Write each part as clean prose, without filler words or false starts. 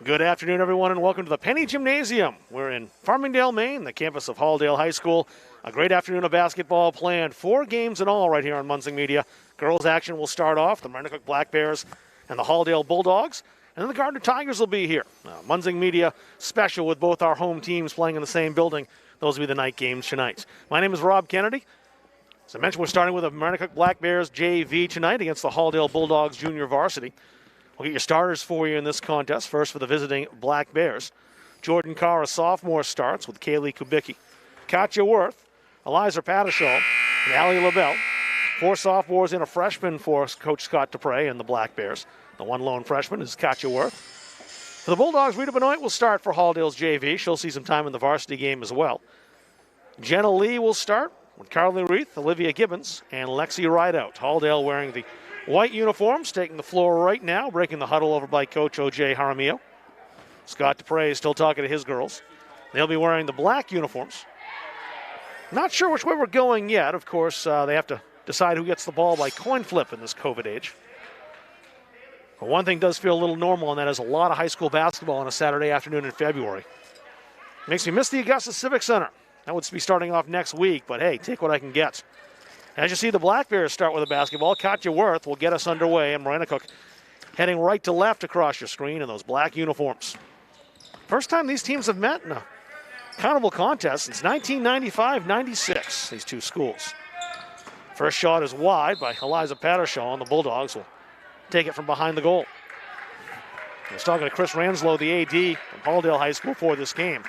Good afternoon, everyone, and welcome to the Penny Gymnasium. We're in Farmingdale, Maine, the campus of Halldale High School. A great afternoon of basketball planned. 4 games in all right here on Munzing Media. Girls action will start off. The Maranacook Black Bears and the Halldale Bulldogs. And then the Gardner Tigers will be here. Munzing Media special with both our home teams playing in the same building. Those will be the night games tonight. My name is Rob Kennedy. As I mentioned, we're starting with the Maranacook Black Bears JV tonight against the Halldale Bulldogs Junior Varsity. We'll get your starters for you in this contest. First for the visiting Black Bears. Jordan Carr, a sophomore, starts with Kaylee Kubicki, Katja Worth, Eliza Patashall, and Allie LaBelle. 4 sophomores and a freshman for Coach Scott Dupre and the Black Bears. The one lone freshman is Katja Worth. For the Bulldogs, Rita Benoit will start for Halldale's JV. She'll see some time in the varsity game as well. Jenna Lee will start with Carly Reith, Olivia Gibbons, and Lexi Rideout. Halldale wearing the white uniforms, taking the floor right now, breaking the huddle over by Coach O.J. Jaramillo. Scott Dupre is still talking to his girls. They'll be wearing the black uniforms. Not sure which way we're going yet. Of course, they have to decide who gets the ball by coin flip in this COVID age. But one thing does feel a little normal, and that is a lot of high school basketball on a Saturday afternoon in February. Makes me miss the Augusta Civic Center. That would be starting off next week, but hey, take what I can get. As you see, the Black Bears start with a basketball. Katja Worth will get us underway, and Maranacook heading right to left across your screen in those black uniforms. First time these teams have met in a countable contest since 1995-96, these two schools. First shot is wide by Eliza Patashall, and the Bulldogs will take it from behind the goal. I was talking to Chris Ranslow, the AD from Halldale High School, for this game.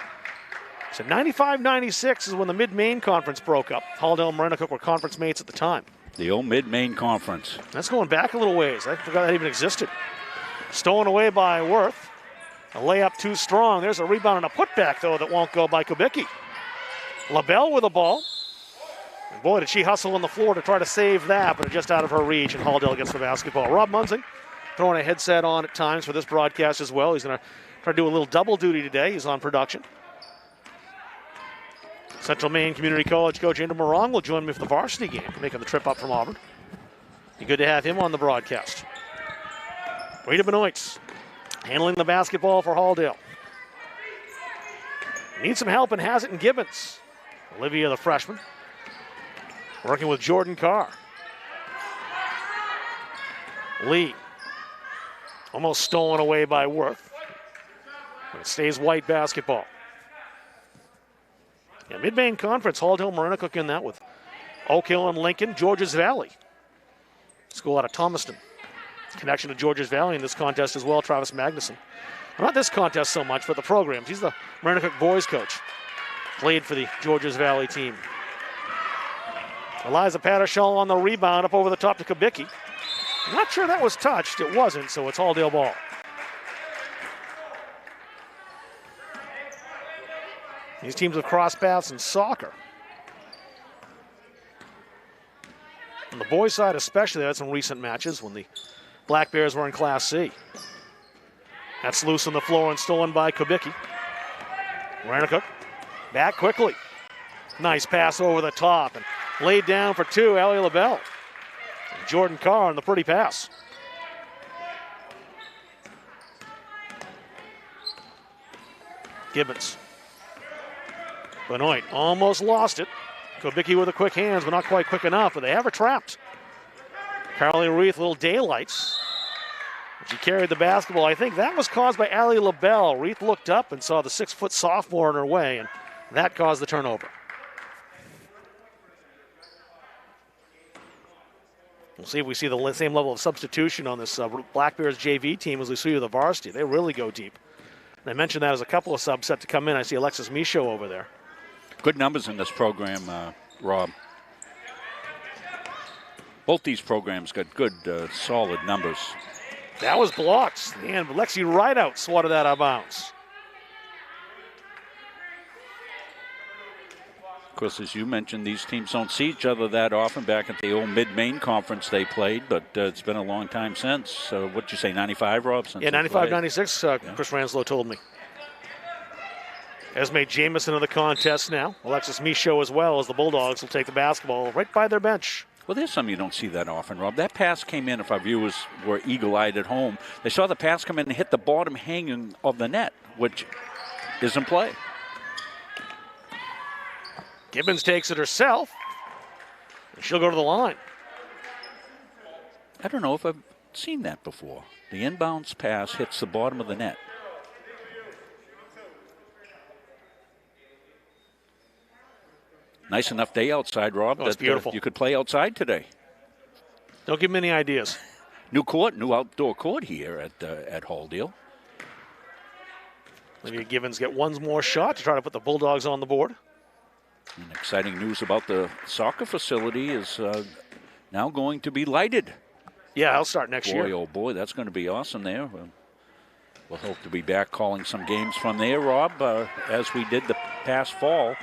So 95-96 is when the Mid-Maine Conference broke up. Halldale and Maranacook were conference mates at the time. The old Mid-Maine Conference. That's going back a little ways. I forgot that even existed. Stolen away by Worth. A layup too strong. There's a rebound and a putback, though, that won't go by Kubicki. LaBelle with the ball. And boy, did she hustle on the floor to try to save that, but just out of her reach, and Halldale gets the basketball. Rob Munzing throwing a headset on at times for this broadcast as well. He's going to try to do a little double duty today. He's on production. Central Maine Community College coach Andrew Morong will join me for the varsity game, making the trip up from Auburn. Be good to have him on the broadcast. Rita Benoit handling the basketball for Halldale. Needs some help and has it in Gibbons. Olivia, the freshman, working with Jordan Carr. Lee, almost stolen away by Worth. But it stays white basketball. Yeah, Mid-Maine Conference, Halldale, Maranacook in that with Oak Hill and Lincoln, Georges Valley. School out of Thomaston. Connection to Georges Valley in this contest as well, Travis Magnuson. Well, not this contest so much, but the programs. He's the Maranacook boys coach. Played for the Georges Valley team. Eliza Patashall on the rebound up over the top to Kubicki. Not sure that was touched. It wasn't, so it's Halldale ball. These teams have crossed paths in soccer. On the boys' side especially, they had some recent matches when the Black Bears were in Class C. That's loose on the floor and stolen by Kubicki. Maranacook back quickly. Nice pass over the top and laid down for 2, Allie LaBelle. And Jordan Carr on the pretty pass. Gibbons. Benoit almost lost it. Kubicki with the quick hands, but not quite quick enough, but they have her trapped. Carly Reith, little daylights. She carried the basketball. I think that was caused by Allie LaBelle. Reith looked up and saw the 6-foot sophomore in her way, and that caused the turnover. We'll see if we see the same level of substitution on this Black Bears JV team as we see with the varsity. They really go deep. And I mentioned that as a couple of subs set to come in. I see Alexis Michaud over there. Good numbers in this program, Rob. Both these programs got good, solid numbers. That was blocked. And Lexi Rideout swatted that out of bounds. Of course, as you mentioned, these teams don't see each other that often. Back at the old Mid-Maine Conference they played, but it's been a long time since. So what'd you say, 95, Rob? Yeah, 95-96, Chris Ranslow told me. Esme Jamison in the contest now. Alexis Michaud as well, as the Bulldogs will take the basketball right by their bench. Well, there's something you don't see that often, Rob. That pass came in, if our viewers were eagle-eyed at home, they saw the pass come in and hit the bottom hanging of the net, which is in play. Gibbons takes it herself. She'll go to the line. I don't know if I've seen that before. The inbounds pass hits the bottom of the net. Nice enough day outside, Rob. It's beautiful. You could play outside today. Don't give me any ideas. New court, new outdoor court here at Halldale. Maybe Gibbons get one more shot to try to put the Bulldogs on the board. And exciting news about the soccer facility is now going to be lighted. Yeah, I'll start next year. Boy, oh boy, that's going to be awesome there. We'll hope to be back calling some games from there, Rob, as we did the past fall.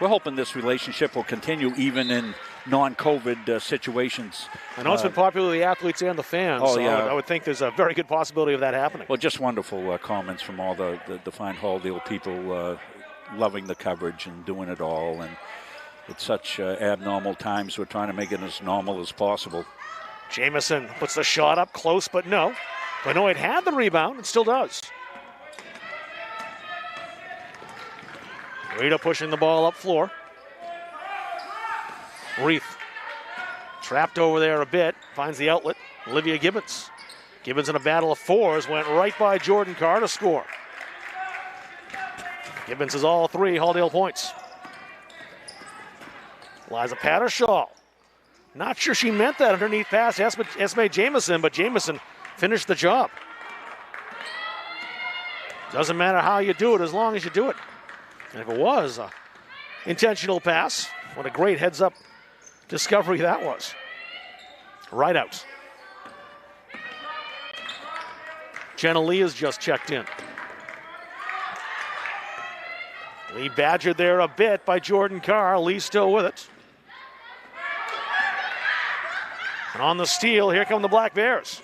We're hoping this relationship will continue even in non-COVID situations. I know it's been popular with the athletes and the fans. Oh, so yeah. I would think there's a very good possibility of that happening. Well, just wonderful comments from all the fine Halldale people loving the coverage and doing it all. And it's such abnormal times. We're trying to make it as normal as possible. Jamison puts the shot up close, but no. Benoit had the rebound and still does. Rita pushing the ball up floor. Reith trapped over there a bit, finds the outlet. Olivia Gibbons. Gibbons in a battle of fours, went right by Jordan Carr to score. Gibbons is all three Halldale points. Liza Pattershaw. Not sure she meant that underneath pass, Esme Jamison, but Jamison finished the job. Doesn't matter how you do it as long as you do it. And if it was an intentional pass, what a great heads-up discovery that was. Right out. Jenna Lee has just checked in. Lee badgered there a bit by Jordan Carr. Lee still with it. And on the steal, here come the Black Bears.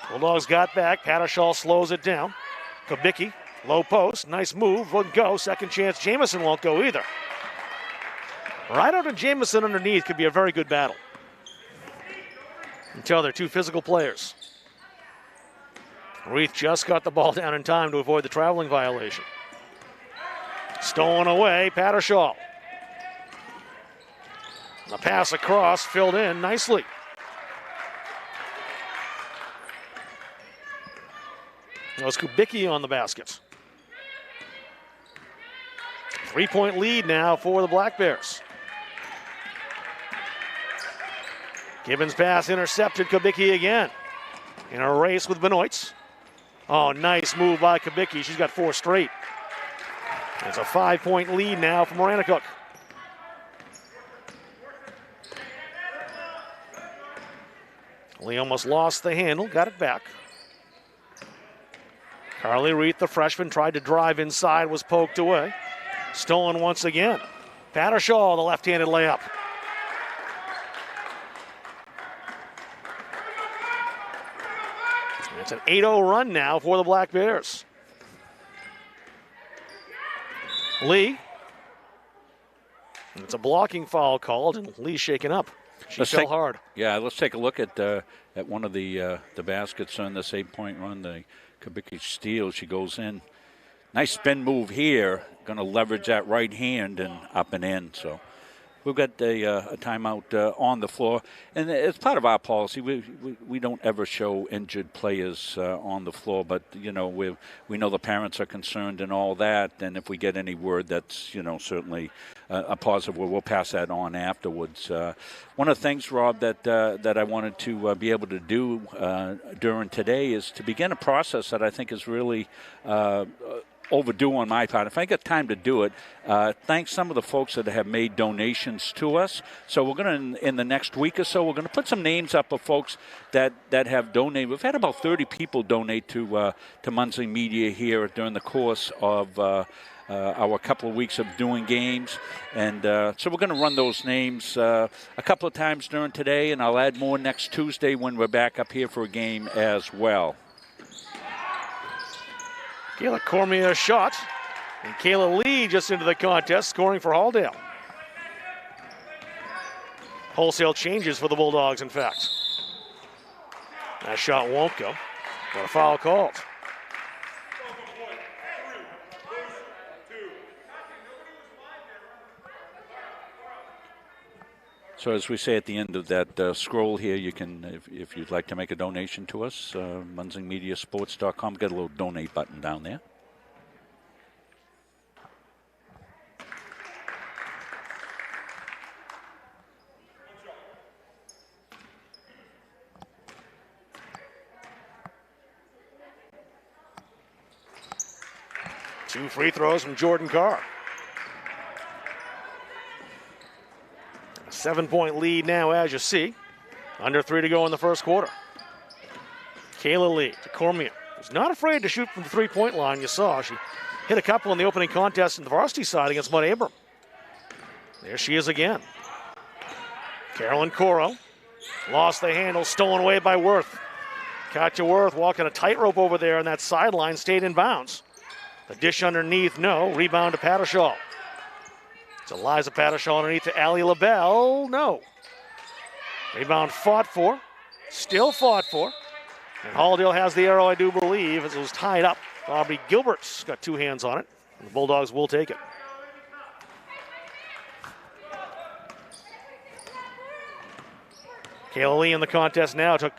Bulldogs got back. Pattershaw slows it down. Kubicki, low post, nice move, wouldn't go. Second chance, Jamison won't go either. Right out and Jamison underneath could be a very good battle. Until they're two physical players. Reith just got the ball down in time to avoid the traveling violation. Stolen away, Pattershaw. The pass across, filled in nicely. That was Kubicki on the basket. 3-point lead now for the Black Bears. Gibbons pass intercepted, Kubicki again. In a race with Benoit. Oh, nice move by Kubicki. She's got 4 straight. It's a 5-point lead now for Maranacook. Lee almost lost the handle, got it back. Carly Reith, the freshman, tried to drive inside, was poked away. Stolen once again. Pattershaw, the left-handed layup. It's an 8-0 run now for the Black Bears. Lee. It's a blocking foul called, and Lee shaken up. She fell hard. Yeah, let's take a look at one of the baskets on this 8-point run. The Kubicki steal. She goes in. Nice spin move here. Going to leverage that right hand and up and in. So we've got a timeout on the floor. And it's part of our policy. We don't ever show injured players on the floor. But, you know, we know the parents are concerned and all that. And if we get any word, that's, you know, certainly a positive. We'll pass that on afterwards. One of the things, Rob, that I wanted to be able to do during today is to begin a process that I think is really overdue on my part. If I get time to do it, thank some of the folks that have made donations to us. So we're going to, in the next week or so, we're going to put some names up of folks that have donated. We've had about 30 people donate to Muncie Media here during the course of our couple of weeks of doing games. And so we're going to run those names a couple of times during today, and I'll add more next Tuesday when we're back up here for a game as well. Kayla Cormier shot, and Kayla Lee just into the contest, scoring for Halldale. Wholesale changes for the Bulldogs, in fact. That shot won't go. Got a foul called. So as we say at the end of that scroll here, you can, if you'd like to make a donation to us, munsingmediasports.com, get a little donate button down there. Two free throws from Jordan Carr. A 7-point lead now, as you see. Under 3 to go in the first quarter. Kayla Lee to Cormier, who's not afraid to shoot from the three-point line. You saw she hit a couple in the opening contest in the varsity side against Mud Abram. There she is again. Carolyn Coro lost the handle, stolen away by Worth. Katja Worth walking a tightrope over there on that sideline, stayed in bounds. The dish underneath, no. Rebound to Pattershall. It's Eliza Pattershall underneath to Allie LaBelle, no. Rebound fought for, still fought for. And Halldale has the arrow, I do believe, as it was tied up. Aubrey Gilbert's got two hands on it. And the Bulldogs will take it. Kayla Lee in the contest now took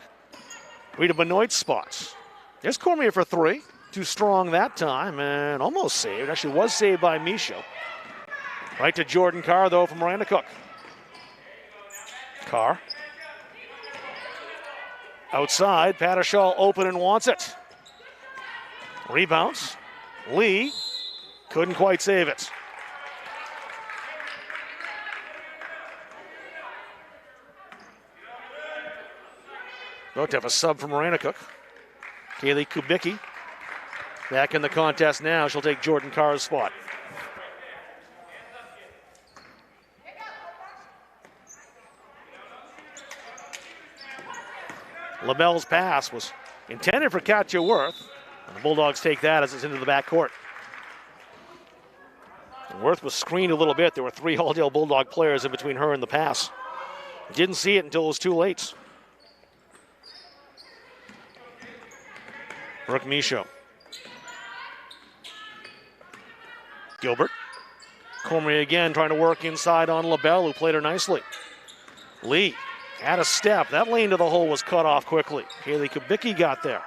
Rita Benoit's spots. There's Cormier for three. Too strong that time and almost saved. Actually was saved by Michaud. Right to Jordan Carr, though, from Maranacook. Carr. Outside, Pattershall open and wants it. Rebounds. Lee couldn't quite save it. About to have a sub from Maranacook. Kaylee Kubicki back in the contest now. She'll take Jordan Carr's spot. LaBelle's pass was intended for Katja Worth. And the Bulldogs take that as it's into the backcourt. Worth was screened a little bit. There were three Halldale Bulldog players in between her and the pass. Didn't see it until it was too late. Brooke Michaud. Gilbert. Cormier again trying to work inside on LaBelle, who played her nicely. Lee had a step. That lane to the hole was cut off quickly. Kaylee Kubicki got there.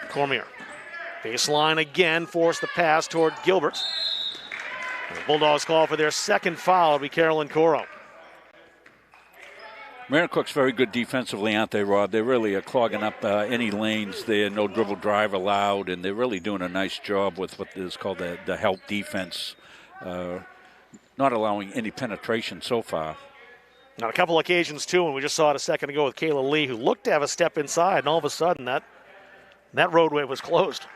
Cormier. Baseline again, forced the pass toward Gilbert. And the Bulldogs call for their second foul. It'll be Carolyn Coro. Maranacook's very good defensively, aren't they, Rob? They really are clogging up any lanes there, no dribble drive allowed, and they're really doing a nice job with what is called the help defense, not allowing any penetration so far. On a couple occasions, too, and we just saw it a second ago with Kayla Lee, who looked to have a step inside, and all of a sudden that roadway was closed.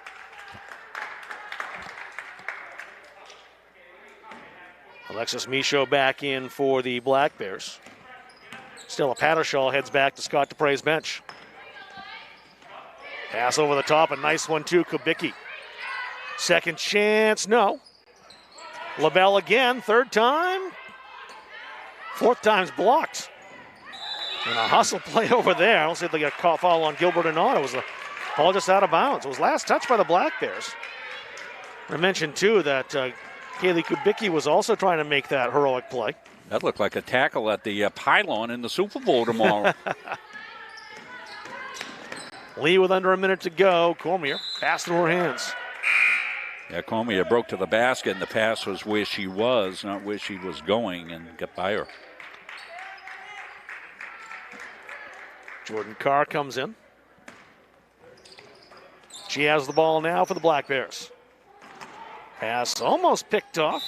Alexis Michaud back in for the Black Bears. Still, a Pattershall heads back to Scott DuPre's bench. Pass over the top, a nice one too, Kubicki. Second chance, no. LaBelle again, third time. Fourth time's blocked. And a hustle play over there. I don't see if they got a foul on Gilbert or not. It was a ball just out of bounds. It was last touch by the Black Bears. I mentioned too that Kaylee Kubicki was also trying to make that heroic play. That looked like a tackle at the pylon in the Super Bowl tomorrow. Lee with under a minute to go. Cormier, pass through her hands. Yeah, Cormier broke to the basket, and the pass was where she was, not where she was going, and got by her. Jordan Carr comes in. She has the ball now for the Black Bears. Pass almost picked off.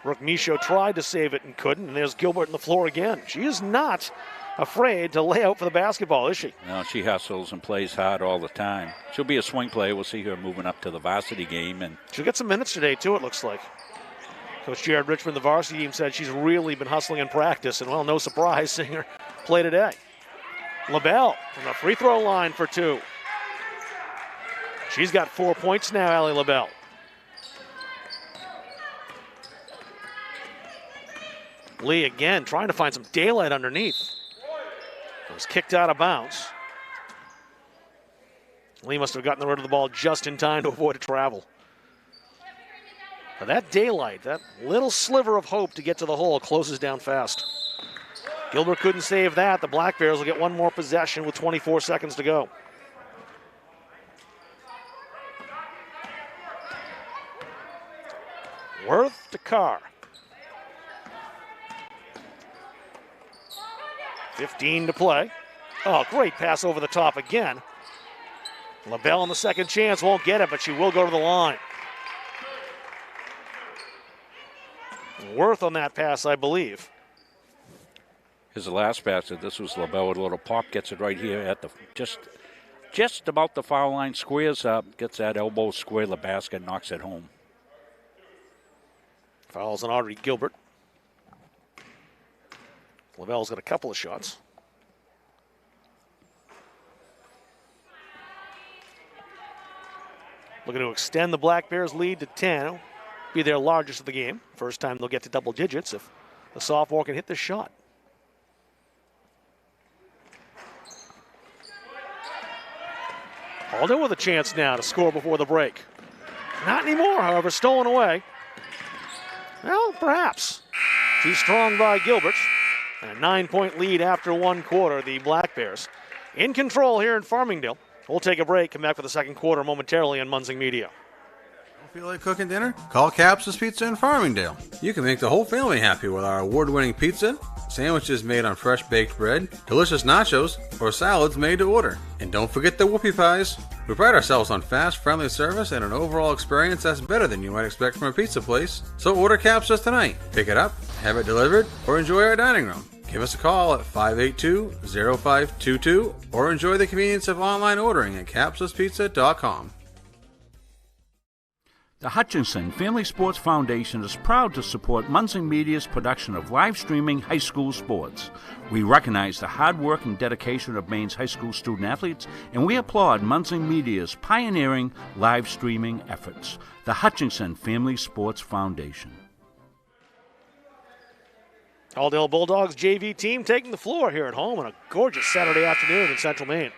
Brooke Michaud tried to save it and couldn't, and there's Gilbert on the floor again. She is not afraid to lay out for the basketball, is she? No, she hustles and plays hard all the time. She'll be a swing player. We'll see her moving up to the varsity game. And she'll get some minutes today, too, it looks like. Coach Jared Richmond, the varsity team, said she's really been hustling in practice, and, well, no surprise seeing her play today. LaBelle from the free throw line for two. She's got 4 points now, Allie LaBelle. Lee again trying to find some daylight underneath. It was kicked out of bounds. Lee must have gotten rid of the ball just in time to avoid a travel. But that daylight, that little sliver of hope to get to the hole, closes down fast. Gilbert couldn't save that. The Black Bears will get one more possession with 24 seconds to go. Worth to Carr. 15 to play. Oh, great pass over the top again. LaBelle on the second chance won't get it, but she will go to the line. Worth on that pass, I believe. His last basket, this was LaBelle with a little pop, gets it right here at the just about the foul line, squares up, gets that elbow square the basket, knocks it home. Fouls on Audrey Gilbert. LaBelle's got a couple of shots. Looking to extend the Black Bears lead to 10. It'll be their largest of the game. First time they'll get to double digits if the sophomore can hit this shot. Alden with a chance now to score before the break. Not anymore, however, stolen away. Well, perhaps. Too strong by Gilbert. And a 9-point lead after one quarter, the Black Bears in control here in Farmingdale. We'll take a break, come back for the second quarter momentarily on Munzing Media. Feel like cooking dinner? Call Capsa's Pizza in Farmingdale. You can make the whole family happy with our award-winning pizza, sandwiches made on fresh baked bread, delicious nachos, or salads made to order. And don't forget the whoopie pies. We pride ourselves on fast, friendly service and an overall experience that's better than you might expect from a pizza place. So order Capsa's tonight. Pick it up, have it delivered, or enjoy our dining room. Give us a call at 582-0522 or enjoy the convenience of online ordering at capsaspizza.com. The Hutchinson Family Sports Foundation is proud to support Munzing Media's production of live streaming high school sports. We recognize the hard work and dedication of Maine's high school student athletes, and we applaud Munzing Media's pioneering live streaming efforts. The Hutchinson Family Sports Foundation. Halldale Bulldogs JV team taking the floor here at home on a gorgeous Saturday afternoon in Central Maine.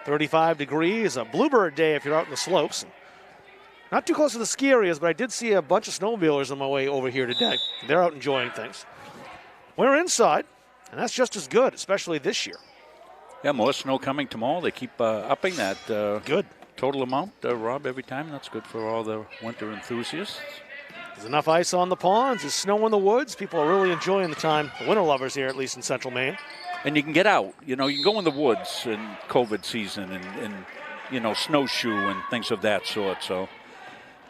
35 degrees, a bluebird day if you're out in the slopes. Not too close to the ski areas, but I did see a bunch of snowmobilers on my way over here today. They're out enjoying things. We're inside, and that's just as good, especially this year. Yeah, more snow coming tomorrow. They keep upping that good total amount, Rob, every time. That's good for all the winter enthusiasts. There's enough ice on the ponds. There's snow in the woods. People are really enjoying the time. The winter lovers here, at least in Central Maine. And you can get out. You know, you can go in the woods in COVID season and you know, snowshoe and things of that sort. So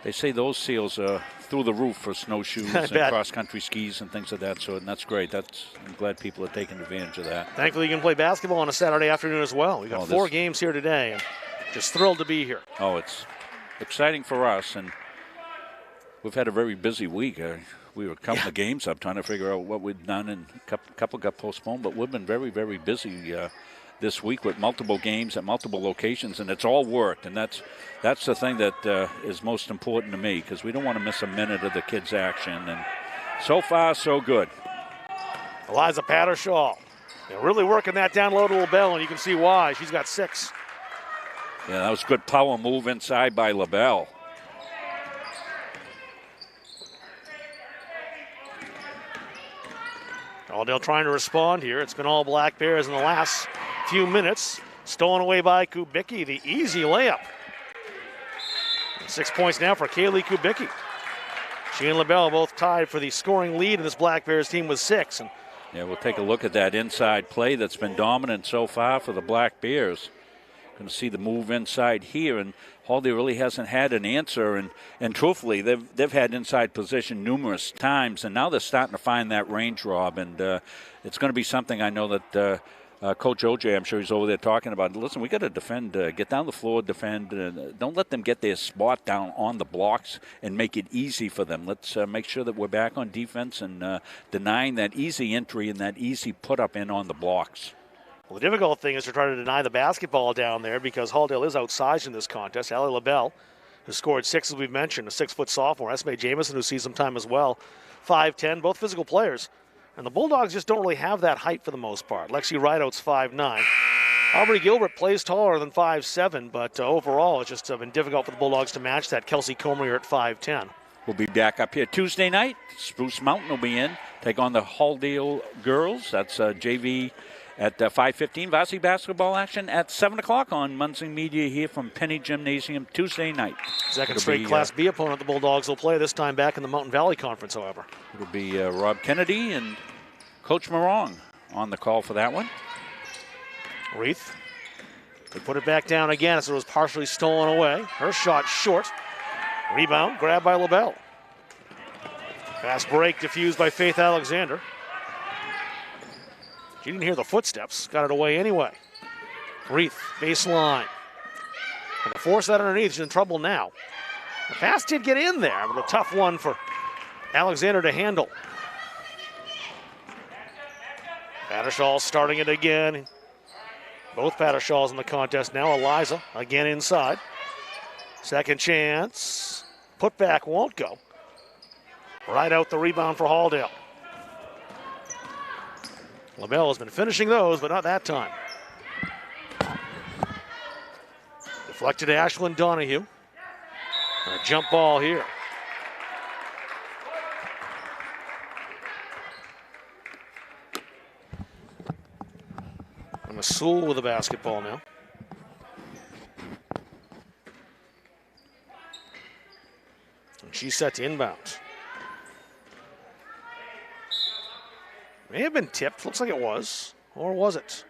they say those seals are through the roof for snowshoes and cross-country skis and things of that sort, and that's great. I'm glad people are taking advantage of that. Thankfully, you can play basketball on a Saturday afternoon as well. We've got 4 games here today, and just thrilled to be here. Oh, it's exciting for us, and we've had a very busy week. We were counting the games up, trying to figure out what we'd done, and a couple got postponed, but we've been very, very busy this week with multiple games at multiple locations, and it's all worked, and that's the thing that is most important to me, because we don't want to miss a minute of the kids' action, and so far, so good. Eliza Pattershaw, they're really working that down low to LaBelle, and you can see why. She's got 6. Yeah, that was a good power move inside by LaBelle. Halldale trying to respond here. It's been all Black Bears in the last few minutes. Stolen away by Kubicki, the easy layup. 6 points now for Kaylee Kubicki. She and LaBelle both tied for the scoring lead in this Black Bears team with 6. And yeah, we'll take a look at that inside play that's been dominant so far for the Black Bears. Going to see the move inside here, and Halldale really hasn't had an answer. And truthfully, they've had inside position numerous times, and now they're starting to find that range, Rob. And it's going to be something I know that Coach OJ, I'm sure he's over there talking about. Listen, we got to defend, get down the floor, defend. Don't let them get their spot down on the blocks and make it easy for them. Let's make sure that we're back on defense and denying that easy entry and that easy put up in on the blocks. Well, the difficult thing is to try to deny the basketball down there because Halldale is outsized in this contest. Allie LaBelle, who scored 6, as we've mentioned, a 6-foot sophomore. Esme Jamison, who sees some time as well, 5'10", both physical players. And the Bulldogs just don't really have that height for the most part. Lexi Rideout's 5'9". Aubrey Gilbert plays taller than 5'7", but overall it's just been difficult for the Bulldogs to match that. Kelsey Comer at 5'10". We'll be back up here Tuesday night. Spruce Mountain will be in, take on the Halldale girls. That's JV at 5:15. Varsity basketball action at 7 o'clock on Munson Media here from Penny Gymnasium Tuesday night. Second straight Class B opponent the Bulldogs will play, this time back in the Mountain Valley Conference, however. It'll be Rob Kennedy and Coach Morong on the call for that one. Reith. They put it back down again as it was partially stolen away. Her shot short. Rebound, grabbed by LaBelle. Fast break diffused by Faith Alexander. She didn't hear the footsteps, got it away anyway. Reith, baseline. And to force that underneath, she's in trouble now. The pass did get in there, but a tough one for Alexander to handle. Pattershaw starting it again. Both Pattershaws in the contest now. Eliza again inside. Second chance. Putback won't go. Right out the rebound for Halldale. LaBelle has been finishing those, but not that time. Deflected to Ashlyn Donahue. And a jump ball here. And Masul with the basketball now. And she's set to inbound. May have been tipped. Looks like it was. Or was it?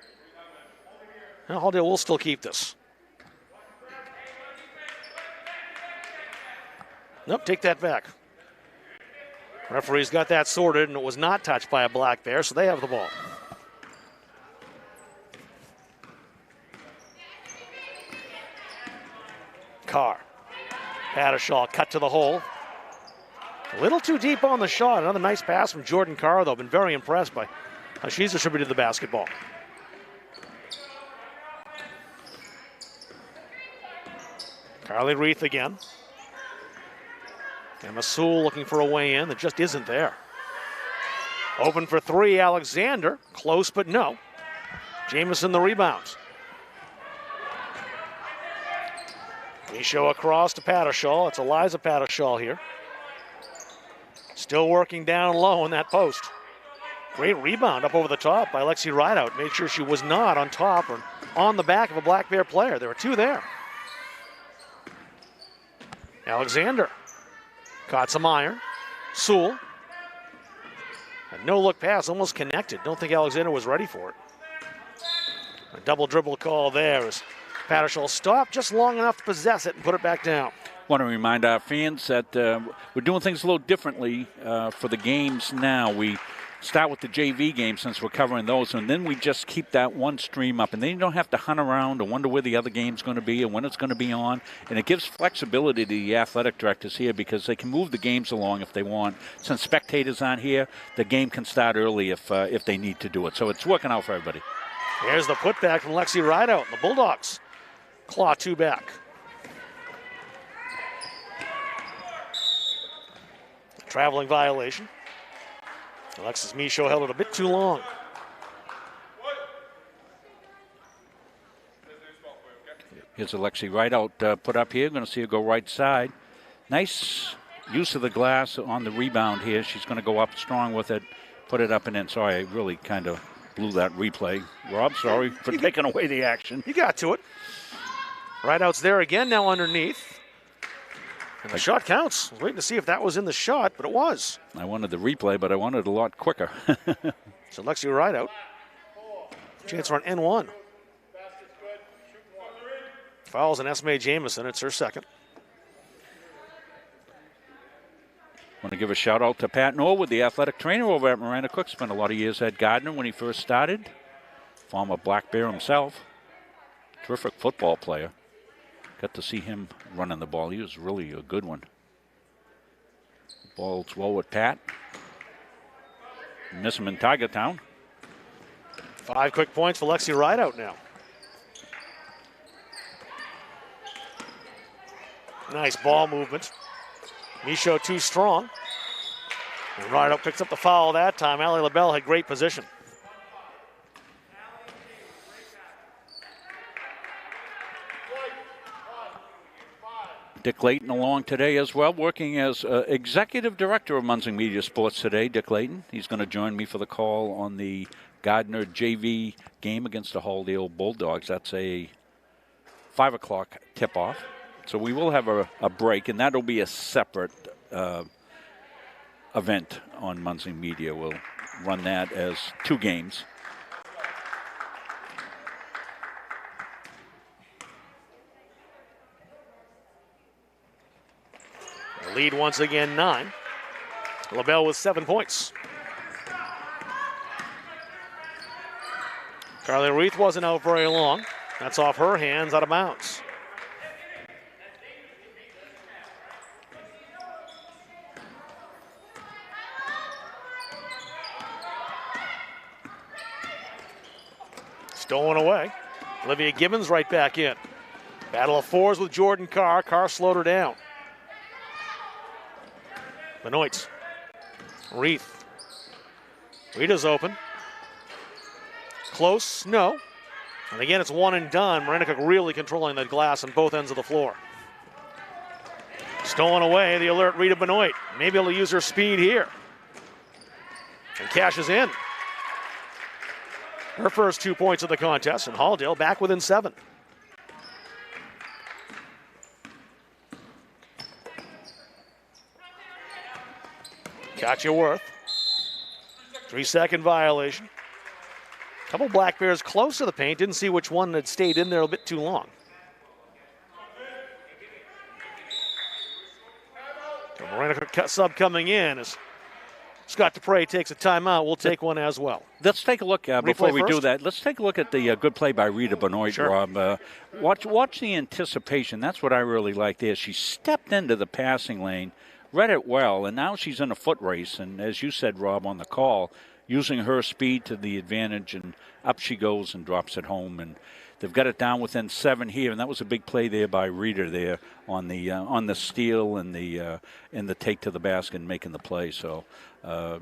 Now Halldale will still keep this. Nope, take that back. Referee's got that sorted, and it was not touched by a Black Bear, so they have the ball. Carr. Pattershaw cut to the hole. A little too deep on the shot. Another nice pass from Jordan Carr, though. Been very impressed by how she's distributed the basketball. Carly Reith again. And Masul looking for a way in that just isn't there. Open for three, Alexander. Close, but no. Jamison the rebound. Michaud across to Pattershaw. It's Eliza Pattershaw here. Still working down low in that post. Great rebound up over the top by Lexi Rideout. Made sure she was not on top or on the back of a Black Bear player. There were two there. Alexander. Caught some iron. Sewell. A no-look pass, almost connected. Don't think Alexander was ready for it. A double dribble call there as Pattershaw stopped just long enough to possess it and put it back down. Want to remind our fans that we're doing things a little differently for the games now. We start with the JV game since we're covering those, and then we just keep that one stream up. And then you don't have to hunt around and wonder where the other game's going to be and when it's going to be on. And it gives flexibility to the athletic directors here because they can move the games along if they want. Since spectators aren't here, the game can start early if they need to do it. So it's working out for everybody. Here's the putback from Lexi Rideout. The Bulldogs claw two back. Traveling violation. Alexis Michaud held it a bit too long. Here's Alexi Rideout put up here. Going to see her go right side. Nice use of the glass on the rebound here. She's going to go up strong with it, put it up and in. Sorry, I really kind of blew that replay. Rob, sorry for taking away the action. You got to it. Rideout's there again now underneath. And the shot counts. I was waiting to see if that was in the shot, but it was. I wanted the replay, but I wanted it a lot quicker. So Lexi Rideout. Chance for an N1. Fouls on Esme Jamison. It's her second. Want to give a shout out to Pat Norwood, the athletic trainer over at Maranacook. Spent a lot of years at Gardner when he first started. Former Black Bear himself. Terrific football player. Got to see him running the ball. He was really a good one. Ball's well with Pat. Miss him in Tiger Town. 5 quick points for Lexi Rideout now. Nice ball movement. Michaud too strong. And Rideout picks up the foul that time. Allie LaBelle had great position. Dick Layton along today as well, working as Executive Director of Munson Media Sports today. Dick Layton, he's going to join me for the call on the Gardner JV game against the Halldale Bulldogs. That's a 5 o'clock tip-off. So we will have a break, and that'll be a separate event on Munson Media. We'll run that as 2 games. Lead once again, 9. LaBelle with 7 points. Carly Reith wasn't out very long. That's off her hands, out of bounds. Stolen away. Olivia Gibbons right back in. Battle of 4s with Jordan Carr. Carr slowed her down. Benoit. Reith. Rita's open. Close, no. And again, it's one and done. Maranacook really controlling the glass on both ends of the floor. Stolen away, the alert Rita Benoit. Maybe able to use her speed here. And cashes in. Her first 2 points of the contest, and Halldale back within 7. Katya Worth. 3-second violation. Couple Black Bears close to the paint. Didn't see which one had stayed in there a bit too long. The Maranacook sub coming in as Scott Dupre takes a timeout. We'll take one as well. Let's take a look, before we do that, let's take a look at the good play by Rita Benoit, sure. Rob. Watch the anticipation. That's what I really like there. She stepped into the passing lane, read it well, and now she's in a foot race. And as you said, Rob, on the call, using her speed to the advantage, and up she goes and drops it home. And they've got it down within 7 here, and that was a big play there by Rita there on the steal and the take to the basket and making the play. So the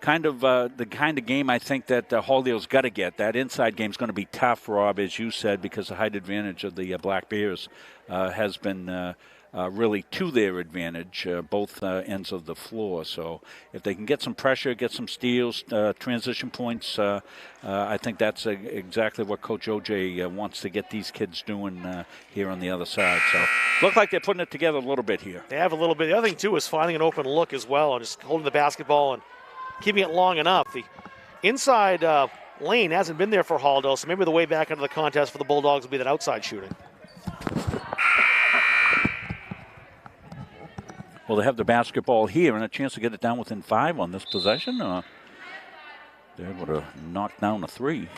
kind of game I think that Halldale's got to get. That inside game is going to be tough, Rob, as you said, because the height advantage of the Black Bears has been really to their advantage, both ends of the floor. So if they can get some pressure, get some steals, transition points, I think that's exactly what Coach OJ wants to get these kids doing here on the other side. So look like they're putting it together a little bit here. They have a little bit. The other thing, too, is finding an open look as well and just holding the basketball and keeping it long enough. The inside lane hasn't been there for Halldale, so maybe the way back into the contest for the Bulldogs will be that outside shooting. Well, they have the basketball here and a chance to get it down within 5 on this possession. They're able to knock down a 3.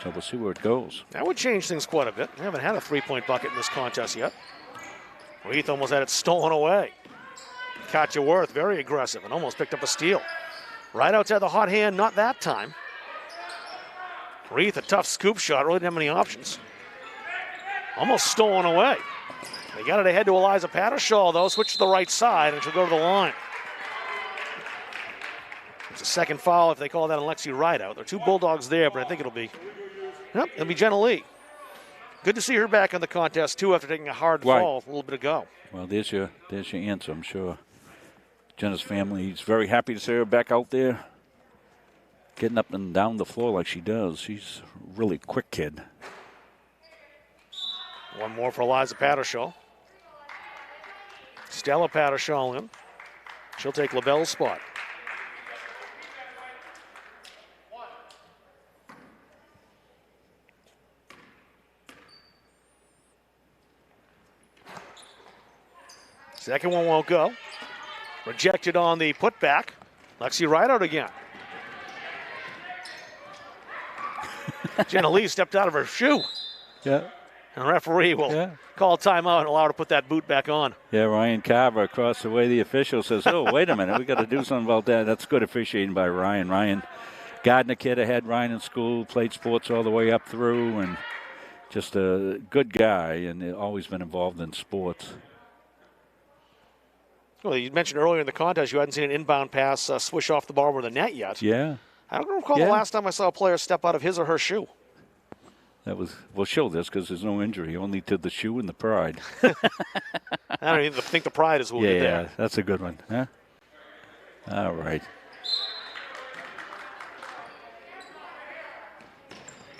So we'll see where it goes. That would change things quite a bit. We haven't had a 3-point bucket in this contest yet. Reith almost had it stolen away. Katya Worth, very aggressive, and almost picked up a steal. Right outside the hot hand, not that time. Reith, a tough scoop shot, really didn't have many options. Almost stolen away. They got it ahead to Eliza Pattershaw, though. Switch to the right side, and she'll go to the line. It's a second foul if they call that on Lexi Rideout. There are 2 Bulldogs there, but I think it'll be Jenna Lee. Good to see her back in the contest, too, after taking a hard fall a little bit ago. Well, there's your answer, I'm sure. Jenna's family is very happy to see her back out there, getting up and down the floor like she does. She's a really quick kid. One more for Eliza Pattershaw. Stella Pattershaw in. She'll take LaBelle's spot. Second one won't go. Rejected on the putback. Lexi Rideout again. Jenna Lee stepped out of her shoe. Yeah. And the referee will call timeout and allow her to put that boot back on. Yeah, Ryan Carver across the way. The official says, oh, wait a minute. We got to do something about that. That's good officiating by Ryan. Ryan, Gardner kid, I had Ryan in school, played sports all the way up through, and just a good guy and always been involved in sports. Well, you mentioned earlier in the contest you hadn't seen an inbound pass swish off the bar over the net yet. Yeah. I don't recall the last time I saw a player step out of his or her shoe. That was, we'll show this because there's no injury, only to the shoe and the pride. I don't even think the pride is wounded there. Yeah, that's a good one. Huh? All right.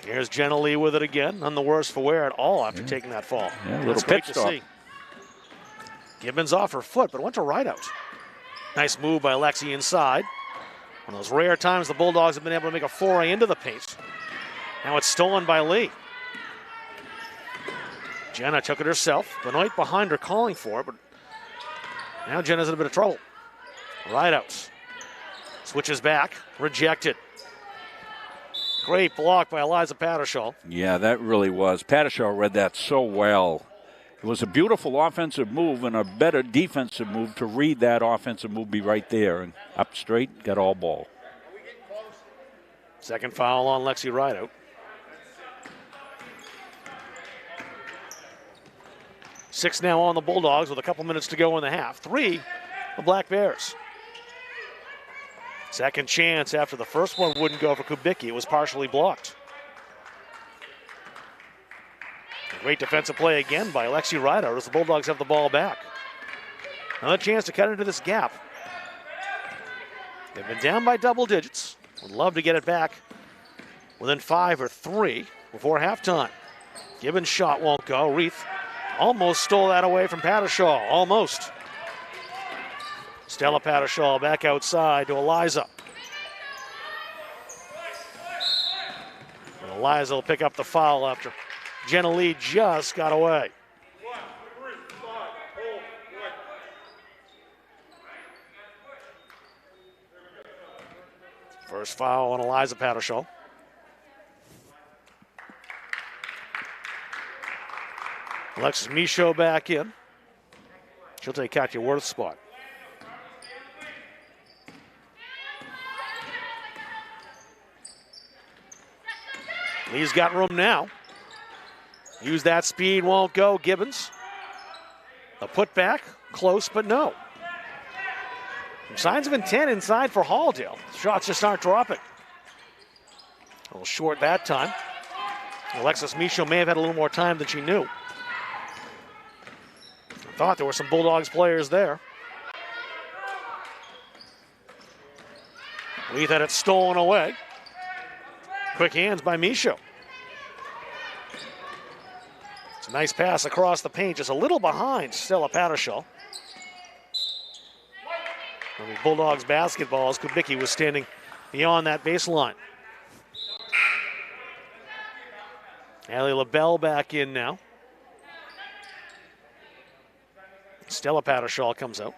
Here's Jenna Lee with it again. None the worse for wear at all after taking that fall. Yeah, a little That's great pit to stop. see. Gibbons off her foot, but went to right out. Nice move by Lexi inside. One of those rare times the Bulldogs have been able to make a foray into the paint. Now it's stolen by Lee. Jenna took it herself. Benoit behind her calling for it, but now Jenna's in a bit of trouble. Right out. Switches back. Rejected. Great block by Eliza Pattershaw. Yeah, that really was. Pattershaw read that so well. It was a beautiful offensive move and a better defensive move to read that offensive move, be right there and up straight, got all ball. Second foul on Lexi Rideout. 6 now on the Bulldogs with a couple minutes to go in the half. 3, the Black Bears. Second chance after the first one wouldn't go for Kubicki. It was partially blocked. A great defensive play again by Lexi Rideout as the Bulldogs have the ball back. Another chance to cut into this gap. They've been down by double digits. Would love to get it back within 5 or 3 before halftime. Gibbons' shot won't go. Reith almost stole that away from Pattershaw. Almost. Stella Pattershaw back outside to Eliza. And Eliza will pick up the foul after Jenna Lee just got away. First foul on Eliza Pattershaw. Alexis Michaud back in. She'll take Katya Worth's spot. Lee's got room now. Use that speed, won't go. Gibbons. A putback, close, but no. Some signs of intent inside for Halldale. Shots just aren't dropping. A little short that time. Alexis Michaud may have had a little more time than she knew. I thought there were some Bulldogs players there. Leith had it stolen away. Quick hands by Michaud. It's a nice pass across the paint, just a little behind Stella Pattershaw. I mean, Bulldogs basketball as Kubicki was standing beyond that baseline. Allie LaBelle back in now. Stella Pattershaw comes out.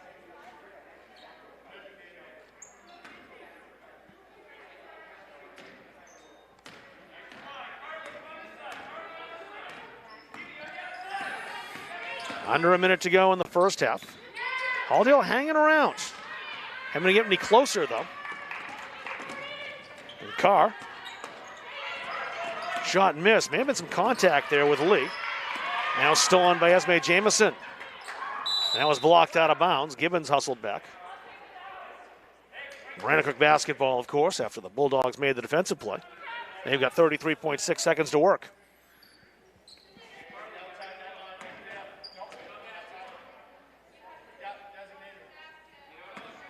Under a minute to go in the first half. Halldale hanging around. Haven't to get any closer, though. And Carr. Shot and miss. May have been some contact there with Lee. Now stolen by Esme Jamison. That was blocked out of bounds. Gibbons hustled back. Maranacook basketball, of course, after the Bulldogs made the defensive play. They've got 33.6 seconds to work.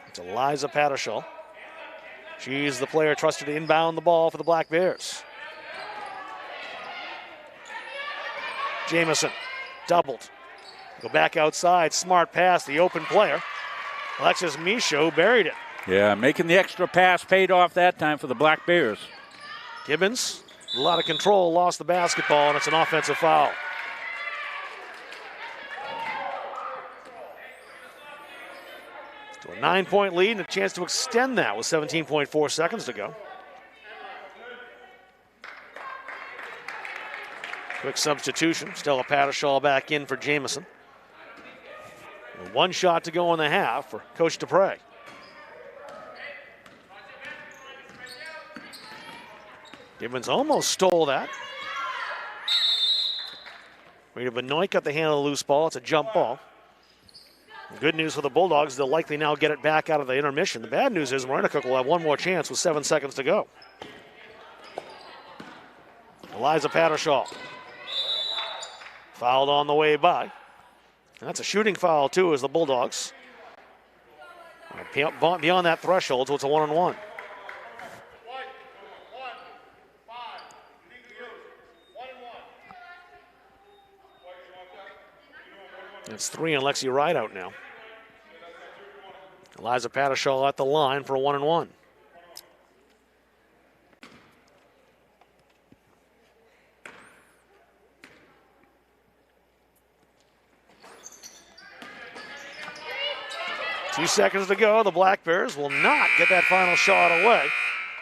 It's Eliza Pattershaw. She's the player trusted to inbound the ball for the Black Bears. Jamison, doubled. Go back outside, smart pass, the open player. Alexis Michaud buried it. Yeah, making the extra pass paid off that time for the Black Bears. Gibbons, a lot of control, lost the basketball, and it's an offensive foul. To a 9-point lead and a chance to extend that with 17.4 seconds to go. Quick substitution. Stella Pattershaw back in for Jamison. One shot to go in the half for Coach Dupre. Gibbons almost stole that. Rita Benoit got the hand of the loose ball. It's a jump ball. Good news for the Bulldogs, they'll likely now get it back out of the intermission. The bad news is Maranacook will have one more chance with 7 seconds to go. Eliza Pattershaw. Fouled on the way by. And that's a shooting foul, too, as the Bulldogs are beyond that threshold, so it's a 1-on-1. It's 3 and Lexi Rideout now. Eliza Pattershaw at the line for a 1-on-1. Two seconds to go. The Black Bears will not get that final shot away.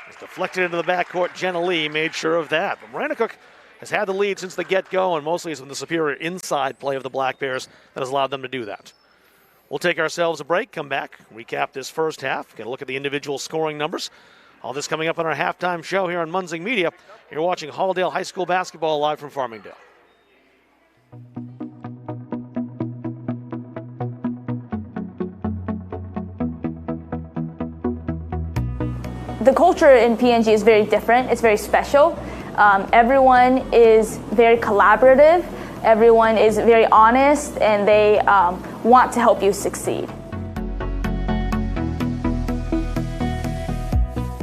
It's deflected into the backcourt. Jenna Lee made sure of that. But Maranacook has had the lead since the get-go, and mostly it's been the superior inside play of the Black Bears that has allowed them to do that. We'll take ourselves a break, come back, recap this first half, get a look at the individual scoring numbers. All this coming up on our halftime show here on Munzing Media. You're watching Halldale High School basketball live from Farmingdale. The culture in PNG is very different. It's very special. Everyone is very collaborative. Everyone is very honest, and they want to help you succeed.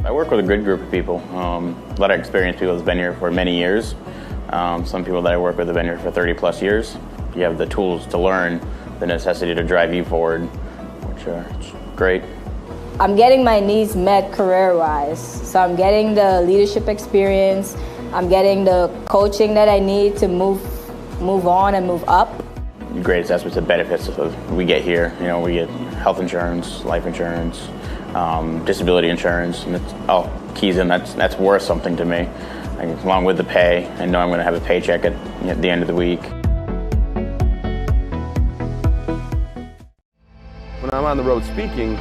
I work with a good group of people. A lot of experienced people that's been here for many years. Some people that I work with have been here for 30 plus years. You have the tools to learn, the necessity to drive you forward, which are great. I'm getting my needs met career-wise. So I'm getting the leadership experience. I'm getting the coaching that I need to move on and move up. The greatest aspects of benefits we get here. You know, we get health insurance, life insurance, disability insurance, and it's all keys in. That's worth something to me. Along with the pay, I know I'm going to have a paycheck at the end of the week. When I'm on the road speaking,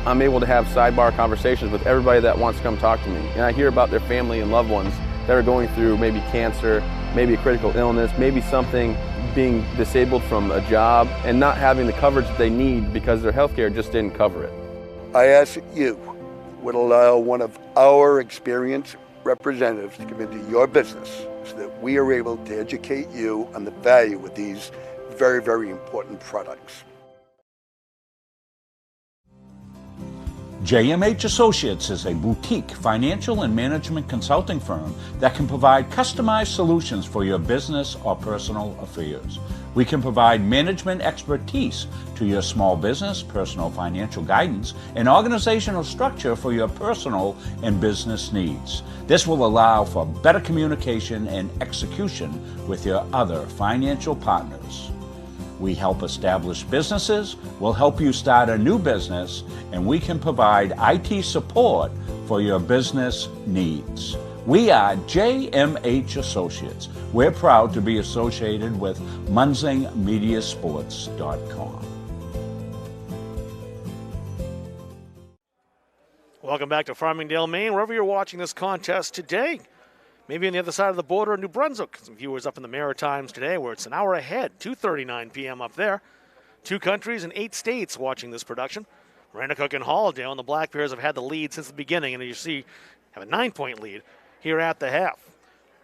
I'm able to have sidebar conversations with everybody that wants to come talk to me. And I hear about their family and loved ones that are going through maybe cancer, maybe a critical illness, maybe something, being disabled from a job and not having the coverage that they need because their health care just didn't cover it. I ask that you would allow one of our experienced representatives to come into your business so that we are able to educate you on the value of these very, very important products. JMH Associates is a boutique financial and management consulting firm that can provide customized solutions for your business or personal affairs. We can provide management expertise to your small business, personal financial guidance, and organizational structure for your personal and business needs. This will allow for better communication and execution with your other financial partners. We help establish businesses, we'll help you start a new business, and we can provide IT support for your business needs. We are JMH Associates. We're proud to be associated with MunzingMediaSports.com. Welcome back to Farmingdale, Maine. Wherever you're watching this contest today, maybe on the other side of the border in New Brunswick. Some viewers up in the Maritimes today where it's an hour ahead, 2:39 p.m. up there. 2 countries and 8 states watching this production. Maranacook and Halldale, and the Black Bears have had the lead since the beginning, and as you see, have a 9-point lead here at the half.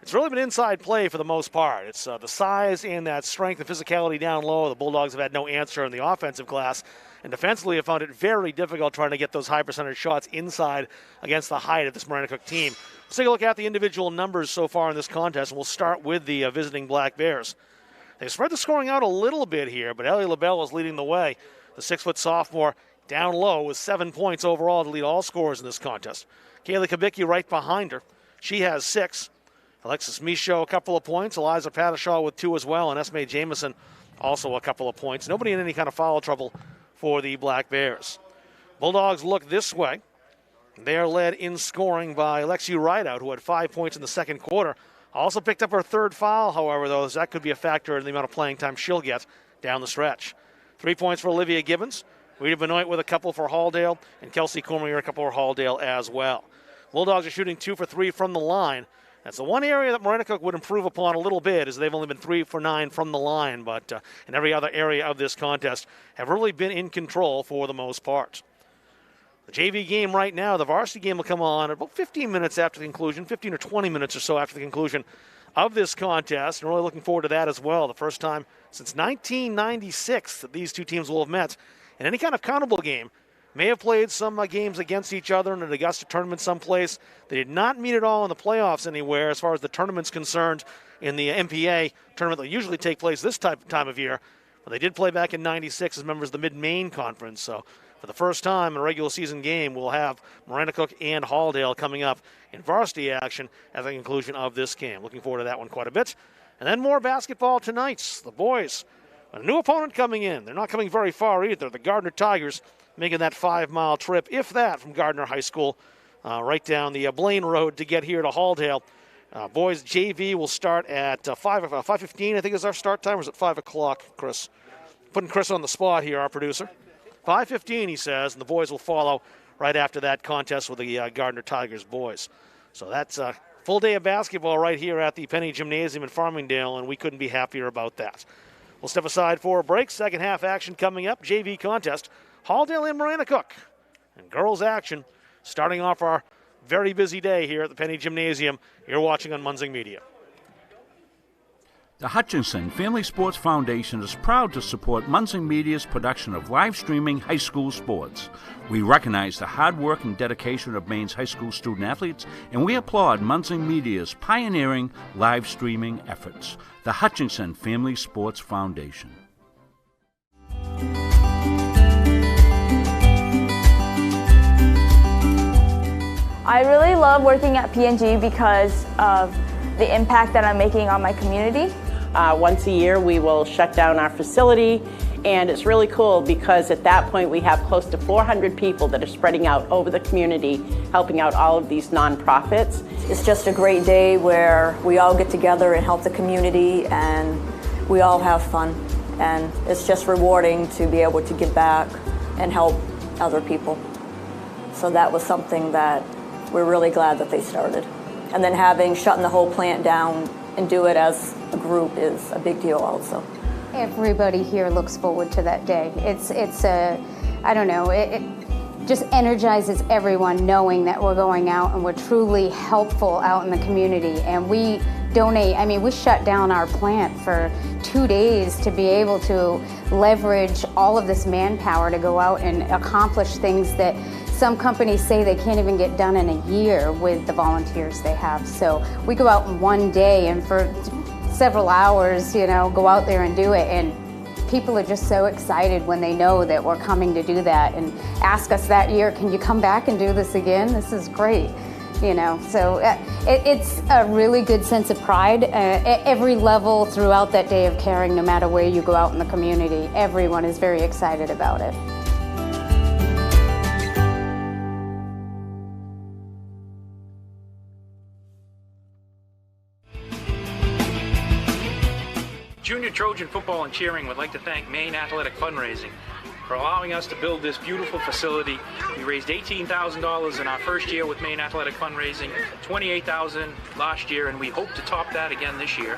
It's really been inside play for the most part. It's the size and that strength and physicality down low. The Bulldogs have had no answer in the offensive glass, and defensively have found it very difficult trying to get those high percentage shots inside against the height of this Maranacook team. Let's take a look at the individual numbers so far in this contest, and we'll start with the visiting Black Bears. They spread the scoring out a little bit here, but Ellie LaBelle is leading the way. The 6-foot sophomore down low with 7 points overall to lead all scorers in this contest. Kaylee Kubicki right behind her. She has 6. Alexis Michaud a couple of points. Eliza Pattershaw with 2 as well, and Esme Jamison also a couple of points. Nobody in any kind of foul trouble for the Black Bears. Bulldogs look this way. They are led in scoring by Lexi Rideout, who had 5 points in the second quarter. Also picked up her 3rd foul, however, though, that could be a factor in the amount of playing time she'll get down the stretch. 3 points for Olivia Gibbons. Rita Benoit with a couple for Halldale, and Kelsey Cormier a couple for Halldale as well. Bulldogs are shooting 2 for 3 from the line. That's the one area that Maranacook would improve upon a little bit, is they've only been 3 for 9 from the line, but in every other area of this contest have really been in control for the most part. The JV game right now, the varsity game will come on about 15 minutes after the conclusion, 15 or 20 minutes or so after the conclusion of this contest. And really looking forward to that as well. The first time since 1996 that these two teams will have met in any kind of countable game. May have played some games against each other in an Augusta tournament someplace. They did not meet at all in the playoffs anywhere as far as the tournament's concerned in the MPA tournament that usually take place this time of year. But they did play back in 96 as members of the Mid-Maine Conference. So for the first time in a regular season game, we'll have Maranacook and Halldale coming up in varsity action at the conclusion of this game. Looking forward to that one quite a bit. And then more basketball tonight. The boys, a new opponent coming in. They're not coming very far either. The Gardner Tigers making that 5-mile trip, if that, from Gardner High School, right down the Blaine Road to get here to Halldale. Boys JV will start at 5:15, I think is our start time, or is it 5 o'clock, Chris? Putting Chris on the spot here, our producer. 5:15, he says, and the boys will follow right after that contest with the Gardner Tigers boys. So that's a full day of basketball right here at the Penny Gymnasium in Farmingdale, and we couldn't be happier about that. We'll step aside for a break. Second half action coming up. JV contest, Halldale and Maranacook. And girls action starting off our very busy day here at the Penny Gymnasium. You're watching on Munzing Media. The Hutchinson Family Sports Foundation is proud to support Munzing Media's production of live streaming high school sports. We recognize the hard work and dedication of Maine's high school student athletes, and we applaud Munzing Media's pioneering live streaming efforts. The Hutchinson Family Sports Foundation. I really love working at PNG because of the impact that I'm making on my community. Once a year we will shut down our facility, and it's really cool because at that point we have close to 400 people that are spreading out over the community, helping out all of these nonprofits. It's just a great day where we all get together and help the community, and we all have fun, and it's just rewarding to be able to give back and help other people. So that was something that we're really glad that they started. And then shutting the whole plant down and do it as a group is a big deal also. Everybody here looks forward to that day. I don't know, it just energizes everyone knowing that we're going out and we're truly helpful out in the community. And we donate, we shut down our plant for 2 days to be able to leverage all of this manpower to go out and accomplish things that some companies say they can't even get done in a year with the volunteers they have. So we go out in 1 day and for several hours, go out there and do it. And people are just so excited when they know that we're coming to do that and ask us that year, can you come back and do this again? This is great. So it's a really good sense of pride at every level throughout that day of caring, no matter where you go out in the community. Everyone is very excited about it. Junior Trojan Football and Cheering would like to thank Maine Athletic Fundraising for allowing us to build this beautiful facility. We raised $18,000 in our first year with Maine Athletic Fundraising, $28,000 last year, and we hope to top that again this year.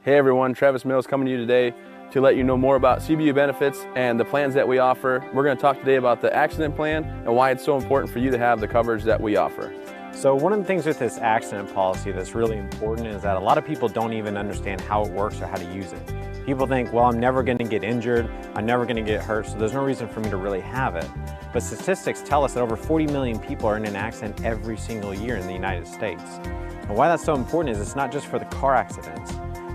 Hey everyone, Travis Mills coming to you today to let you know more about CBU benefits and the plans that we offer. We're going to talk today about the accident plan and why it's so important for you to have the coverage that we offer. So one of the things with this accident policy that's really important is that a lot of people don't even understand how it works or how to use it. People think, well, I'm never going to get injured, I'm never going to get hurt, so there's no reason for me to really have it. But statistics tell us that over 40 million people are in an accident every single year in the United States. And why that's so important is it's not just for the car accidents.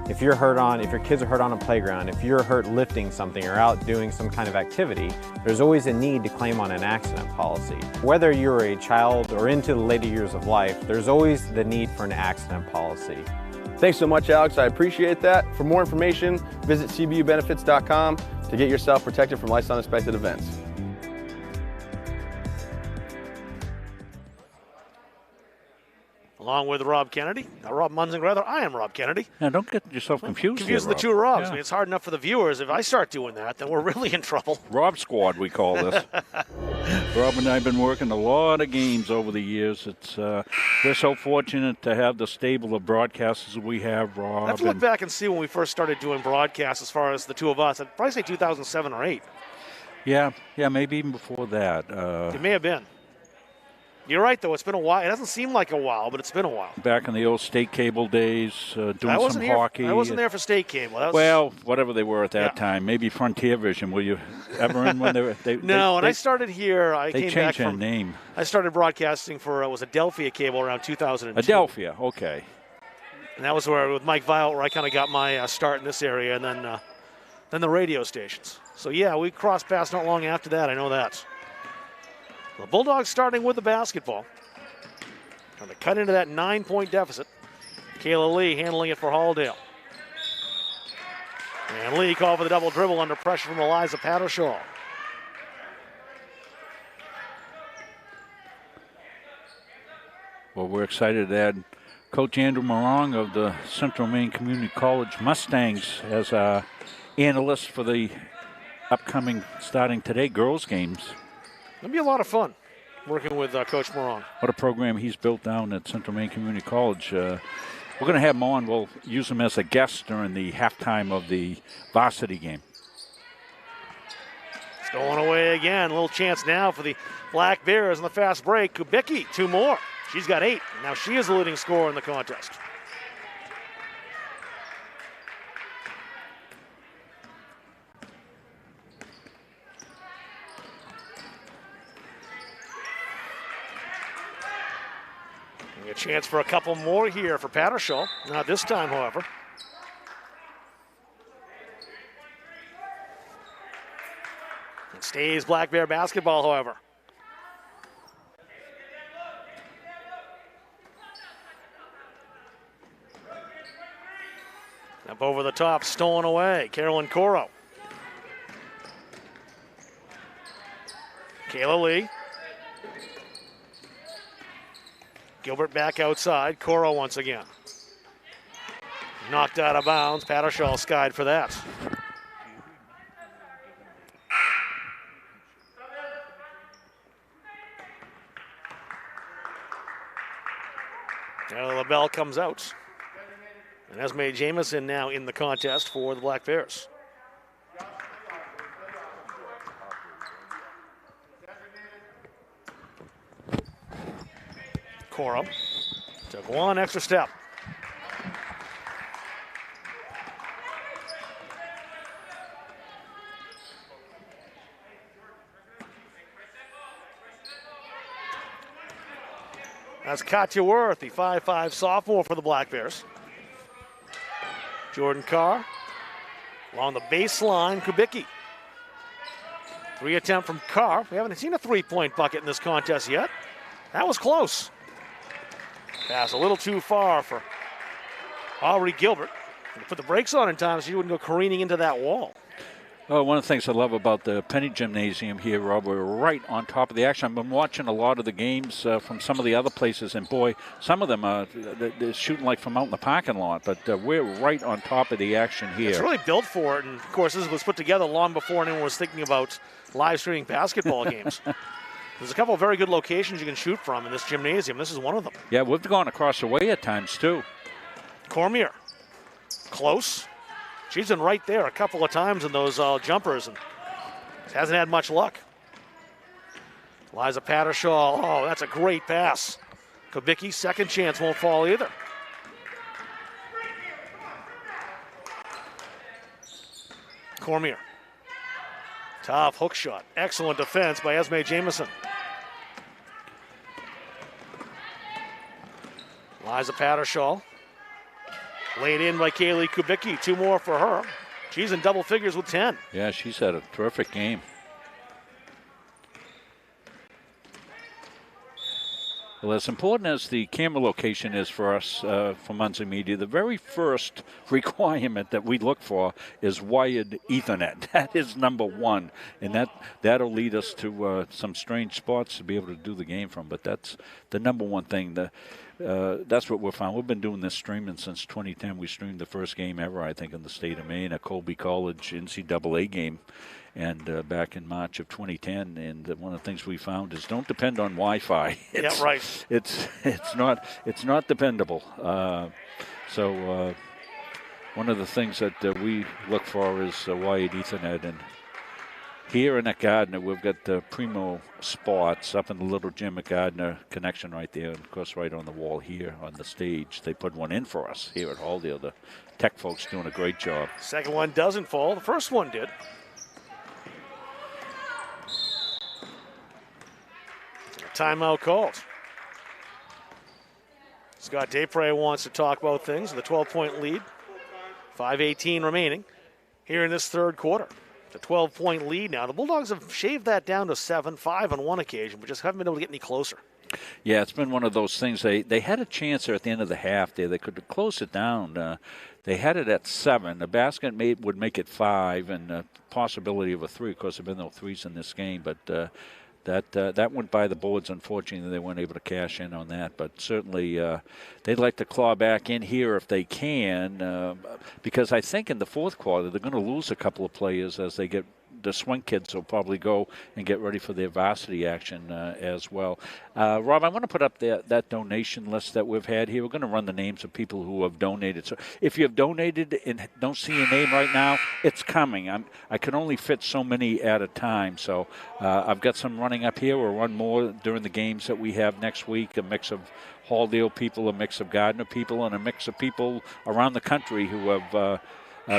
If your kids are hurt on a playground, if you're hurt lifting something or out doing some kind of activity, there's always a need to claim on an accident policy. Whether you're a child or into the later years of life, there's always the need for an accident policy. Thanks so much, Alex. I appreciate that. For more information, visit cbubenefits.com to get yourself protected from life's unexpected events. along with Rob Kennedy. Rob Munzing, rather. I am Rob Kennedy. Now, don't get yourself confused. Confusing here, the two Robs. Yeah. I mean, it's hard enough for the viewers. If I start doing that, then we're really in trouble. Rob Squad, we call this. Rob and I have been working a lot of games over the years. We're so fortunate to have the stable of broadcasters we have, Rob. I have to look back and see when we first started doing broadcasts as far as the two of us. I'd probably say 2007 or 8. Yeah, maybe even before that. It may have been. You're right, though. It's been a while. It doesn't seem like a while, but it's been a while. Back in the old state cable days, doing some hockey. I wasn't there for state cable. Well, whatever they were at that time. Maybe Frontier Vision. Were you ever in when they were? No, when I started here, they came back changed from their name. I started broadcasting for was Adelphia Cable around 2002. Adelphia, okay. And that was where with Mike Violet, where I kind of got my start in this area, and then the radio stations. So yeah, we crossed paths not long after that. I know that. The Bulldogs starting with the basketball. Trying to cut into that 9-point deficit. Kayla Lee handling it for Halldale. And Lee called for the double dribble under pressure from Eliza Pattershaw. Well, we're excited to add Coach Andrew Morong of the Central Maine Community College Mustangs as our analyst for the upcoming, starting today, girls games. It'll be a lot of fun working with Coach Morong. What a program he's built down at Central Maine Community College. We're going to have him on. We'll use him as a guest during the halftime of the Varsity game. Stolen away again. A little chance now for the Black Bears in the fast break. Kubicki, 2 more. She's got 8. Now she is the leading scorer in the contest. A chance for a couple more here for Pattershaw. Not this time, however. It stays Black Bear basketball, however. Up over the top, stolen away. Carolyn Coro. Kayla Lee. Gilbert back outside. Coro once again. Knocked out of bounds. Pattershaw skied for that. Now the bell comes out. And Esme Jamison now in the contest for the Black Bears. Coro took one extra step. That's Katya Worth, the 5'5" sophomore for the Black Bears. Jordan Carr along the baseline, Kubicki. 3 attempt from Carr. We haven't seen a 3-point bucket in this contest yet. That was close. Pass a little too far for Aubrey Gilbert. Put the brakes on in time so she wouldn't go careening into that wall. Well, one of the things I love about the Penny Gymnasium here, Rob, we're right on top of the action. I've been watching a lot of the games from some of the other places, and boy, some of them they're shooting like from out in the parking lot, but we're right on top of the action here. It's really built for it, and of course this was put together long before anyone was thinking about live streaming basketball games. There's a couple of very good locations you can shoot from in this gymnasium. This is one of them. Yeah, we've gone across the way at times, too. Cormier, close. She's been right there a couple of times in those jumpers and hasn't had much luck. Eliza Pattershaw, oh, that's a great pass. Kubicki, second chance, won't fall either. Cormier. Tough hook shot. Excellent defense by Esme Jamison. Eliza Pattershaw. Laid in by Kaylee Kubicki. 2 more for her. She's in double figures with 10. Yeah, she's had a terrific game. Well, as important as the camera location is for us for Munson Media, the very first requirement that we look for is wired Ethernet. That is number 1, and that'll lead us to some strange spots to be able to do the game from. But that's the number 1 thing. that's what we're found. We've been doing this streaming since 2010. We streamed the first game ever, I think, in the state of Maine, a Colby College NCAA game, and back in March of 2010. And one of the things we found is don't depend on Wi-Fi. Yeah, right. It's not dependable. So one of the things that we look for is wired Ethernet, and here in at Gardner, we've got the primo spots up in the little gym at Gardner, connection right there, and of course right on the wall here on the stage. They put one in for us here at Halldale. The tech folks doing a great job. Second one doesn't fall. The first one did. Timeout called. Scott Daypre wants to talk about things. The 12-point lead. 5:18 remaining here in this third quarter. It's a 12-point lead now. The Bulldogs have shaved that down to 7-5 on one occasion, but just haven't been able to get any closer. Yeah, it's been one of those things. They had a chance there at the end of the half there. They could close it down. They had it at 7. The basket would make it 5, and a possibility of a 3. Of course, there have been no 3s in this game, but that went by the boards. Unfortunately, they weren't able to cash in on that. But certainly, they'd like to claw back in here if they can, because I think in the fourth quarter they're going to lose a couple of players as they get. The swing kids will probably go and get ready for their varsity action as well. Rob, I want to put up that donation list that we've had here. We're going to run the names of people who have donated. So if you have donated and don't see your name right now, it's coming. I can only fit so many at a time. So I've got some running up here. We'll run more during the games that we have next week, a mix of Halldale people, a mix of Gardner people, and a mix of people around the country who have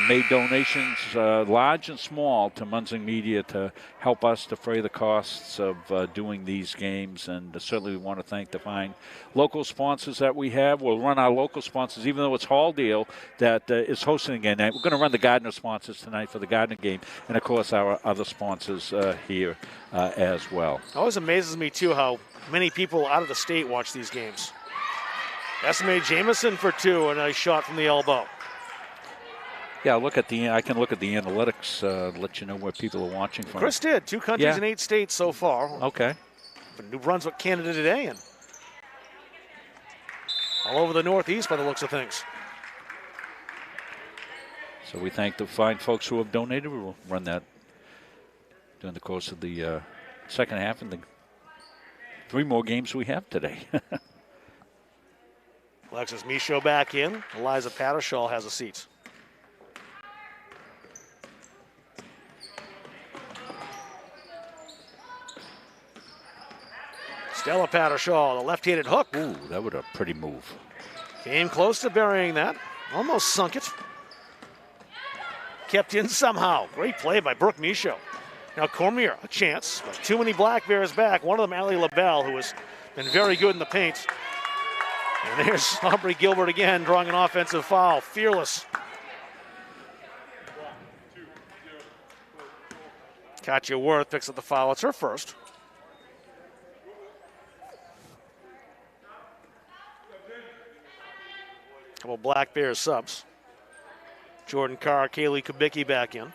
made donations, large and small, to Munzing Media to help us defray the costs of doing these games. And certainly we want to thank the fine local sponsors that we have. We'll run our local sponsors, even though it's Halldale that is hosting again. We're going to run the Gardner sponsors tonight for the Gardner game, and, of course, our other sponsors here as well. It always amazes me, too, how many people out of the state watch these games. Esme Jamison for 2, and a shot from the elbow. Yeah, I can look at the analytics, let you know where people are watching from. Chris did. 2 countries and 8 states so far. Okay. For New Brunswick, Canada today, and all over the Northeast by the looks of things. So we thank the fine folks who have donated. We will run that during the course of the second half and the 3 more games we have today. Alexis Michaud back in. Eliza Pattershaw has a seat. Stella Pattershaw, the left-handed hook. Ooh, that was a pretty move. Came close to burying that. Almost sunk it. Kept in somehow. Great play by Brooke Michaud. Now Cormier, a chance. But too many Black Bears back. One of them, Allie LaBelle, who has been very good in the paint. And there's Aubrey Gilbert again, drawing an offensive foul. Fearless. Katya Worth picks up the foul. It's her first. Couple Black Bears subs. Jordan Carr, Kaylee Kubicki back in.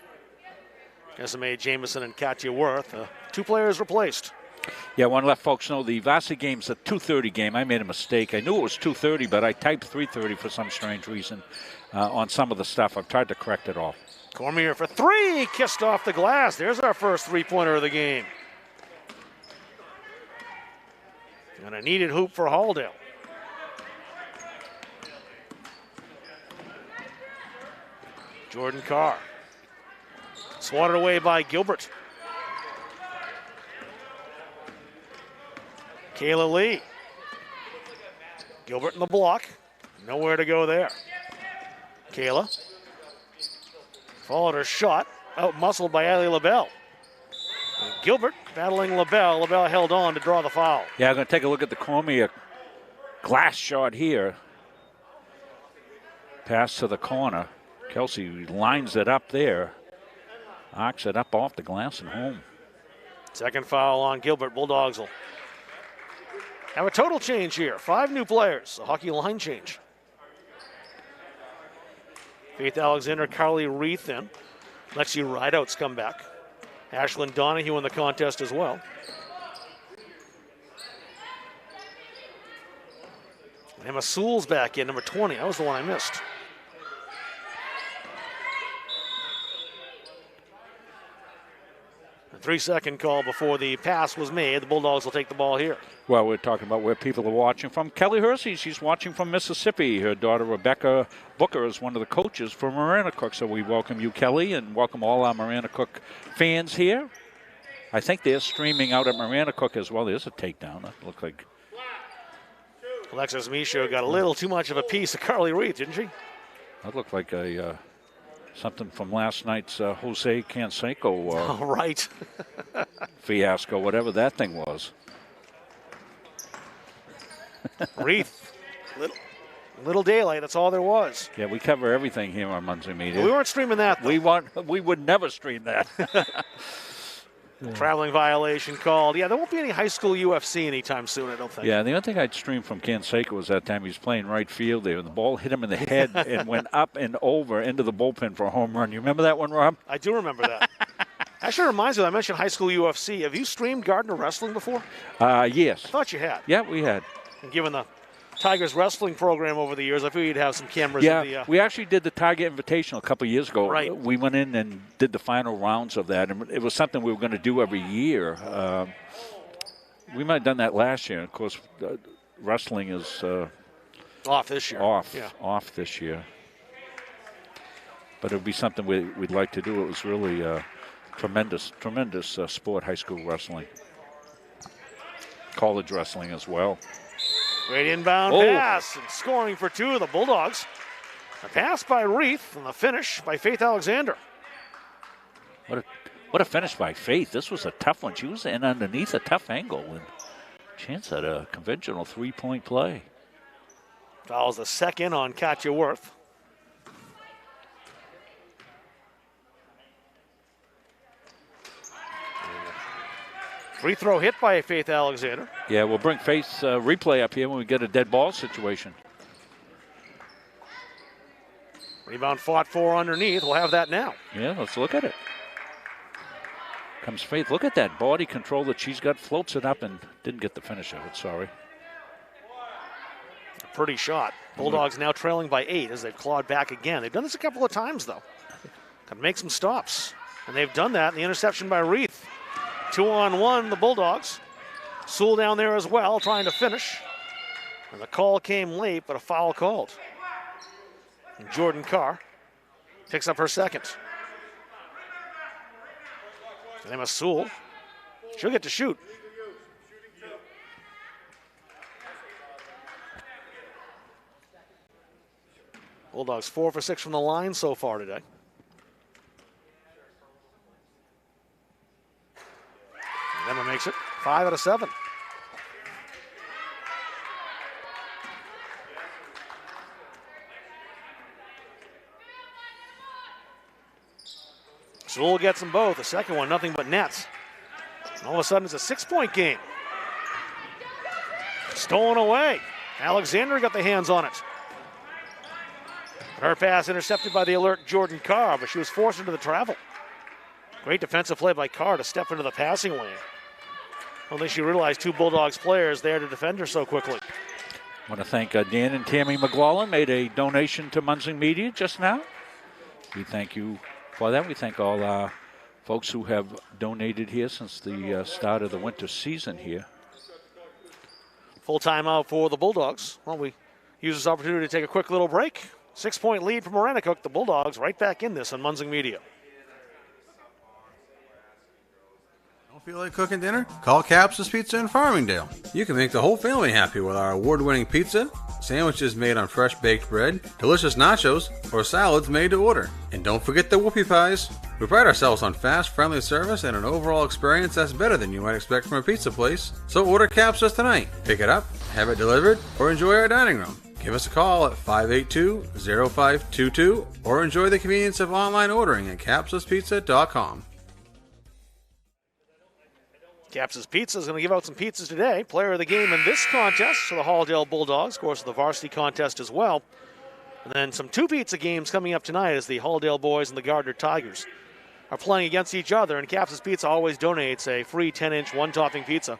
SMA Jamison and Katya Worth. 2 players replaced. Yeah, I want to let folks know the Varsity game's a 2:30 game. I made a mistake. I knew it was 2:30, but I typed 3:30 for some strange reason on some of the stuff. I've tried to correct it all. Cormier for 3, kissed off the glass. There's our first 3-pointer of the game. And a needed hoop for Halldale. Jordan Carr. Swatted away by Gilbert. Kayla Lee. Gilbert in the block. Nowhere to go there. Kayla. Followed her shot. Out-muscled by Allie LaBelle. And Gilbert battling LaBelle. LaBelle held on to draw the foul. Yeah, I'm going to take a look at the Cormier glass shot here. Pass to the corner. Kelsey lines it up there. Arcs it up off the glass and home. Second foul on Gilbert. Bulldogs will have a total change here. 5 new players. A hockey line change. Faith Alexander, Carly Reith in. Lexi Rideouts come back. Ashlyn Donahue in the contest as well. Emma Sewell's back in, number 20. That was the one I missed. A 3-second call before the pass was made. The Bulldogs will take the ball here. Well, we're talking about where people are watching from. Kelly Hersey, she's watching from Mississippi. Her daughter, Rebecca Booker, is one of the coaches for Maranacook. So we welcome you, Kelly, and welcome all our Maranacook fans here. I think they're streaming out at Maranacook as well. There's a takedown. It looked like Alexis Michaud got a little too much of a piece of Carly Reith, didn't she? that looked like a something from last night's Jose Canseco right. fiasco, whatever that thing was. Reith, little daylight. That's all there was. Yeah, we cover everything here on Muncie Media. We weren't streaming that, though. We would never stream that. Traveling violation called. Yeah, there won't be any high school UFC anytime soon, I don't think. Yeah, the only thing I'd stream from Canseco was that time he was playing right field there, and the ball hit him in the head and went up and over into the bullpen for a home run. You remember that one, Rob? I do remember that. Actually reminds me, I mentioned high school UFC. Have you streamed Gardner Wrestling before? Yes. I thought you had. Yeah, we had. And given the Tigers wrestling program over the years, I figured you'd have some cameras. Yeah, we actually did the Tiger Invitational a couple of years ago. Right. We went in and did the final rounds of that, and it was something we were going to do every year. We might have done that last year. Of course, wrestling is off this year. Off this year. But it would be something we'd like to do. It was really tremendous sport, high school wrestling. College wrestling as well. Great inbound pass and scoring for two of the Bulldogs. A pass by Reith and the finish by Faith Alexander. What a finish by Faith. This was a tough one. She was in underneath a tough angle and chance at a conventional three-point play. Fouls the second on Katya Worth. Free throw hit by Faith Alexander. Yeah, we'll bring Faith's replay up here when we get a dead ball situation. Rebound fought for underneath. We'll have that now. Yeah, let's look at it. Comes Faith. Look at that body control that she's got. Floats it up and didn't get the finish of it. Sorry. A pretty shot. Bulldogs now trailing by 8 as they've clawed back again. They've done this a couple of times, though. Got to make some stops. And they've done that in the interception by Reith. 2-on-1, the Bulldogs. Sewell down there as well, trying to finish. And the call came late, but a foul called. And Jordan Carr picks up her second. And Emma Sewell, she'll get to shoot. Bulldogs 4 for 6 from the line so far today. Emma makes it 5 out of 7. Sewell gets them both. The second one, nothing but nets. And all of a sudden, it's a 6-point game. Stolen away. Alexander got the hands on it. Her pass intercepted by the alert Jordan Carr, but she was forced into the travel. Great defensive play by Carr to step into the passing lane. I don't think she realized two Bulldogs players there to defend her so quickly. I want to thank Dan and Tammy McLaughlin, made a donation to Muncie Media just now. We thank you for that. We thank all our folks who have donated here since the start of the winter season here. Full timeout for the Bulldogs. Well, we use this opportunity to take a quick little break. 6-point lead for Maranacook. The Bulldogs right back in this on Muncie Media. Feel like cooking dinner? Call Caps's Pizza in Farmingdale. You can make the whole family happy with our award-winning pizza, sandwiches made on fresh baked bread, delicious nachos, or salads made to order. And don't forget the whoopie pies. We pride ourselves on fast, friendly service and an overall experience that's better than you might expect from a pizza place. So order Caps's tonight. Pick it up, have it delivered, or enjoy our dining room. Give us a call at 582-0522 or enjoy the convenience of online ordering at capsuspizza.com. Caps's Pizza is going to give out some pizzas today. Player of the game in this contest for the Halldale Bulldogs. Of course, the varsity contest as well. And then some two pizza games coming up tonight as the Halldale boys and the Gardner Tigers are playing against each other. And Caps's Pizza always donates a free 10-inch one-topping pizza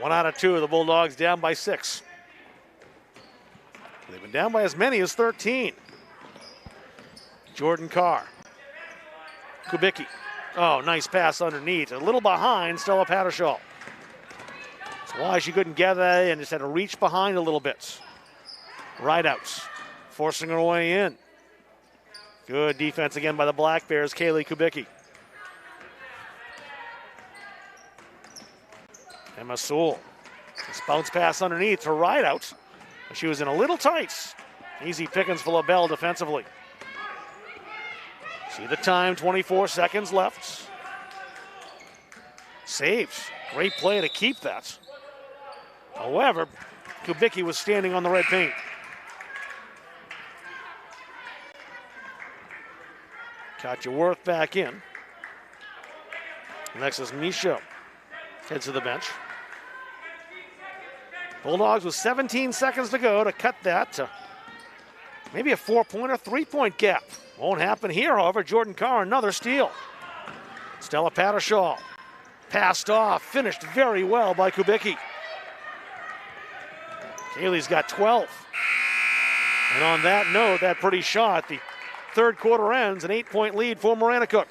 1 out of 2. The Bulldogs down by 6. They've been down by as many as 13. Jordan Carr. Kubicki. Oh, nice pass underneath. A little behind Stella Pattershall. That's why she couldn't get that and just had to reach behind a little bit. Right outs. Forcing her way in. Good defense again by the Black Bears, Kaylee Kubicki. Emma Sewell. This bounce pass underneath to right out. She was in a little tight. Easy pickings for LaBelle defensively. See the time, 24 seconds left. Saves. Great play to keep that. However, Kubicki was standing on the red paint. Katja Worth back in. Next is Michaud. Heads to the bench. Bulldogs with 17 seconds to go to cut that to maybe a 4-point or 3-point gap. Won't happen here, however. Jordan Carr, another steal. Stella Pattershall passed off, finished very well by Kubicki. Kaylee's got 12. And on that note, that pretty shot, the third quarter ends, an 8-point lead for Maranacook.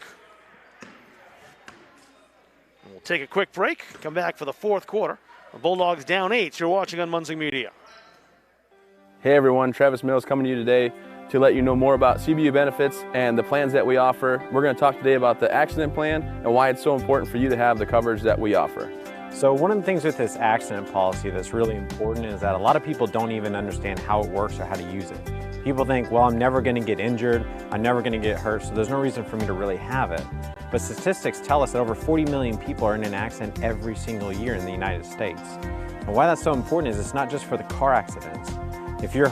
We'll take a quick break, come back for the fourth quarter. The Bulldogs down 8. You're watching on Munzing Media. Hey everyone, Travis Mills coming to you today to let you know more about CBU benefits and the plans that we offer. We're going to talk today about the accident plan and why it's so important for you to have the coverage that we offer. So one of the things with this accident policy that's really important is that a lot of people don't even understand how it works or how to use it. People think, well, I'm never going to get injured, I'm never going to get hurt, so there's no reason for me to really have it. But statistics tell us that over 40 million people are in an accident every single year in the United States. And why that's so important is it's not just for the car accidents. If your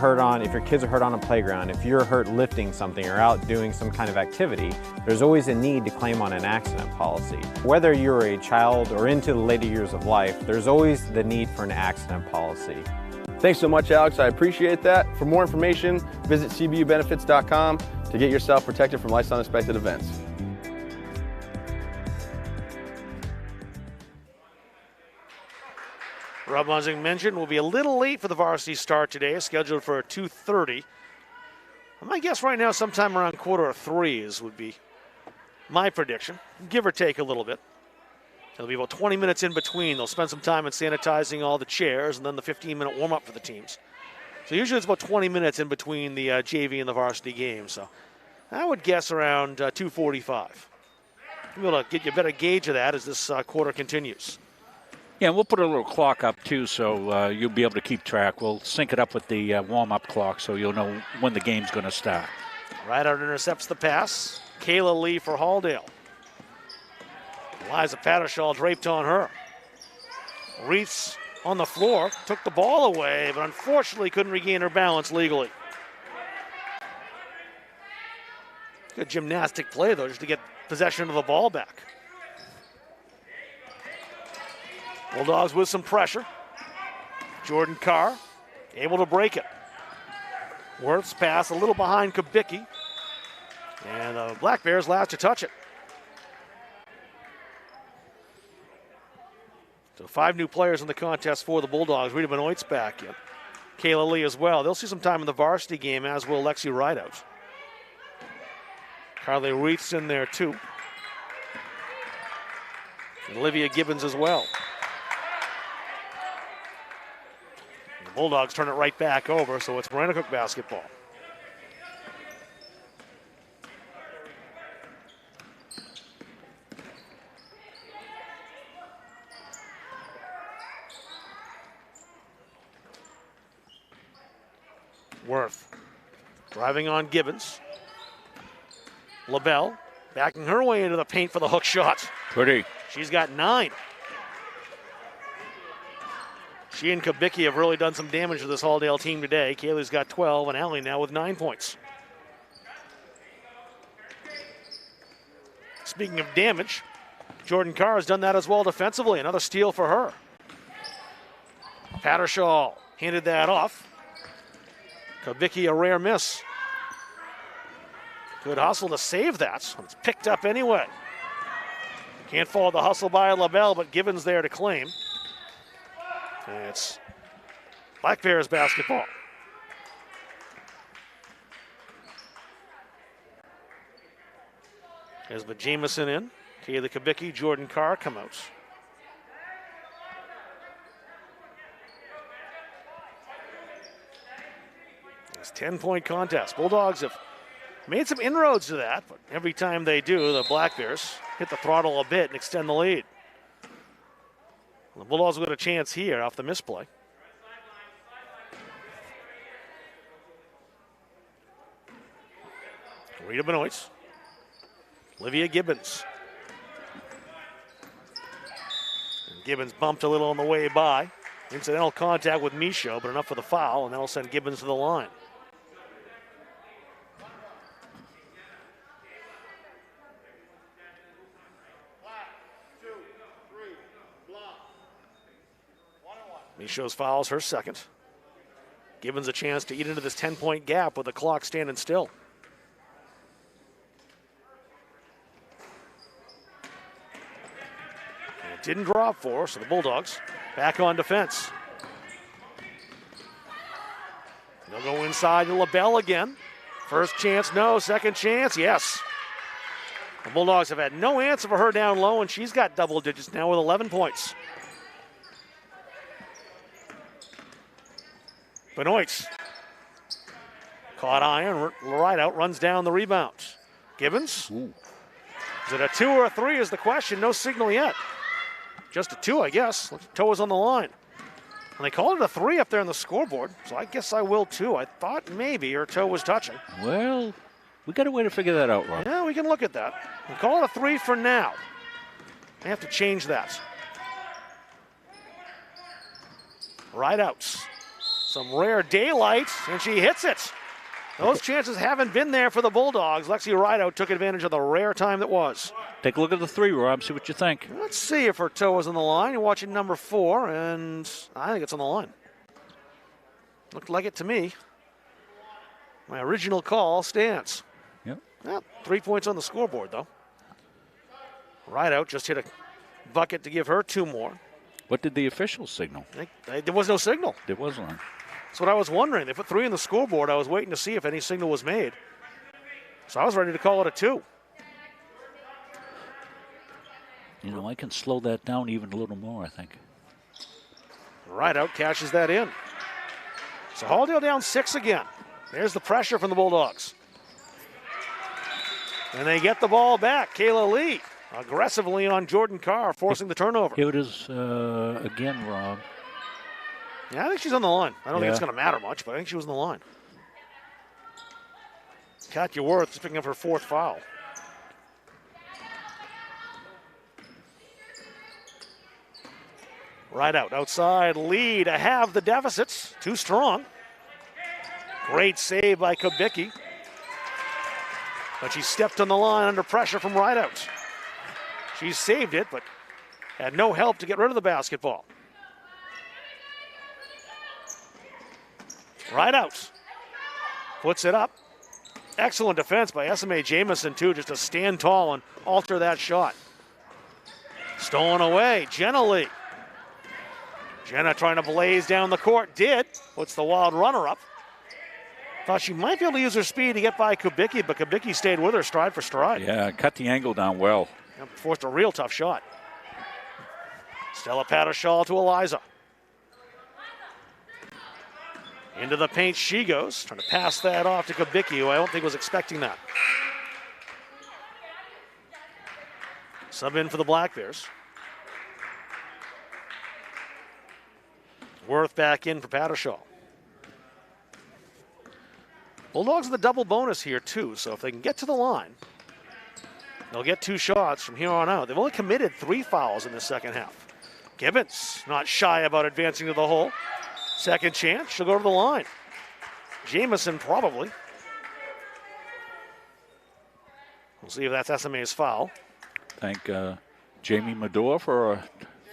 kids are hurt on a playground, if you're hurt lifting something or out doing some kind of activity, there's always a need to claim on an accident policy. Whether you're a child or into the later years of life, there's always the need for an accident policy. Thanks so much, Alex. I appreciate that. For more information, visit cbubenefits.com to get yourself protected from life's unexpected events. Rob Munzing mentioned we'll be a little late for the varsity start today, scheduled for 2:30. My guess right now sometime around 2:45 would be my prediction, give or take a little bit. It'll be about 20 minutes in between. They'll spend some time in sanitizing all the chairs and then the 15-minute warm-up for the teams. So usually it's about 20 minutes in between the JV and the varsity games. So I would guess around 2:45. We'll be able to get you a better gauge of that as this quarter continues. Yeah, and we'll put a little clock up, too, so you'll be able to keep track. We'll sync it up with the warm-up clock so you'll know when the game's going to start. Rideout intercepts the pass. Kayla Lee for Halldale. Eliza Pattershall draped on her. Reese on the floor, took the ball away, but unfortunately couldn't regain her balance legally. Good gymnastic play, though, just to get possession of the ball back. Bulldogs with some pressure. Jordan Carr able to break it. Worth's pass a little behind Kubicki. And the Black Bears last to touch it. So 5 new players in the contest for the Bulldogs. Rita Benoit's back in. Kayla Lee as well. They'll see some time in the varsity game, as will Lexi Rideout. Carly Reith's in there too. And Olivia Gibbons as well. The Bulldogs turn it right back over, so it's Maranacook basketball. Worth driving on Gibbons. LaBelle backing her way into the paint for the hook shot. Pretty. She's got 9. She and Kubicki have really done some damage to this Halldale team today. Kaylee's got 12, and Allie now with 9 points. Speaking of damage, Jordan Carr has done that as well defensively. Another steal for her. Pattershall handed that off. Kubicki a rare miss. Good hustle to save that. It's picked up anyway. Can't follow the hustle by LaBelle, but Gibbons there to claim. And it's Black Bears basketball. As the Jamison in, Kayla Kubicki, Jordan Carr come out. It's 10-point contest. Bulldogs have made some inroads to that, but every time they do, the Black Bears hit the throttle a bit and extend the lead. The Bulldogs will get a chance here off the misplay. Rita Benoist. Olivia Gibbons. And Gibbons bumped a little on the way by. Incidental contact with Michaud, but enough for the foul, and that'll send Gibbons to the line. Michaud's fouls her second. Gibbons a chance to eat into this 10-point gap with the clock standing still. And it didn't drop for her, so the Bulldogs back on defense. They'll go inside to LaBelle again. First chance, no. Second chance, yes. The Bulldogs have had no answer for her down low, and she's got double digits now with 11 points. Benoist. Caught iron, right out, runs down the rebound. Gibbons. Ooh. Is it a 2 or a 3 is the question. No signal yet. Just a 2, I guess. Toe was on the line. And they called it a 3 up there on the scoreboard, so I guess I will too. I thought maybe her toe was touching. Well, we got a way to figure that out, Rob. Yeah, we can look at that. We'll call it a 3 for now. I have to change that. Right outs. Some rare daylight, and she hits it. Those chances haven't been there for the Bulldogs. Lexi Rideout took advantage of the rare time that was. Take a look at the 3, Rob. See what you think. Let's see if her toe is on the line. You're watching number 4, and I think it's on the line. Looked like it to me. My original call stands. Yep. Well, 3 points on the scoreboard, though. Rideout just hit a bucket to give her 2 more. What did the officials signal? There was no signal. There was one. That's what I was wondering. They put 3 on the scoreboard. I was waiting to see if any signal was made. So I was ready to call it a 2. You know, I can slow that down even a little more, I think. Rideout cashes that in. So Halldale down 6 again. There's the pressure from the Bulldogs. And they get the ball back. Kayla Lee aggressively on Jordan Carr, forcing the turnover. Here it is again, Rob. Yeah, I think she's on the line. I don't think it's going to matter much, but I think she was on the line. Katya Worth is picking up her 4th foul. Right out, outside Lee to have the deficits. Too strong. Great save by Kubicki. But she stepped on the line under pressure from Rideout. She saved it, but had no help to get rid of the basketball. Rideout puts it up. Excellent defense by SMA Jamison, too, just to stand tall and alter that shot. Stolen away, Jenna Lee. Jenna trying to blaze down the court, did. Puts the wild runner up. Thought she might be able to use her speed to get by Kubicki, but Kubicki stayed with her stride for stride. Yeah, cut the angle down well. Forced a real tough shot. Stella Pattershall to Eliza. Into the paint she goes, trying to pass that off to Kubicki, who I don't think was expecting that. Sub in for the Black Bears. Worth back in for Pattershall. Bulldogs in the double bonus here too, so if they can get to the line, they'll get 2 shots from here on out. They've only committed 3 fouls in the second half. Gibbons not shy about advancing to the hole. Second chance, she'll go to the line. Jamison probably. We'll see if that's SMA's foul. Thank Jamie Medore for a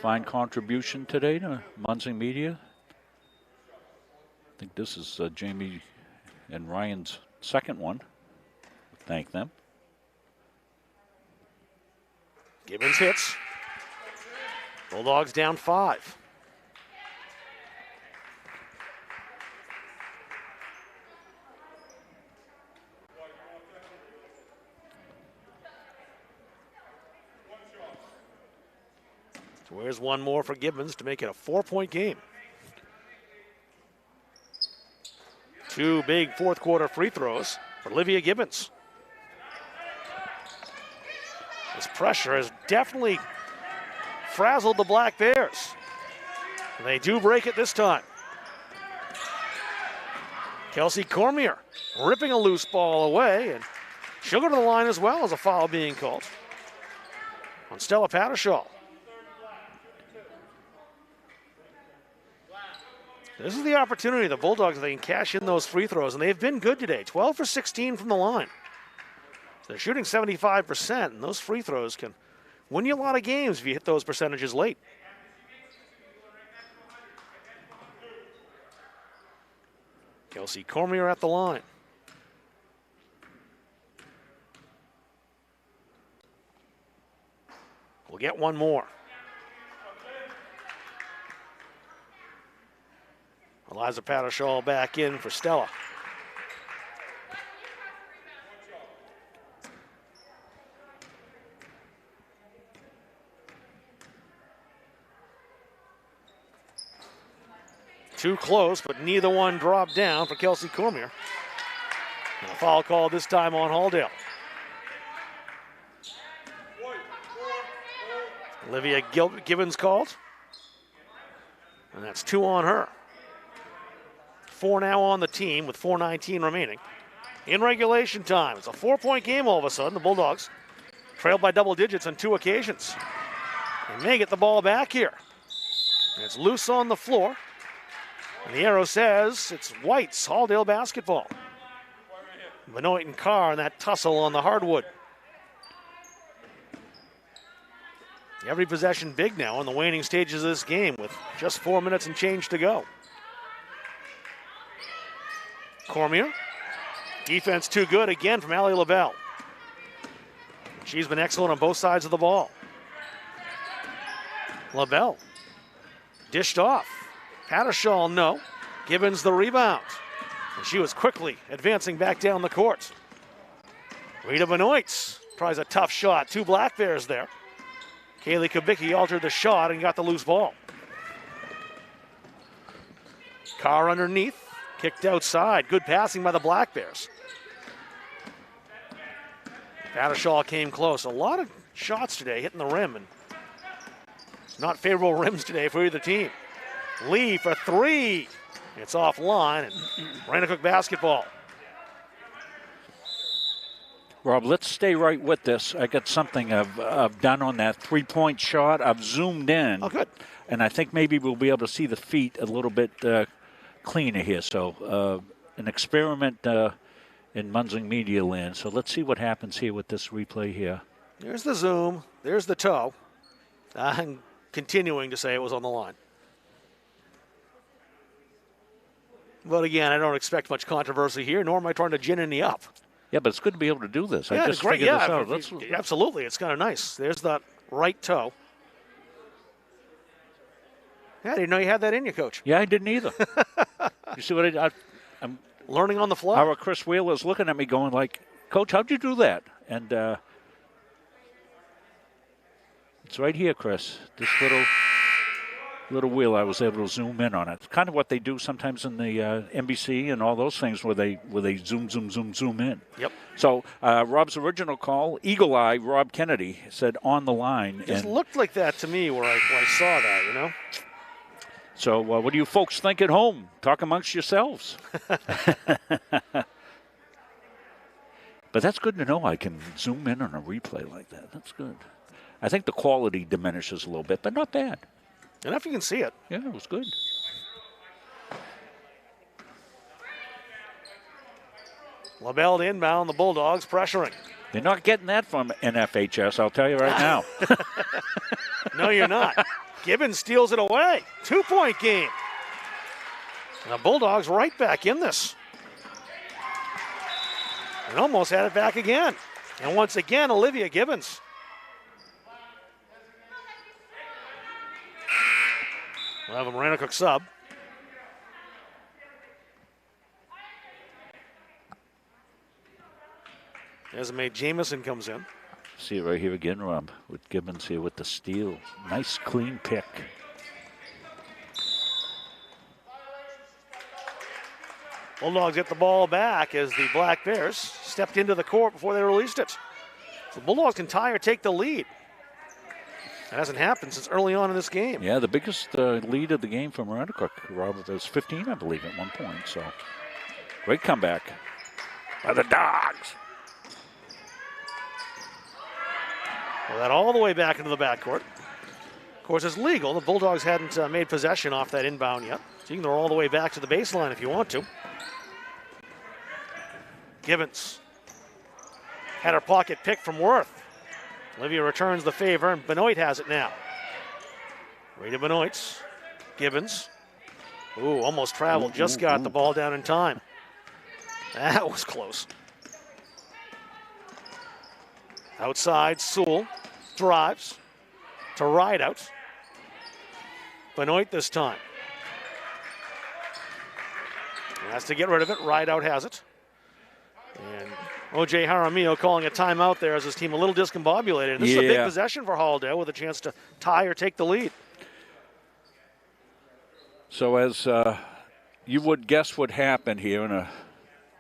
fine contribution today to Munsing Media. I think this is Jamie and Ryan's second one. Thank them. Gibbons hits. Bulldogs down 5. So here's one more for Gibbons to make it a 4-point game. 2 big fourth quarter free throws for Olivia Gibbons. This pressure has definitely frazzled the Black Bears. And they do break it this time. Kelsey Cormier ripping a loose ball away, and she'll go to the line as well as a foul being called on Stella Pattershall. This is the opportunity, the Bulldogs, they can cash in those free throws, and they've been good today. 12 for 16 from the line. So they're shooting 75%, and those free throws can win you a lot of games if you hit those percentages late. Kelsey Cormier at the line. We'll get one more. Eliza Pattershall back in for Stella. Too close, but neither one dropped down for Kelsey Cormier. And a foul call this time on Halldale. Olivia Gibbons called. And that's 2 on her. 4 now on the team with 4:19 remaining. In regulation time, it's a 4-point game all of a sudden. The Bulldogs trailed by double digits on 2 occasions. They may get the ball back here. And it's loose on the floor. And the arrow says it's White's Halldale basketball. Benoit and Carr in that tussle on the hardwood. Every possession big now in the waning stages of this game with just 4 minutes and change to go. Cormier. Defense too good again from Allie LaBelle. She's been excellent on both sides of the ball. LaBelle. Dished off. Pattershall, no. Gibbons the rebound. And she was quickly advancing back down the court. Rita Benoit tries a tough shot. 2 Black Bears there. Kaylee Kubicki altered the shot and got the loose ball. Carr underneath. Kicked outside. Good passing by the Black Bears. Pattershall came close. A lot of shots today hitting the rim, and not favorable rims today for either team. Lee for 3. It's offline, and Maranacook basketball. Rob, let's stay right with this. I got something I've done on that 3-point shot. I've zoomed in. Oh, good. And I think maybe we'll be able to see the feet a little bit cleaner here. So an experiment in Munzing Media Land. So let's see what happens here with this replay here. There's the zoom. There's the toe. I'm continuing to say it was on the line. But again, I don't expect much controversy here, nor am I trying to gin any up. Yeah, but it's good to be able to do this. Yeah, I just great. figured this out. Absolutely. It's kind of nice. There's that right toe. Yeah, I didn't know you had that in you, Coach. Yeah, I didn't either. You see what I'm learning on the fly. Our Chris Wheeler's looking at me going like, Coach, how'd you do that? And it's right here, Chris. This little wheel, I was able to zoom in on it. It's kind of what they do sometimes in the NBC and all those things where they zoom in. Yep. So Rob's original call, Eagle Eye, Rob Kennedy, said on the line. It just looked like that to me where I saw that, you know. So what do you folks think at home? Talk amongst yourselves. But that's good to know I can zoom in on a replay like that. That's good. I think the quality diminishes a little bit, but not bad. Enough you can see it. Yeah, it was good. LaBelle to inbound, the Bulldogs pressuring. You're not getting that from NFHS, I'll tell you right now. No, you're not. Gibbons steals it away. 2-point game. And the Bulldogs right back in this. And almost had it back again. And once again, Olivia Gibbons. We'll have a Maranacook sub. Esme Jamison comes in. See it right here again, Rob, with Gibbons here with the steal. Nice, clean pick. Bulldogs get the ball back as the Black Bears stepped into the court before they released it. So Bulldogs can tie or take the lead. That hasn't happened since early on in this game. Yeah, the biggest lead of the game from Maranacook, Rob, was 15, I believe, at one point. So, great comeback by the Dogs. Well, that all the way back into the backcourt. Of course, it's legal. The Bulldogs hadn't made possession off that inbound yet. So you can throw all the way back to the baseline if you want to. Gibbons had her pocket pick from Worth. Olivia returns the favor, and Benoit has it now. Rita Benoit. Gibbons. Ooh, almost traveled. Just got the ball down in time. That was close. Outside, Sewell drives to Rideout. Benoit this time. He has to get rid of it. Rideout has it. And O.J. Jaramillo calling a timeout there as his team a little discombobulated. This is a big possession for Halldale with a chance to tie or take the lead. So as you would guess would happen here in a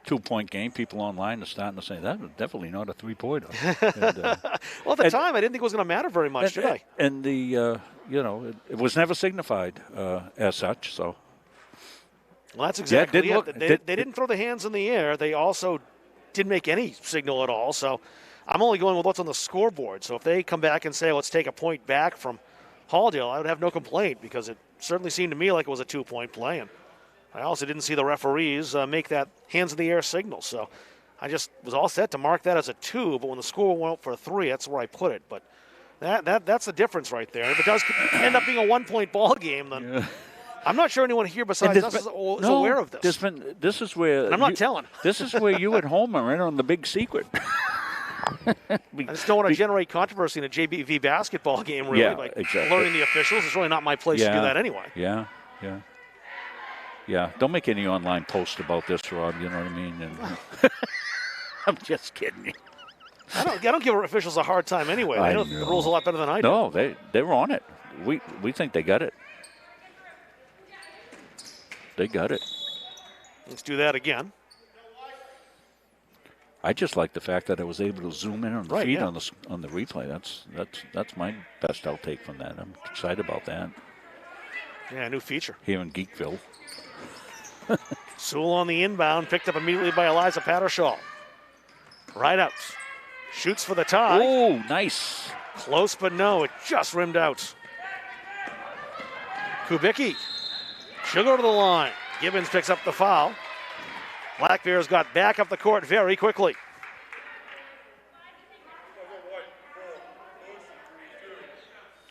2-point game, people online are starting to say, that was definitely not a three-pointer. Well, at the time, I didn't think it was going to matter very much, did I? And the, it was never signified as such, so. Well, that's exactly it. They didn't throw the hands in the air. They also didn't make any signal at all. So I'm only going with what's on the scoreboard. So if they come back and say, let's take a point back from Halldale, I would have no complaint because it certainly seemed to me like it was a 2-point play. And I also didn't see the referees make that hands in the air signal. So I just was all set to mark that as a 2, but when the score went up for a 3, that's where I put it. But that's the difference right there. If it does end up being a 1-point ball game, then... Yeah. I'm not sure anyone here besides us is aware of this. This is where... And I'm not telling. This is where you at home are in on the big secret. I just don't want to generate controversy in a JBV basketball game, really, by learning the officials. It's really not my place to do that anyway. Yeah. Don't make any online posts about this, Rob, you know what I mean? And I'm just kidding you. I don't give officials a hard time anyway. They know the rules a lot better than I do. No, they were on it. We think they got it. They got it. Let's do that again. I just like the fact that I was able to zoom in on the feed on the replay. That's my best outtake from that. I'm excited about that. Yeah, new feature. Here in Geekville. Sewell on the inbound, picked up immediately by Eliza Pattershaw. Right out. Shoots for the tie. Oh, nice. Close, but no, it just rimmed out. Kubicki. She'll go to the line. Gibbons picks up the foul. Black Bears got back up the court very quickly.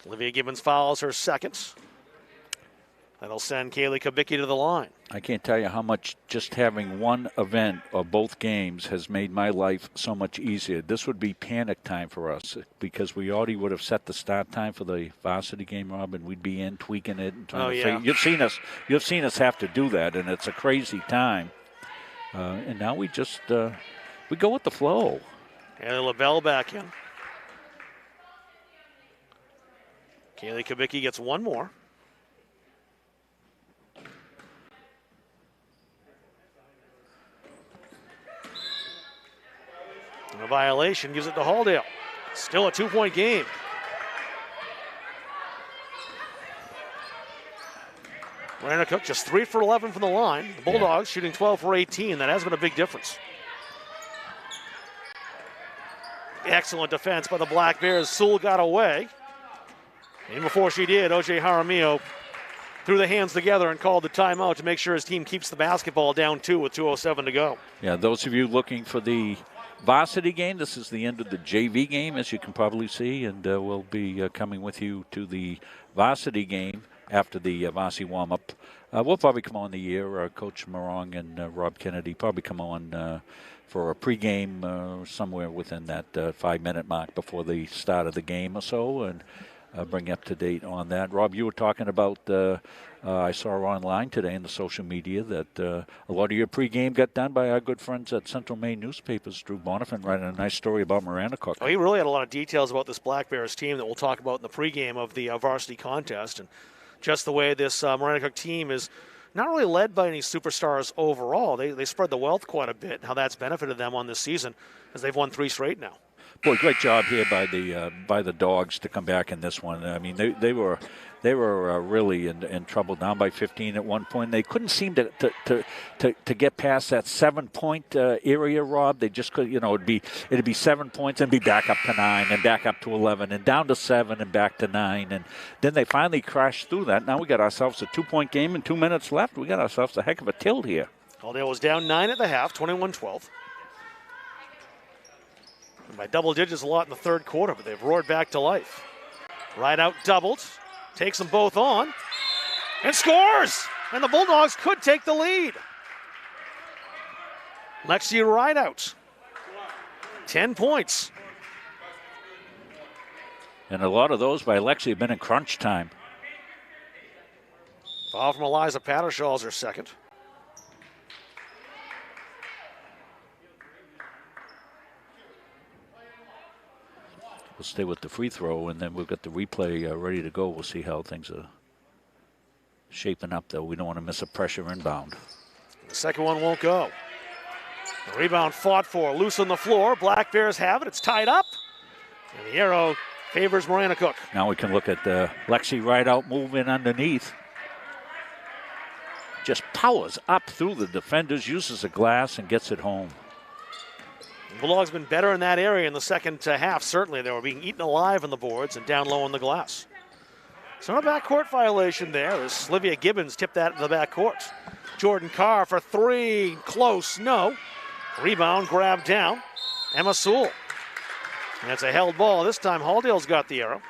Olivia Gibbons fouls her second. That'll send Kaylee Kubicki to the line. I can't tell you how much just having one event or both games has made my life so much easier. This would be panic time for us because we already would have set the start time for the varsity game, Rob, and we'd be in tweaking it and trying to figure. You've seen us have to do that, and it's a crazy time. And now we just we go with the flow. And LaBelle back in. Kaylee Kubicki gets one more. And a violation gives it to Halldale. Still a 2-point game. Maranacook just 3 for 11 from the line. The Bulldogs shooting 12 for 18. That has been a big difference. Excellent defense by the Black Bears. Sewell got away. And before she did, O.J. Jaramillo threw the hands together and called the timeout to make sure his team keeps the basketball down 2 with 2:07 to go. Yeah, those of you looking for the varsity game, this is the end of the JV game, as you can probably see, and we'll be coming with you to the varsity game after the varsity warm-up. We'll probably come on the air. Coach Morong and Rob Kennedy probably come on for a pregame somewhere within that 5-minute mark before the start of the game or so. And bring you up to date on that. Rob, you were talking about, I saw online today in the social media that a lot of your pregame got done by our good friends at Central Maine Newspapers. Drew Bonifant writing a nice story about Maranacook. Oh, he really had a lot of details about this Black Bears team that we'll talk about in the pregame of the varsity contest, and just the way this Maranacook team is not really led by any superstars overall. They spread the wealth quite a bit, and how that's benefited them on this season as they've won 3 straight now. Boy, great job here by the Dogs to come back in this one. I mean, they were really in trouble, down by 15 at one point. They couldn't seem to get past that 7-point area, Rob. They just could, it'd be 7 points and be back up to 9 and back up to 11 and down to 7 and back to 9, and then they finally crashed through that. Now we got ourselves a 2-point game and 2 minutes left. We got ourselves a heck of a tilt here. Halldale was down 9 at the half, 21-12. And by double digits a lot in the third quarter, but they've roared back to life. Rideout doubled, takes them both on, and scores! And the Bulldogs could take the lead. Lexi Rideout, 10 points. And a lot of those by Lexi have been in crunch time. Foul from Eliza Pattershaw is her second. We'll stay with the free throw, and then we've got the replay ready to go. We'll see how things are shaping up, though. We don't want to miss a pressure inbound. The second one won't go. The rebound fought for, loose on the floor. Black Bears have it. It's tied up. And the arrow favors Maranacook. Now we can look at the Lexi Rideout move in underneath. Just powers up through the defenders, uses a glass, and gets it home. The Bulldogs been better in that area in the second half. Certainly, they were being eaten alive on the boards and down low on the glass. So not a backcourt violation there as Olivia Gibbons tipped that in the backcourt. Jordan Carr for 3, close, no. Rebound, grabbed down. Emma Sewell. And it's a held ball. This time, Halldale's got the arrow.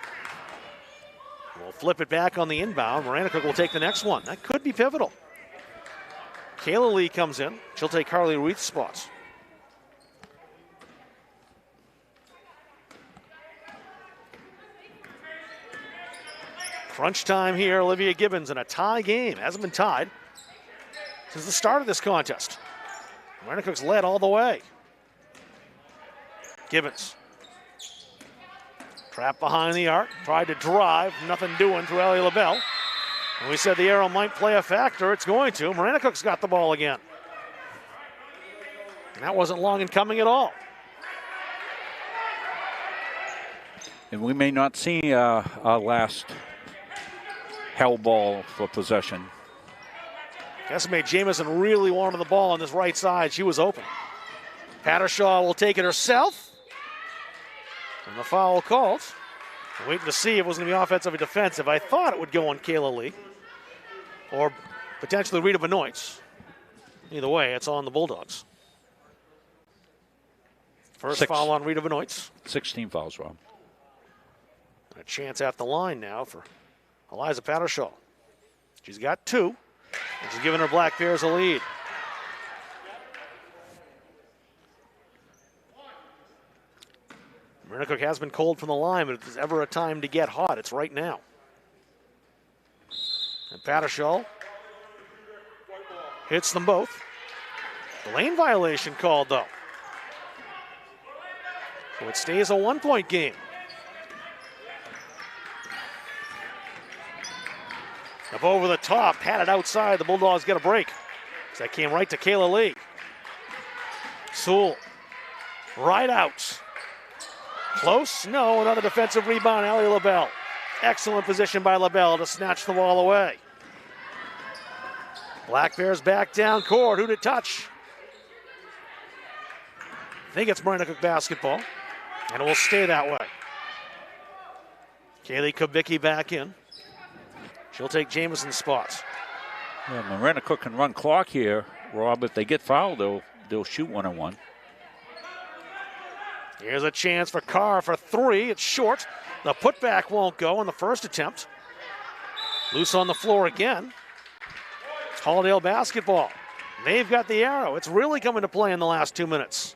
We'll flip it back on the inbound. Maranacook will take the next one. That could be pivotal. Kayla Lee comes in. She'll take Carly Reith's spots. Crunch time here, Olivia Gibbons in a tie game. Hasn't been tied since the start of this contest. Maranacook's led all the way. Gibbons. Trapped behind the arc, tried to drive, nothing doing through Ellie LaBelle. And we said the arrow might play a factor, it's going to. Maranacook's got the ball again. And that wasn't long in coming at all. And we may not see our last hell ball for possession. Esme Jamison really wanted the ball on this right side. She was open. Pattershaw will take it herself. And the foul called. I'm waiting to see if it was going to be offensive or defensive. I thought it would go on Kayla Lee. Or potentially Rita Benoit. Either way, it's on the Bulldogs. First foul on Rita Benoit. 16 fouls, Rob. A chance at the line now for Eliza Pattershaw. She's got 2, and she's giving her Black Bears a lead. Maranacook has been cold from the line, but if there's ever a time to get hot, it's right now. And Pattershaw hits them both. The lane violation called, though. So it stays a 1-point game. Up over the top, had it outside. The Bulldogs get a break. So that came right to Kayla Lee. Sewell, right out. Close? No, another defensive rebound, Ellie LaBelle. Excellent position by LaBelle to snatch the ball away. Black Bears back down court. Who'd it touch? I think it's Maranacook basketball, and it will stay that way. Kaylee Kubicki back in. She'll take Jamison's spots. Yeah, Maranacook can run clock here, Rob. If they get fouled, they'll shoot 1-on-1. Here's a chance for Carr for 3. It's short. The putback won't go on the first attempt. Loose on the floor again. It's Halldale basketball. They've got the arrow. It's really coming to play in the last 2 minutes.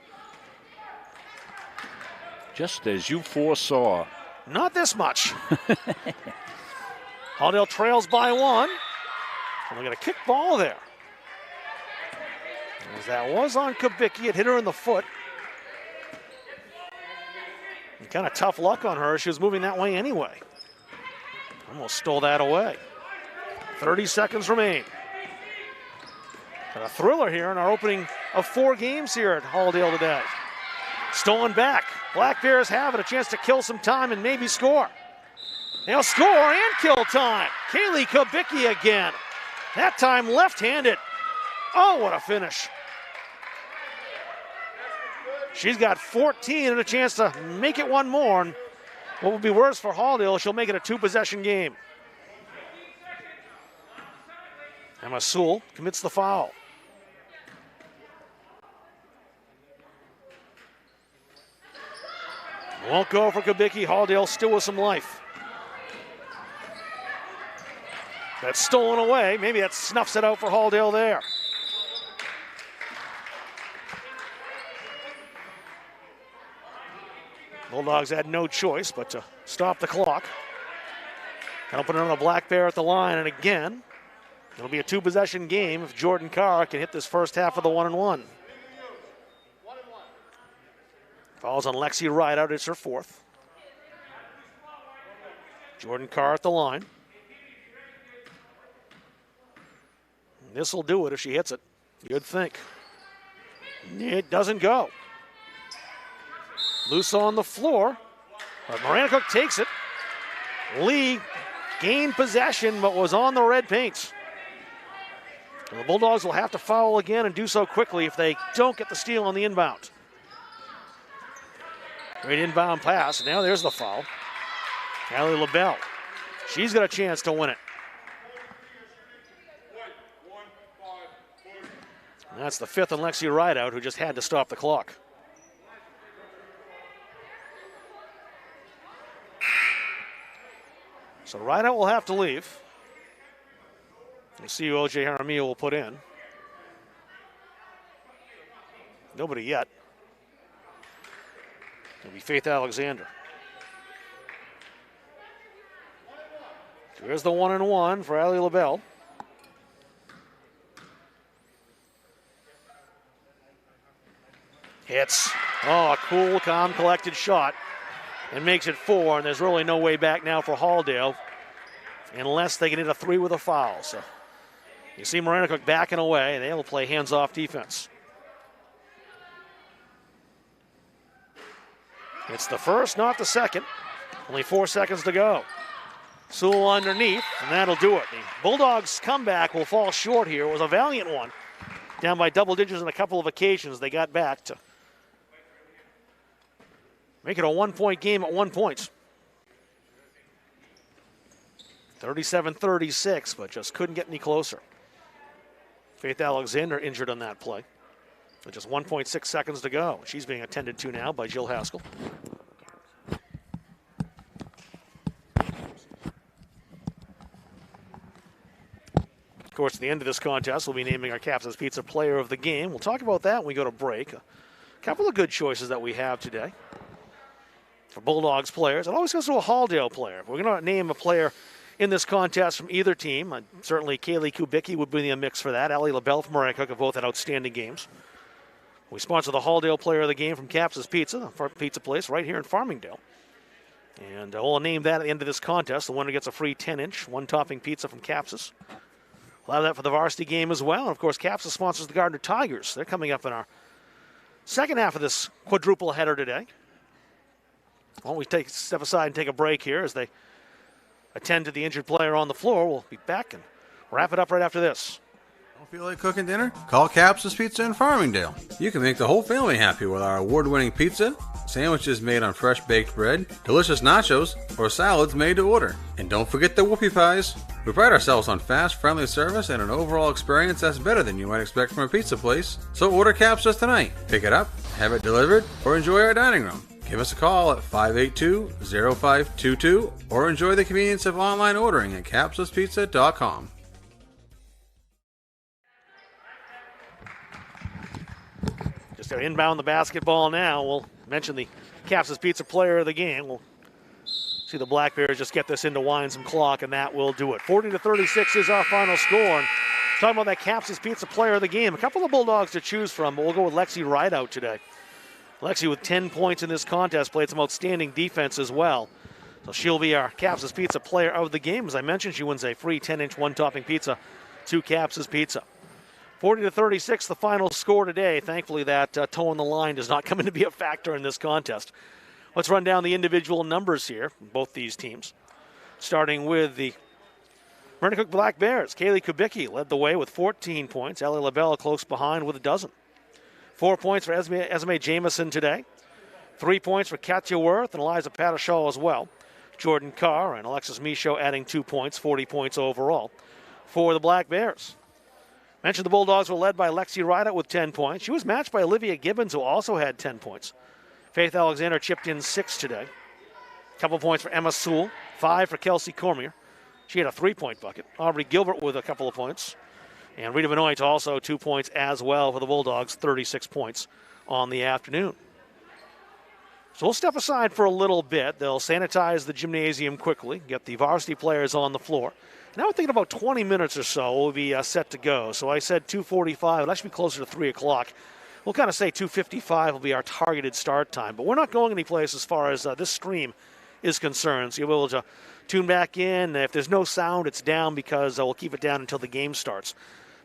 Just as you foresaw, Not this much. Halldale trails by 1. And we got a kick ball there. As that was on Kubicki, it hit her in the foot. Kind of tough luck on her. She was moving that way anyway. Almost stole that away. 30 seconds remain. Got a thriller here in our opening of 4 games here at Halldale today. Stolen back. Black Bears have it, a chance to kill some time and maybe score. They'll score and kill time. Kaylee Kubicki again. That time left-handed. Oh, what a finish. She's got 14 and a chance to make it one more. And what would be worse for Halldale, she'll make it a 2-possession game. Emma Sewell commits the foul. Won't go for Kubicki. Halldale still with some life. That's stolen away. Maybe that snuffs it out for Halldale there. Bulldogs had no choice but to stop the clock. That'll put another Black Bear at the line, and again, it'll be a 2-possession game if Jordan Carr can hit this first half of the 1-and-1. Falls on Lexi Rideout, it's her 4th. Jordan Carr at the line. This will do it if she hits it, you'd think. It doesn't go. Loose on the floor, but Maranacook takes it. Lee gained possession, but was on the red paint. And the Bulldogs will have to foul again and do so quickly if they don't get the steal on the inbound. Great inbound pass, and now there's the foul. Allie LaBelle, she's got a chance to win it. And that's the 5th on Lexi Rideout, who just had to stop the clock. So Rideout will have to leave. We'll see who O.J. Jaramillo will put in. Nobody yet. It'll be Faith Alexander. There's the 1-and-1 for Allie LaBelle. Hits. Oh, a cool, calm, collected shot. And makes it 4, and there's really no way back now for Halldale unless they can hit a 3 with a foul. So you see Maranacook backing away, and they'll play hands-off defense. It's the first, not the second. Only 4 seconds to go. Sewell underneath, and that'll do it. The Bulldogs' comeback will fall short here. It was a valiant one. Down by double digits on a couple of occasions. They got back to make it a 1-point game at 1 point. 37-36, but just couldn't get any closer. Faith Alexander injured on that play. With just 1.6 seconds to go. She's being attended to now by Jill Haskell. Of course, at the end of this contest, we'll be naming our Captain's Pizza Player of the Game. We'll talk about that when we go to break. A couple of good choices that we have today for Bulldogs players. It always goes to a Halldale player. We're going to name a player in this contest from either team. Certainly Kaylee Kubicki would be in the mix for that. Allie LaBelle from Maranacook have both had outstanding games. We sponsor the Halldale Player of the Game from Capsa's Pizza, the pizza place right here in Farmingdale. And we'll name that at the end of this contest. The winner gets a free 10-inch, one-topping pizza from Capsa's. We'll have that for the varsity game as well. And, of course, Capsa sponsors the Gardner Tigers. They're coming up in our second half of this quadruple header today. Why don't we step aside and take a break here as they attend to the injured player on the floor. We'll be back and wrap it up right after this. Don't feel like cooking dinner? Call Capsa's Pizza in Farmingdale. You can make the whole family happy with our award-winning pizza, sandwiches made on fresh baked bread, delicious nachos, or salads made to order. And don't forget the whoopie pies. We pride ourselves on fast, friendly service and an overall experience that's better than you might expect from a pizza place. So order Capsa's tonight. Pick it up, have it delivered, or enjoy our dining room. Give us a call at 582-0522 or enjoy the convenience of online ordering at capsaspizza.com. Just going to inbound the basketball now. We'll mention the Capsa's Pizza Player of the Game. We'll See the Black Bears just get this into winds and clock, and that will do it. 40-36 is our final score. And talking about that Caps' Pizza player of the game, a couple of Bulldogs to choose from, but we'll go with Lexi Rideout today. Lexi with 10 points in this contest, played some outstanding defense as well. So she'll be our Caps' Pizza player of the game. As I mentioned, she wins a free 10-inch one-topping pizza to Caps' Pizza. 40-36, the final score today. Thankfully, that toe on the line does not come in to be a factor in this contest. Let's run down the individual numbers here, both these teams. Starting with the Maranacook Black Bears. Kaylee Kubicki led the way with 14 points. Ellie LaBelle close behind with a dozen. 4 points for Esme Jamison today. 3 points for Katya Worth and Eliza Patashall as well. Jordan Carr and Alexis Michaud adding 2 points, 40 points overall for the Black Bears. Mentioned the Bulldogs were led by Lexi Rideout with 10 points. She was matched by Olivia Gibbons, who also had 10 points. Faith Alexander chipped in 6 today. A couple points for Emma Sewell, 5 for Kelsey Cormier. She had a 3-point bucket. Aubrey Gilbert with a couple of points. And Rita Benoit also 2 points as well for the Bulldogs, 36 points on the afternoon. So we'll step aside for a little bit. They'll sanitize the gymnasium quickly, get the varsity players on the floor. Now we're thinking about 20 minutes or so we'll be set to go. So I said 2:45. It'll actually be closer to 3 o'clock. We'll kind of say 2:55 will be our targeted start time. But we're not going anyplace as far as this stream is concerned. So you'll be able to tune back in. If there's no sound, it's down because we'll keep it down until the game starts.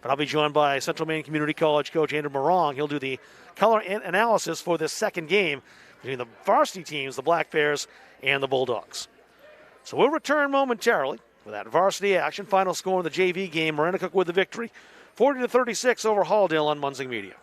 But I'll be joined by Central Maine Community College coach Andrew Morong. He'll do the color analysis for this second game between the varsity teams, the Black Bears and the Bulldogs. So we'll return momentarily with that varsity action. Final score in the JV game, Maranacook with the victory, 40-36 over Halldale on Munzing Media.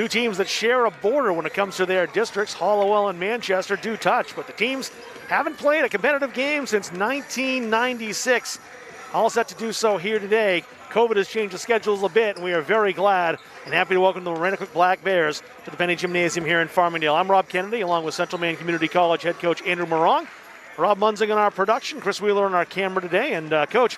Two teams that share a border when it comes to their districts. Hollowell and Manchester do touch, but the teams haven't played a competitive game since 1996. All set to do so here today. COVID has changed the schedules a bit, and we are very glad and happy to welcome the Maranacook Black Bears to the Penny Gymnasium here in Farmingdale. I'm Rob Kennedy, along with Central Maine Community College head coach Andrew Morong. Rob Munzing on our production, Chris Wheeler on our camera today. And Coach,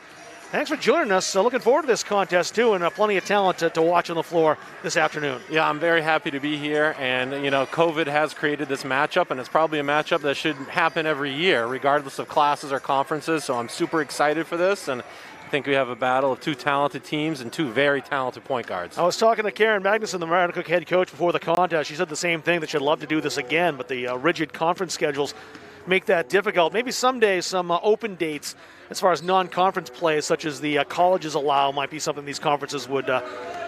thanks for joining us. Looking forward to this contest, too, and plenty of talent to watch on the floor this afternoon. Yeah, I'm very happy to be here. And, COVID has created this matchup, and it's probably a matchup that should happen every year, regardless of classes or conferences. So I'm super excited for this. And I think we have a battle of two talented teams and two very talented point guards. I was talking to Karen Magnuson, the Maranacook head coach, before the contest. She said the same thing, that she'd love to do this again, but the rigid conference schedules make that difficult. Maybe someday some open dates as far as non-conference play, such as the colleges allow, might be something these conferences would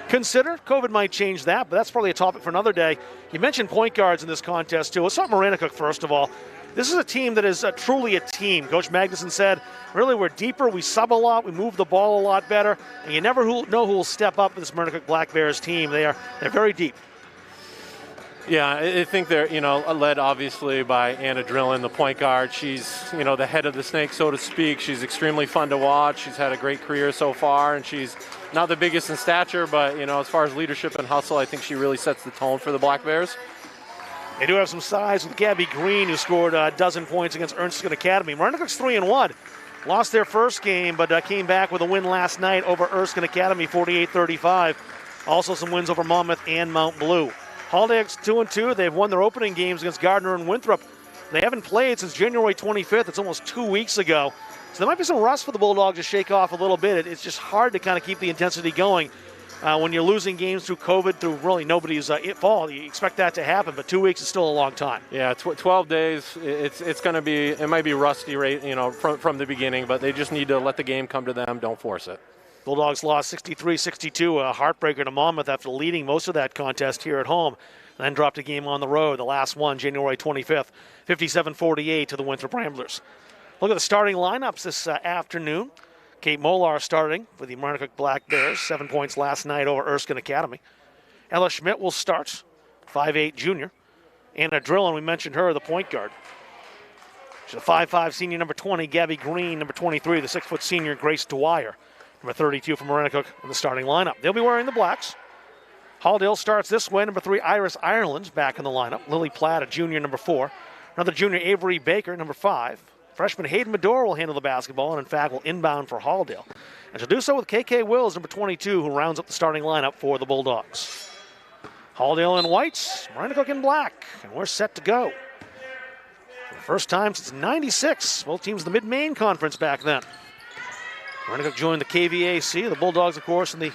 consider. COVID might change that, but that's probably a topic for another day. You mentioned point guards in this contest, too. Let's start Maranacook first of all. This is a team that is truly a team. Coach Magnuson said, really, we're deeper, we sub a lot, we move the ball a lot better, and you never know who will step up with this Maranacook Black Bears team. They're very deep. Yeah, I think they're, led obviously by Anna Drillin, the point guard. She's, the head of the snake, so to speak. She's extremely fun to watch. She's had a great career so far, and she's not the biggest in stature, but, as far as leadership and hustle, I think she really sets the tone for the Black Bears. They do have some size with Gabby Green, who scored a dozen points against Erskine Academy. Maranacook's 3-1. Lost their first game, but came back with a win last night over Erskine Academy, 48-35. Also some wins over Monmouth and Mount Blue. Haldaig's 2-2. They've won their opening games against Gardner and Winthrop. They haven't played since January 25th. It's almost 2 weeks ago. So there might be some rust for the Bulldogs to shake off a little bit. It's just hard to kind of keep the intensity going when you're losing games through COVID, through really nobody's fault. You expect that to happen, but 2 weeks is still a long time. Yeah, 12 days. It's going to be. It might be rusty, from the beginning, but they just need to let the game come to them. Don't force it. Bulldogs lost 63-62, a heartbreaker to Monmouth after leading most of that contest here at home. Then dropped a game on the road, the last one, January 25th, 57-48 to the Winthrop Ramblers. Look at the starting lineups this afternoon. Kate Molar starting for the Maranacook Black Bears, 7 points last night over Erskine Academy. Ella Schmidt will start, 5'8 junior. Anna Drillin, we mentioned her, the point guard. She's a 5'5 senior, number 20. Gabby Green, number 23, the 6-foot senior, Grace Dwyer, number 32 from Maranacook in the starting lineup. They'll be wearing the blacks. Halldale starts this way, number 3, Iris Ireland back in the lineup. Lily Platt, a junior, number 4. Another junior, Avery Baker, number 5. Freshman Hayden Medore will handle the basketball and, in fact, will inbound for Halldale. And she'll do so with KK Wills, number 22, who rounds up the starting lineup for the Bulldogs. Halldale in whites, Maranacook in black, and we're set to go. For the first time since '96, both teams in the Mid-Maine Conference back then. Maranacook joined the KVAC, the Bulldogs, of course, in the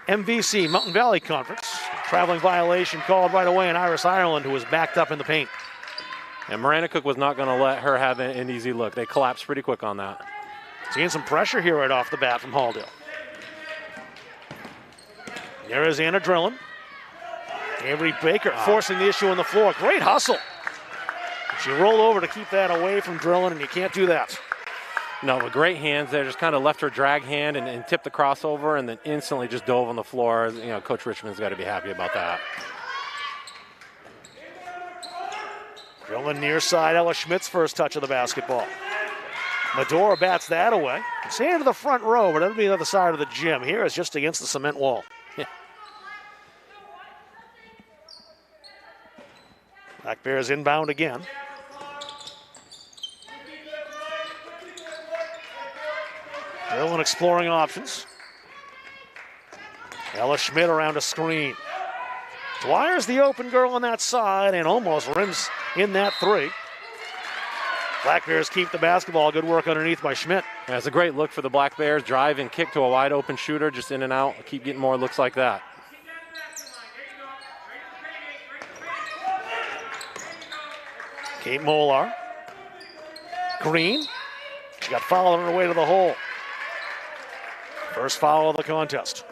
MVC, Mountain Valley Conference. Traveling violation called right away on Iris Ireland, who was backed up in the paint. And Maranacook was not going to let her have an easy look. They collapsed pretty quick on that. Seeing some pressure here right off the bat from Halldale. There is Anna Drillin. Avery Baker forcing the issue on the floor. Great hustle. She rolled over to keep that away from Drillin, and you can't do that. No, with great hands there. Just kind of left her drag hand and tipped the crossover and then instantly just dove on the floor. Coach Richmond's got to be happy about that. Drillin near side, Ella Schmidt's first touch of the basketball. Medora bats that away. It's into the front row, but that'll be the other side of the gym. Here is just against the cement wall. Yeah. Black Bears inbound again. Drillin exploring options. Ella Schmidt around a screen. Dwyer's the open girl on that side and almost rims in that three. Black Bears keep the basketball. Good work underneath by Schmidt. Yeah, it's a great look for the Black Bears. Drive and kick to a wide open shooter, just in and out. Keep getting more looks like that. Kate Molar. Green. She got fouled on her way to the hole. First foul of the contest.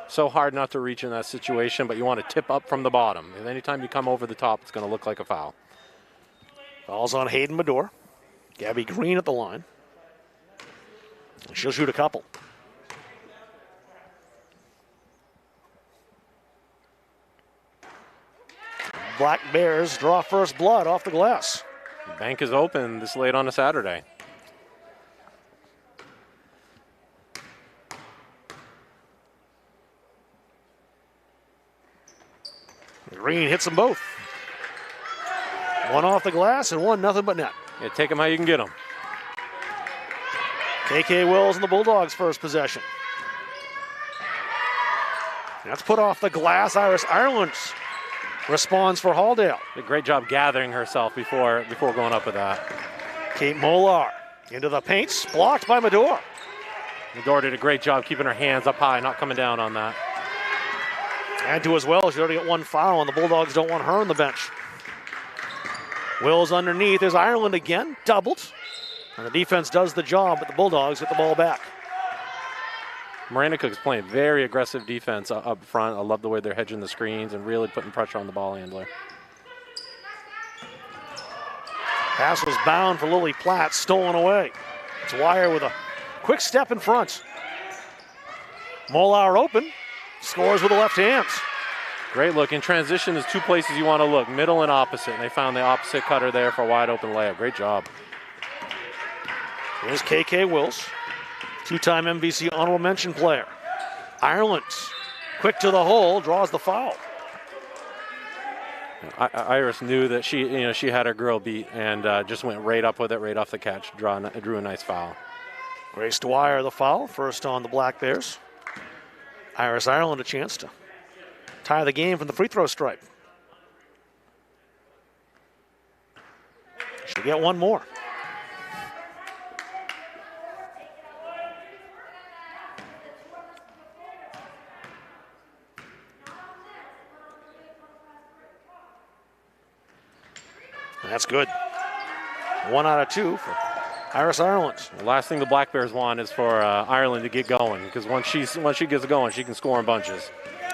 So hard not to reach in that situation, but you want to tip up from the bottom. And anytime you come over the top, it's going to look like a foul. Foul's on Hayden Medore. Gabby Green at the line. She'll shoot a couple. Black Bears draw first blood off the glass. The bank is open this late on a Saturday. Green hits them both. One off the glass and one nothing but net. Yeah, take them how you can get them. KK Wills and the Bulldogs' first possession. That's put off the glass. Iris Ireland responds for Halldale. Did a great job gathering herself before going up with that. Kate Molar into the paints, blocked by Medor. Medor did a great job keeping her hands up high, not coming down on that. Add to as well, she already got one foul, and the Bulldogs don't want her on the bench. Wills underneath. There's Ireland again, doubled. And the defense does the job, but the Bulldogs get the ball back. Maranacook is playing very aggressive defense up front. I love the way they're hedging the screens and really putting pressure on the ball handler. Pass was bound for Lily Platt, stolen away. It's Wire with a quick step in front. Molar open, scores with the left hand. Great look. In transition, there's two places you want to look, middle and opposite. And they found the opposite cutter there for a wide open layup. Great job. Here's KK Wills, two-time MVC honorable mention player. Ireland, quick to the hole, draws the foul. Iris knew that she had her girl beat and just went right up with it, right off the catch. Drew a nice foul. Grace Dwyer the foul, first on the Black Bears. Iris Ireland a chance to tie the game from the free throw stripe. She'll get one more. That's good. 1 out of 2 for Iris Ireland. The last thing the Black Bears want is for Ireland to get going, because once she gets going, she can score in bunches.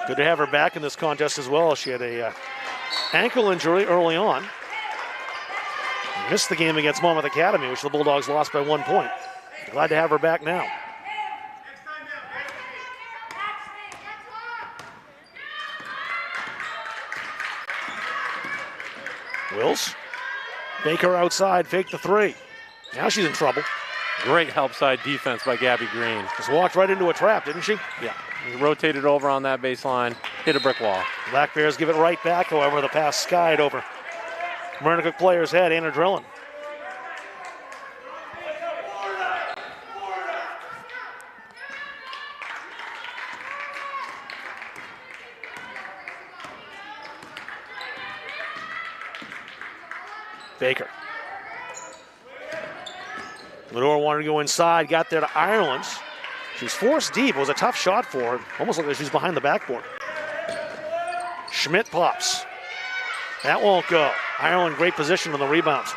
Good to have her back in this contest as well. She had a ankle injury early on. Missed the game against Monmouth Academy, which the Bulldogs lost by 1 point. Glad to have her back now. Wills. Baker outside, fake the three. Now she's in trouble. Great help side defense by Gabby Green. Just walked right into a trap, didn't she? Yeah. Rotated over on that baseline, hit a brick wall. Black Bears give it right back, however. The pass skied over Maranacook player's head, Anna Drillin. Baker. Lenore wanted to go inside, got there to Ireland. She's forced deep. It was a tough shot for her. Almost looked like she's behind the backboard. Schmidt pops. That won't go. Ireland, great position on the rebound.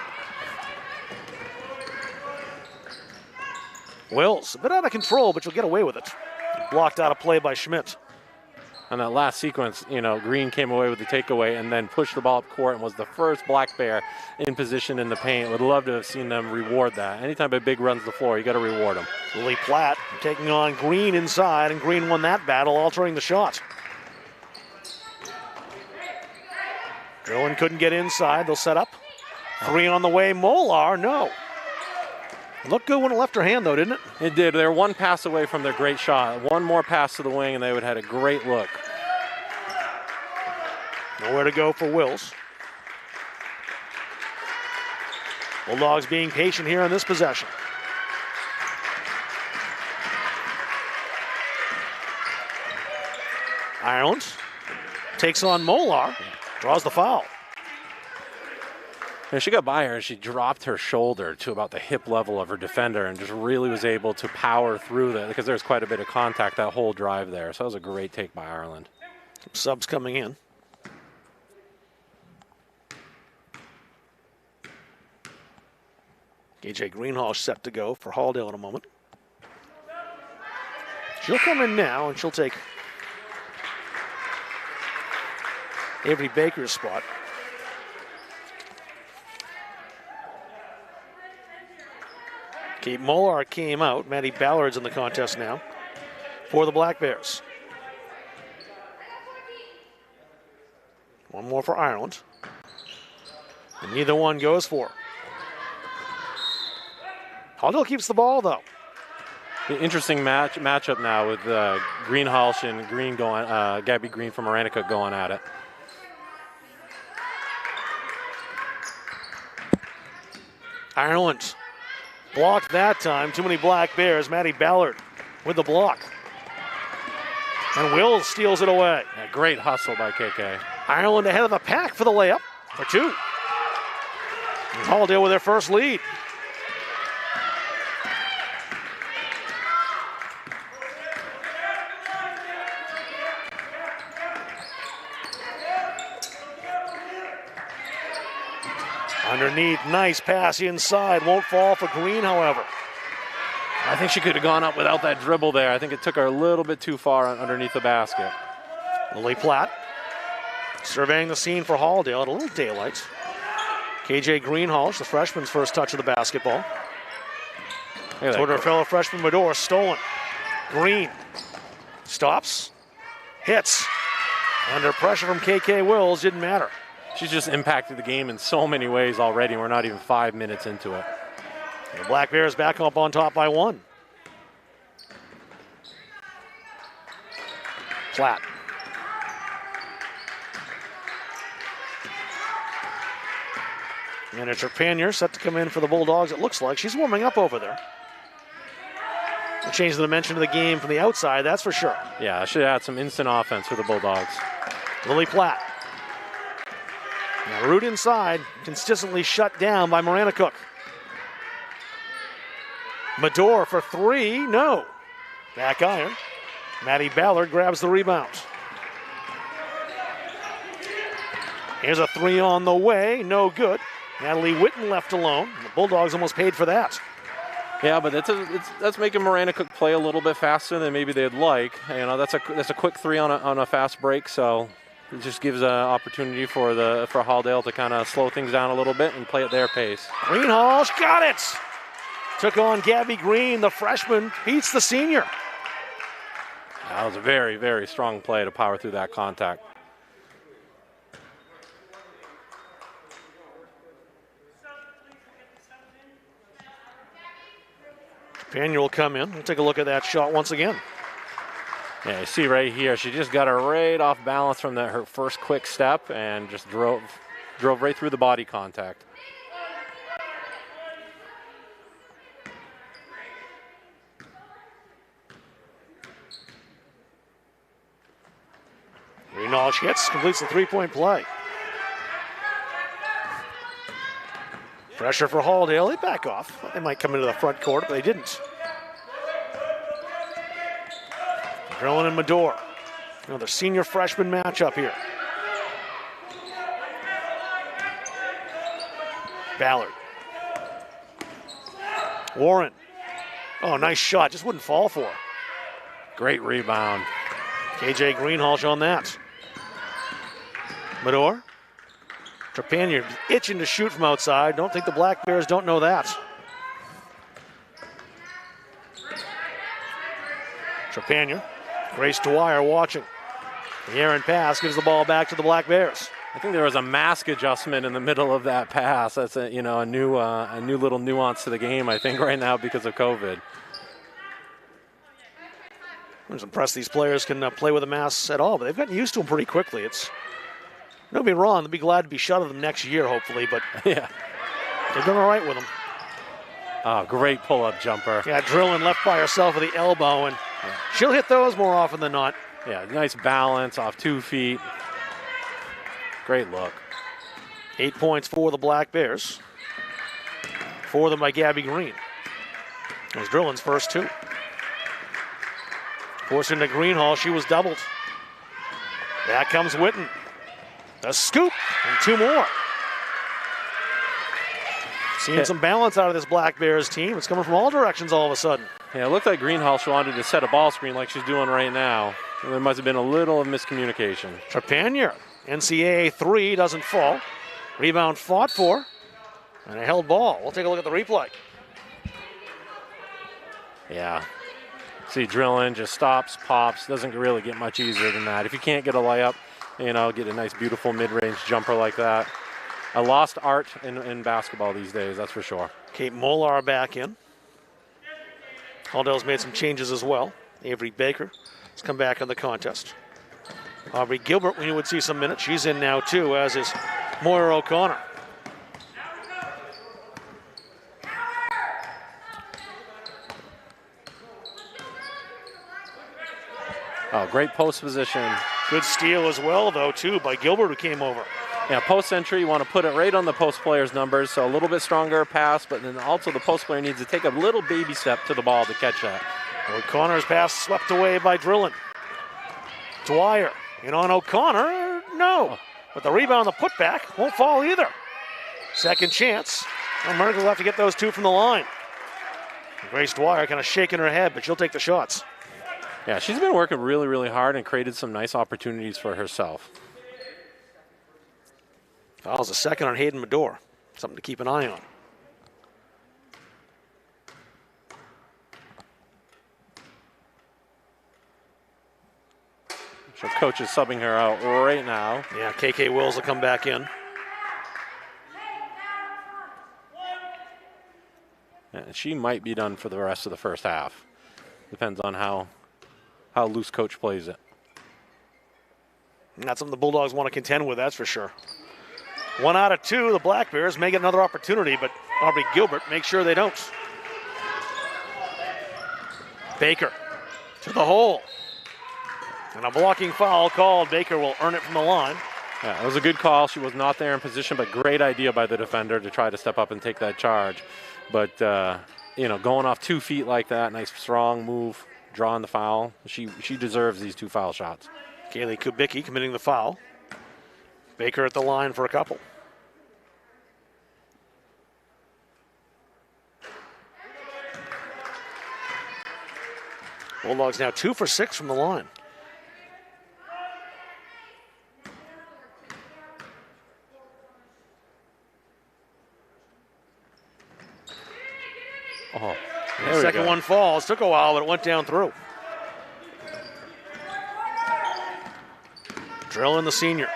Wills, a bit out of control, but she'll get away with it. Blocked out of play by Schmidt. On that last sequence, Green came away with the takeaway and then pushed the ball up court and was the first Black Bear in position in the paint. Would love to have seen them reward that. Anytime a big runs the floor, you got to reward them. Lily Platt taking on Green inside, and Green won that battle, altering the shot. Drillin couldn't get inside. They'll set up. Three on the way. Molar, no. Looked good when it left her hand, though, didn't it? It did. They were one pass away from their great shot. One more pass to the wing, and they would have had a great look. Nowhere to go for Wills. Bulldogs being patient here in this possession. Ireland takes on Molar, draws the foul. And she got by her and she dropped her shoulder to about the hip level of her defender and just really was able to power through that because there's quite a bit of contact that whole drive there. So that was a great take by Ireland. Subs coming in. AJ Greenhall set to go for Halldale in a moment. She'll come in now and she'll take Avery Baker's spot. Kate Molar came out. Maddie Ballard's in the contest now for the Black Bears. One more for Ireland. And neither one goes for. Halldale keeps the ball, though. Interesting matchup now with Greenhalgh and Green going, Gabby Green from Maranacook going at it. Ireland blocked that time. Too many Black Bears. Maddie Ballard with the block. And Wills steals it away. Yeah, great hustle by KK. Ireland ahead of the pack for the layup for 2. And Halldale with their first lead. Underneath, nice pass inside. Won't fall for Green, however. I think she could have gone up without that dribble there. I think it took her a little bit too far underneath the basket. Lily Platt surveying the scene for Halldale at a little daylight. KJ Greenhalgh, the freshman's first touch of the basketball. Toward her fellow freshman Medor, stolen. Green stops, hits. Under pressure from KK Wills, didn't matter. She's just impacted the game in so many ways already. We're not even 5 minutes into it. The Black Bears back up on top by 1. Platt. And it's Trepanier set to come in for the Bulldogs. It looks like she's warming up over there. We'll change the dimension of the game from the outside, that's for sure. Yeah, should add some instant offense for the Bulldogs. Lily Platt. Now root inside, consistently shut down by Maranacook. Medor for 3, no. Back iron. Maddie Ballard grabs the rebound. Here's a 3 on the way, no good. Natalie Witten left alone. The Bulldogs almost paid for that. Yeah, but that's making Maranacook play a little bit faster than maybe they'd like. You know, that's a quick 3 on a fast break, so it just gives an opportunity for Halldale to kind of slow things down a little bit and play at their pace. Greenhalgh got it. Took on Gabby Green, the freshman, beats the senior. That was a very, very strong play to power through that contact. Trepanier will come in. We'll take a look at that shot once again. Yeah, you see right here, she just got her right off balance from her first quick step and just drove right through the body contact. Greenhalgh hits, completes the 3-point play. Pressure for Halldale. They back off. They might come into the front court, but they didn't. Drilling and Medor. Another senior freshman matchup here. Ballard. Warren. Oh, nice shot. Just wouldn't fall for her. Great rebound. KJ Greenhalgh on that. Medor. Trepanier itching to shoot from outside. Don't think the Black Bears don't know that. Trepanier. Grace Dwyer watching. The errant pass gives the ball back to the Black Bears. I think there was a mask adjustment in the middle of that pass. That's a new little nuance to the game, I think, right now because of COVID. I'm just impressed these players can play with a mask at all, but they've gotten used to them pretty quickly. Don't be wrong, they'll be glad to be shut of them next year, hopefully, but yeah, they've done all right with them. Oh, great pull-up jumper. Yeah, drilling left by herself with the elbow, and she'll hit those more often than not. Yeah, nice balance off 2 feet. Great look. 8 points for the Black Bears. 4 of them by Gabby Green. It was Drillin's first 2. Forced into Greenhalgh, she was doubled. Back comes Witten. A scoop, and 2 more. Seeing some balance out of this Black Bears team. It's coming from all directions all of a sudden. Yeah, it looked like Greenhalgh wanted to set a ball screen like she's doing right now. And there must have been a little of miscommunication. Trepanier, NCAA 3, doesn't fall. Rebound fought for, and a held ball. We'll take a look at the replay. Yeah. See, Drillin just stops, pops, doesn't really get much easier than that. If you can't get a layup, get a nice, beautiful mid-range jumper like that. a lost art in basketball these days, that's for sure. Kate Molar back in. Halldale's made some changes as well. Avery Baker has come back in the contest. Aubrey Gilbert, we would see some minutes. She's in now too, as is Moira O'Connor. Oh, great post position. Good steal as well, though, too, by Gilbert, who came over. Yeah, post entry, you want to put it right on the post player's numbers, so a little bit stronger pass, but then also the post player needs to take a little baby step to the ball to catch that. O'Connor's pass swept away by Drillin. Dwyer in on O'Connor, no. But the rebound, the putback, won't fall either. Second chance. Well, Maranacook will have to get those two from the line. Grace Dwyer kind of shaking her head, but she'll take the shots. Yeah, she's been working really, really hard and created some nice opportunities for herself. Foul's a second on Hayden Medore. Something to keep an eye on. So coach is subbing her out right now. Yeah, KK Wills will come back in. And she might be done for the rest of the first half. Depends on how loose coach plays it. Not something the Bulldogs want to contend with, that's for sure. 1 out of 2, the Black Bears may get another opportunity, but Aubrey Gilbert makes sure they don't. Baker to the hole. And a blocking foul called. Baker will earn it from the line. Yeah, it was a good call. She was not there in position, but great idea by the defender to try to step up and take that charge. But, going off 2 feet like that, nice strong move, drawing the foul. She deserves these 2 foul shots. Kaylee Kubicki committing the foul. Baker at the line for a couple. Bulldogs now 2 for 6 from the line. Oh, the second one falls. Took a while, but it went down through. Drillin, the senior.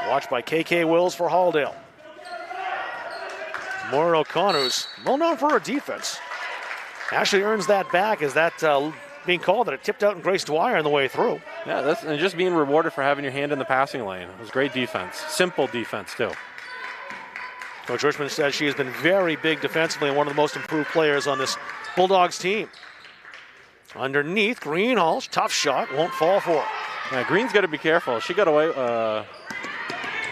Watched by KK Wills for Halldale. Moira O'Connor, who's well known for her defense, actually earns that back as that being called that it tipped out and Grace Dwyer on the way through. Yeah, and just being rewarded for having your hand in the passing lane. It was great defense. Simple defense, too. Coach Richmond says she has been very big defensively and one of the most improved players on this Bulldogs team. Underneath, Greenhalgh, tough shot, won't fall for her. Yeah, Green's got to be careful. She got away.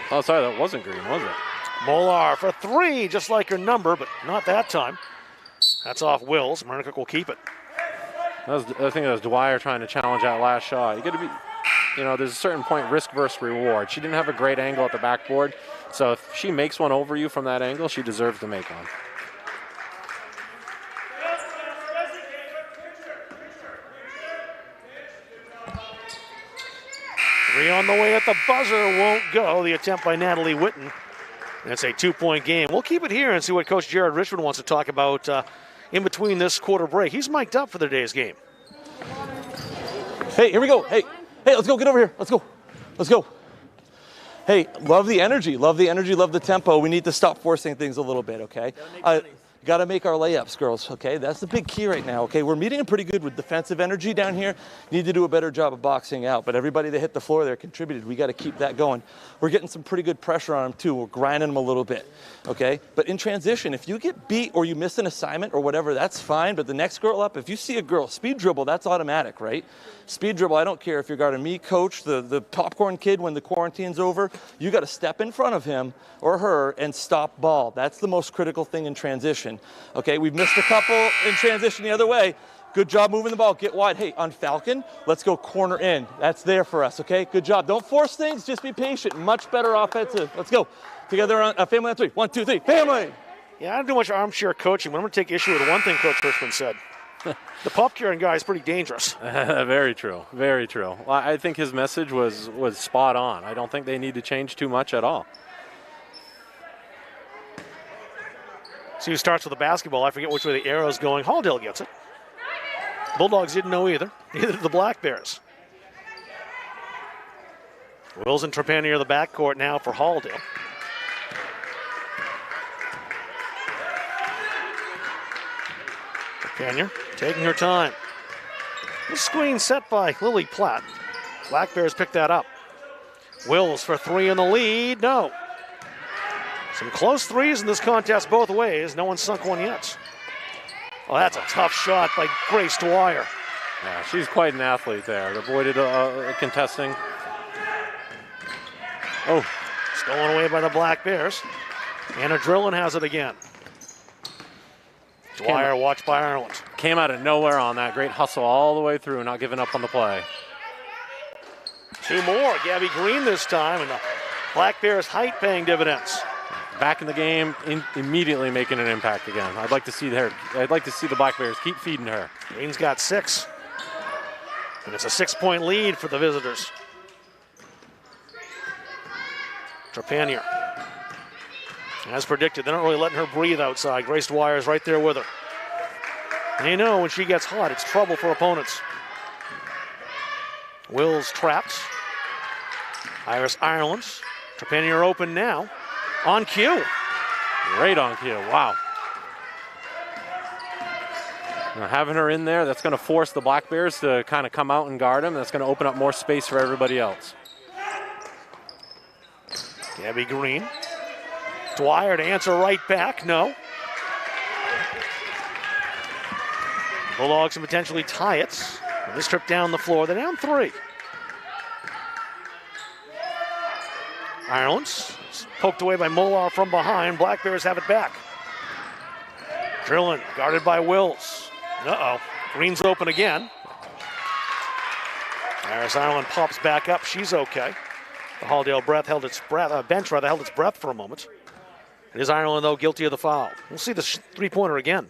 Oh, sorry, that wasn't Green, was it? Molar for 3, just like her number, but not that time. That's off Wills. Maranacook will keep it. I think that was Dwyer trying to challenge that last shot. You got to be, there's a certain point risk versus reward. She didn't have a great angle at the backboard, so if she makes one over you from that angle, she deserves to make one. Three on the way at the buzzer, won't go. The attempt by Natalie Witten. That's a 2-point game. We'll keep it here and see what Coach Jared Richmond wants to talk about in between this quarter break. He's mic'd up for the day's game. Hey, here we go. Hey, let's go. Get over here. Let's go. Hey, love the energy, love the tempo. We need to stop forcing things a little bit, okay? Got to make our layups, girls, okay? That's the big key right now, okay? We're meeting them pretty good with defensive energy down here. Need to do a better job of boxing out, but everybody that hit the floor there contributed. We got to keep that going. We're getting some pretty good pressure on them, too. We're grinding them a little bit, okay? But in transition, if you get beat or you miss an assignment or whatever, that's fine, but the next girl up, if you see a girl speed dribble, that's automatic, right? Speed dribble, I don't care if you're guarding me, coach, the popcorn kid when the quarantine's over, you got to step in front of him or her and stop ball. That's the most critical thing in transition. Okay, we've missed a couple in transition the other way. Good job moving the ball. Get wide. Hey, on Falcon, let's go corner in. That's there for us, okay? Good job. Don't force things. Just be patient. Much better offensive. Let's go. Together on family on 3. 1, 2, 3. Family. Yeah, I don't do much armchair coaching, but I'm going to take issue with one thing Coach Richmond said. The popcorn guy is pretty dangerous. Very true. Very true. Well, I think his message was spot on. I don't think they need to change too much at all. See who starts with the basketball. I forget which way the arrow's going. Halldale gets it. Bulldogs didn't know either. Neither did the Black Bears. Wills and Trepanier the backcourt now for Halldale. Panier taking her time. The screen set by Lily Platt. Black Bears pick that up. Wills for three in the lead. No. Some close threes in this contest both ways. No one sunk one yet. Oh, that's a tough shot by Grace Dwyer. Yeah, she's quite an athlete there. Avoided contesting. Oh, stolen away by the Black Bears. Anna Drillin has it again. Dwyer watched by Ireland. Came out of nowhere on that. Great hustle all the way through, not giving up on the play. Two more. Gabby Green this time, and the Black Bears' height paying dividends. Back in the game, immediately making an impact again. I'd like to see the Black Bears keep feeding her. Green's got 6. And it's a 6-point lead for the visitors. Trepanier. As predicted, they're not really letting her breathe outside. Grace Dwyer's right there with her. They know when she gets hot, it's trouble for opponents. Wills trapped. Iris Ireland. Trepanier open now. On cue. Great on cue. Wow. Now having her in there, that's going to force the Black Bears to kind of come out and guard them. That's going to open up more space for everybody else. Gabby Green. Dwyer to answer right back. No. Bulldogs can potentially tie it. With this trip down the floor, they're down 3. Ireland poked away by Molar from behind. Black Bears have it back. Drillin guarded by Wills. Uh-oh. Green's open again. Iris Ireland pops back up. She's okay. The Halldale bench held its breath for a moment. It is Ireland, though, guilty of the foul. We'll see the three-pointer again.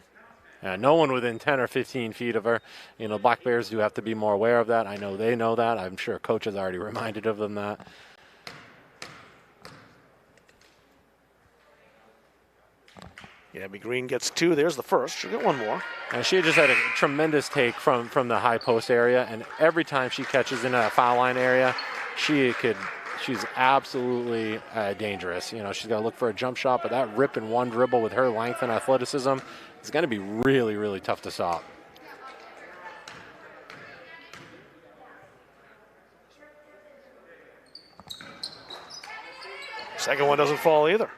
No one within 10 or 15 feet of her. You know, Black Bears do have to be more aware of that. I know they know that. I'm sure coach has already reminded of them that. Gabby Green gets 2. There's the first. She'll get 1 more. And she just had a tremendous take from the high post area, and every time she catches in a foul line area, she's absolutely dangerous. You know, she's got to look for a jump shot, but that rip in one dribble with her length and athleticism is going to be really, really tough to stop. Second one doesn't fall either.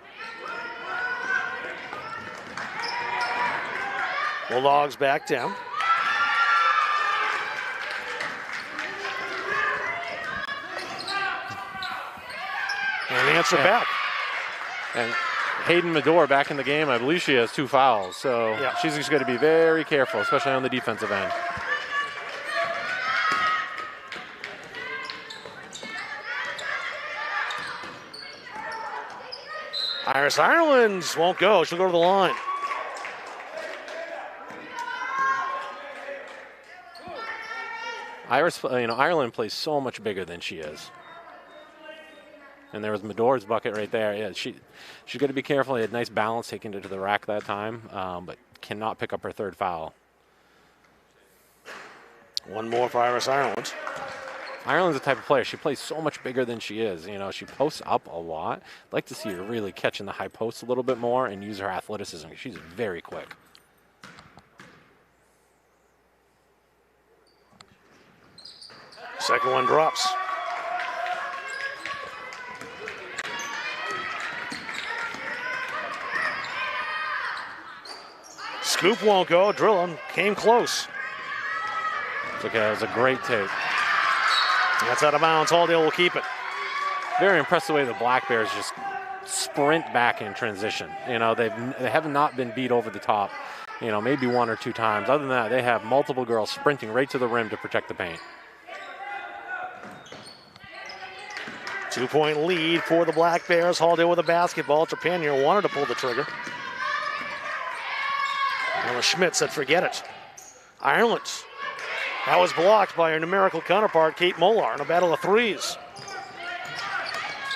Bulldogs back down. And answer back. And Hayden Medore back in the game. I believe she has 2 fouls. So she's just going to be very careful, especially on the defensive end. Iris Ireland won't go. She'll go to the line. Ireland plays so much bigger than she is. And there was Medore's bucket right there. Yeah, she's got to be careful. He had nice balance taking it to the rack that time, but cannot pick up her 3rd foul. 1 more for Iris Ireland. Ireland's the type of player. She plays so much bigger than she is. You know, she posts up a lot. I'd like to see her really catch in the high post a little bit more and use her athleticism. She's very quick. Second one drops. Scoop won't go. Drillin came close. It's okay. That was a great take. That's out of bounds. Halldale will keep it. Very impressed the way the Black Bears just sprint back in transition. You know, they have not been beat over the top, you know, maybe 1 or 2 times. Other than that, they have multiple girls sprinting right to the rim to protect the paint. 2-point lead for the Black Bears. Halldale with a basketball. Trepanier wanted to pull the trigger. Ella Schmidt said, forget it. Ireland. That was blocked by her numerical counterpart, Kate Molar, in a battle of threes.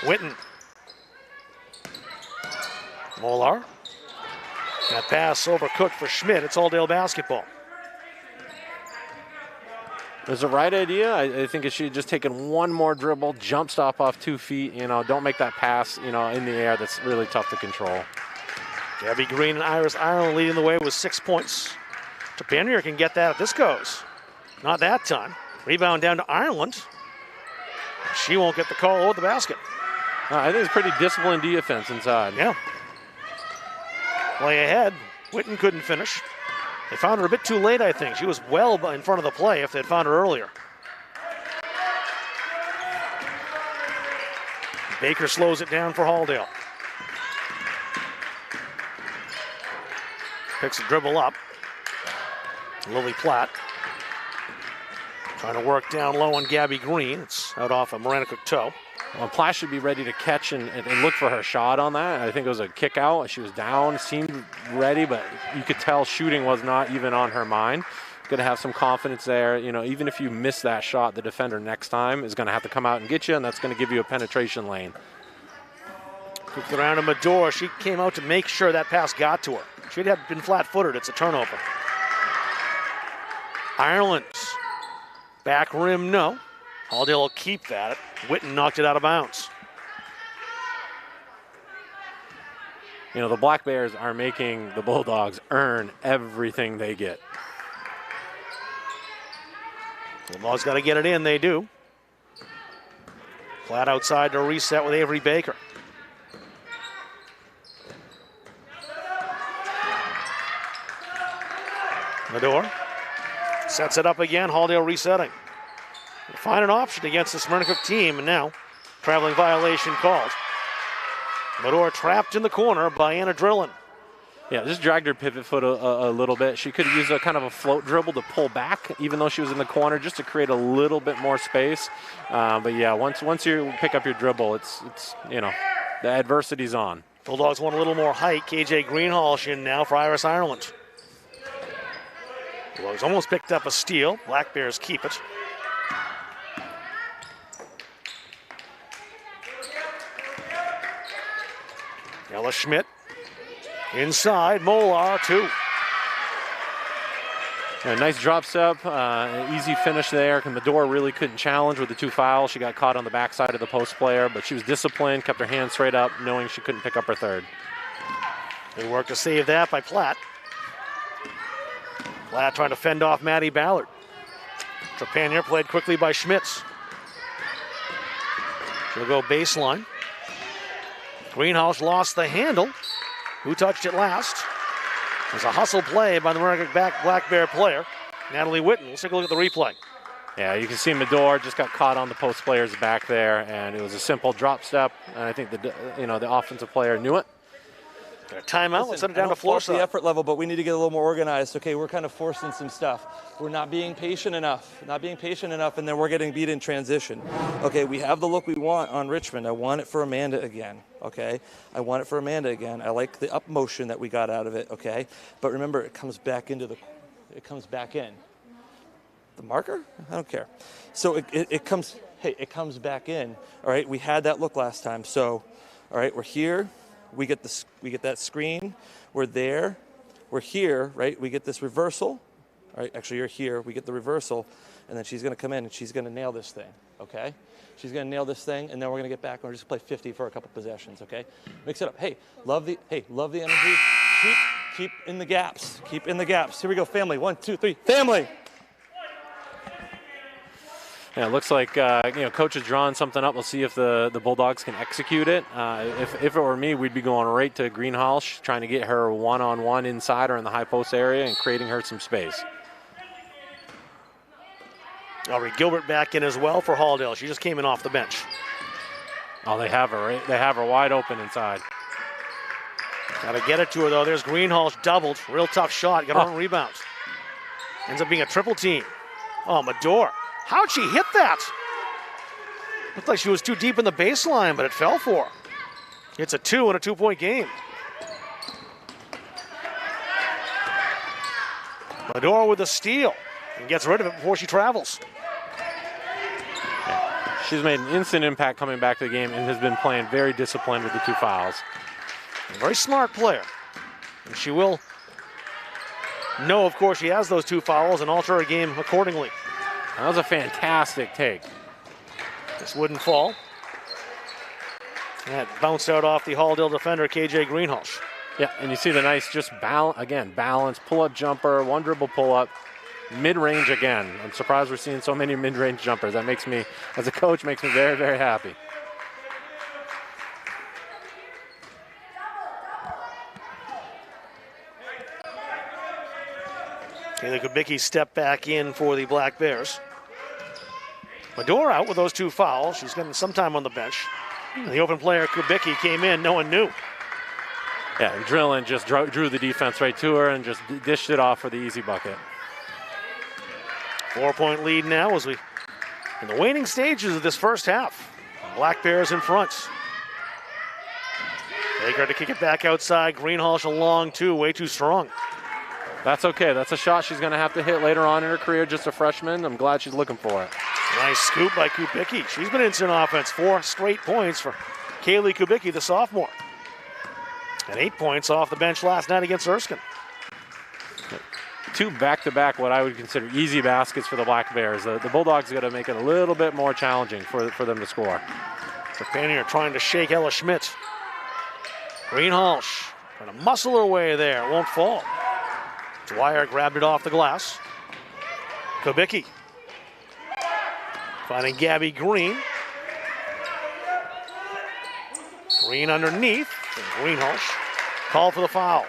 Witten. Molar. That pass overcooked for Schmidt. It's Halldale basketball. It was the right idea. I think if she had just taken 1 more dribble, jump stop off 2 feet, you know, don't make that pass, you know, in the air. That's really tough to control. Gabby Green and Iris Ireland leading the way with 6 points. Trepanier can get that if this goes. Not that time. Rebound down to Ireland. She won't get the call over the basket. I think it's pretty disciplined defense inside. Yeah. Play ahead. Witten couldn't finish. They found her a bit too late, I think. She was well in front of the play if they'd found her earlier. Baker slows it down for Halldale. Picks a dribble up. Lily Platt trying to work down low on Gabby Green. It's out off a Maranacook toe. Well, Platt should be ready to catch and look for her shot on that. I think it was a kick out. She was down, seemed ready, but you could tell shooting was not even on her mind. Going to have some confidence there. You know, even if you miss that shot, the defender next time is going to have to come out and get you, and that's going to give you a penetration lane. Cooked around to Medor. She came out to make sure that pass got to her. She'd have been flat-footed. It's a turnover. Ireland. Back rim, no. Halldale will keep that. Witten knocked it out of bounds. You know, the Black Bears are making the Bulldogs earn everything they get. Bulldogs got to get it in. They do. Flat outside to reset with Avery Baker. Medor sets it up again. Halldale resetting. They find an option against the Maranacook team, and now traveling violation called. Medor trapped in the corner by Anna Drillin. Yeah, just dragged her pivot foot a little bit. She could have used a kind of a float dribble to pull back, even though she was in the corner, just to create a little bit more space. But yeah, once you pick up your dribble, it's you know, the adversity's on. Bulldogs want a little more height. KJ Greenhalgh in now for Iris Ireland. Bulldogs almost picked up a steal. Black Bears keep it. Ella Schmidt inside. Molar, 2. Yeah, nice drop step, easy finish there. Medor really couldn't challenge with the 2 fouls. She got caught on the backside of the post player, but she was disciplined, kept her hands straight up, knowing she couldn't pick up her 3rd. Good work to save that by Platt. Platt trying to fend off Maddie Ballard. Trepanier played quickly by Schmitz. She'll go baseline. Greenhalgh lost the handle. Who touched it last? It was a hustle play by the Maranacook Black Bear player, Natalie Witten. Let's take a look at the replay. Yeah, you can see Medor just got caught on the post player's back there, and it was a simple drop step. And I think the offensive player knew it. Got a timeout. Let's send it down to floor side. The effort level, but we need to get a little more organized. Okay, we're kind of forcing some stuff. We're not being patient enough. And then we're getting beat in transition. Okay, we have the look we want on Richmond. I want it for Amanda again. Okay, I want it for Amanda again. I like the up motion that we got out of it. Okay, but remember, it comes back in. The marker? I don't care. So it comes back in. All right, we had that look last time. So, all right, we're here. We get that screen. We're there. We're here, right? We get this reversal. All right, actually, you're here. We get the reversal, and then she's going to come in and she's going to nail this thing. Okay, she's going to nail this thing, and then we're going to get back and we're just play 50 for a couple possessions. Okay, mix it up. Hey, love the energy. Keep in the gaps. Keep in the gaps. Here we go, family. 1, 2, 3, family. Yeah, it looks like Coach has drawn something up. We'll see if the Bulldogs can execute it. If it were me, we'd be going right to Greenhalgh, trying to get her one-on-one inside or in the high post area and creating her some space. Aubrey Gilbert back in as well for Halldale. She just came in off the bench. Oh, they have her, right? They have her wide open inside. Got to get it to her, though. There's Greenhalgh doubled. Real tough shot. Got her own rebounds. Ends up being a triple team. Oh, Medor. How'd she hit that? Looked like she was too deep in the baseline, but it fell for her. It's a 2 and a 2-point game. Medor with a steal and gets rid of it before she travels. She's made an instant impact coming back to the game and has been playing very disciplined with the 2 fouls. A very smart player. And she will know, of course, she has those 2 fouls and alter her game accordingly. That was a fantastic take. This wouldn't fall. That bounced out off the Halldale defender, KJ Greenhalgh. Yeah, and you see the nice balance, pull-up jumper, one dribble pull-up, mid-range again. I'm surprised we're seeing so many mid-range jumpers. That makes me, as a coach, makes me very, very happy. Kaylee Kubicki stepped back in for the Black Bears. Medora out with those 2 fouls. She's getting some time on the bench. And the open player, Kubicki, came in. No one knew. Yeah, and Drillin just drew the defense right to her and just dished it off for the easy bucket. 4-point lead now as we in the waning stages of this first half. Black Bears in front. Baker to kick it back outside. Greenhalgh a long 2, way too strong. That's okay. That's a shot she's going to have to hit later on in her career, just a freshman. I'm glad she's looking for it. Nice scoop by Kubicki. She's been instant offense. 4 straight points for Kaylee Kubicki, the sophomore. And 8 points off the bench last night against Erskine. 2 back-to-back what I would consider easy baskets for the Black Bears. The Bulldogs got to make it a little bit more challenging for them to score. Trepanier trying to shake Ella Schmidt. Greenhalgh trying to muscle her way there. It won't fall. Dwyer grabbed it off the glass. Kubicki finding Gabby Green. Green underneath. And Greenhalgh called for the foul.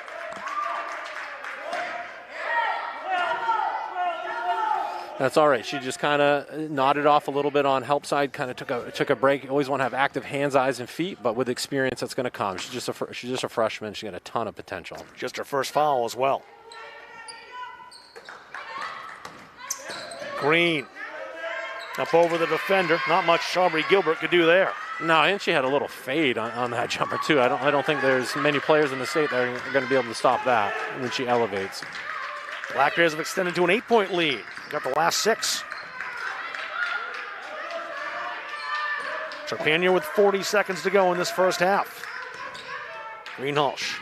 That's all right. She just kind of nodded off a little bit on help side, kind of took a break. You always want to have active hands, eyes, and feet, but with experience, that's going to come. She's just a freshman. She's got a ton of potential. Just her first foul as well. Green up over the defender. Not much Shabri Gilbert could do there. No, and she had a little fade on that jumper too. I don't think there's many players in the state that are going to be able to stop that when she elevates. Black Bears have extended to an 8-point lead. Got the last 6. Trepanier with 40 seconds to go in this first half. Greenhalgh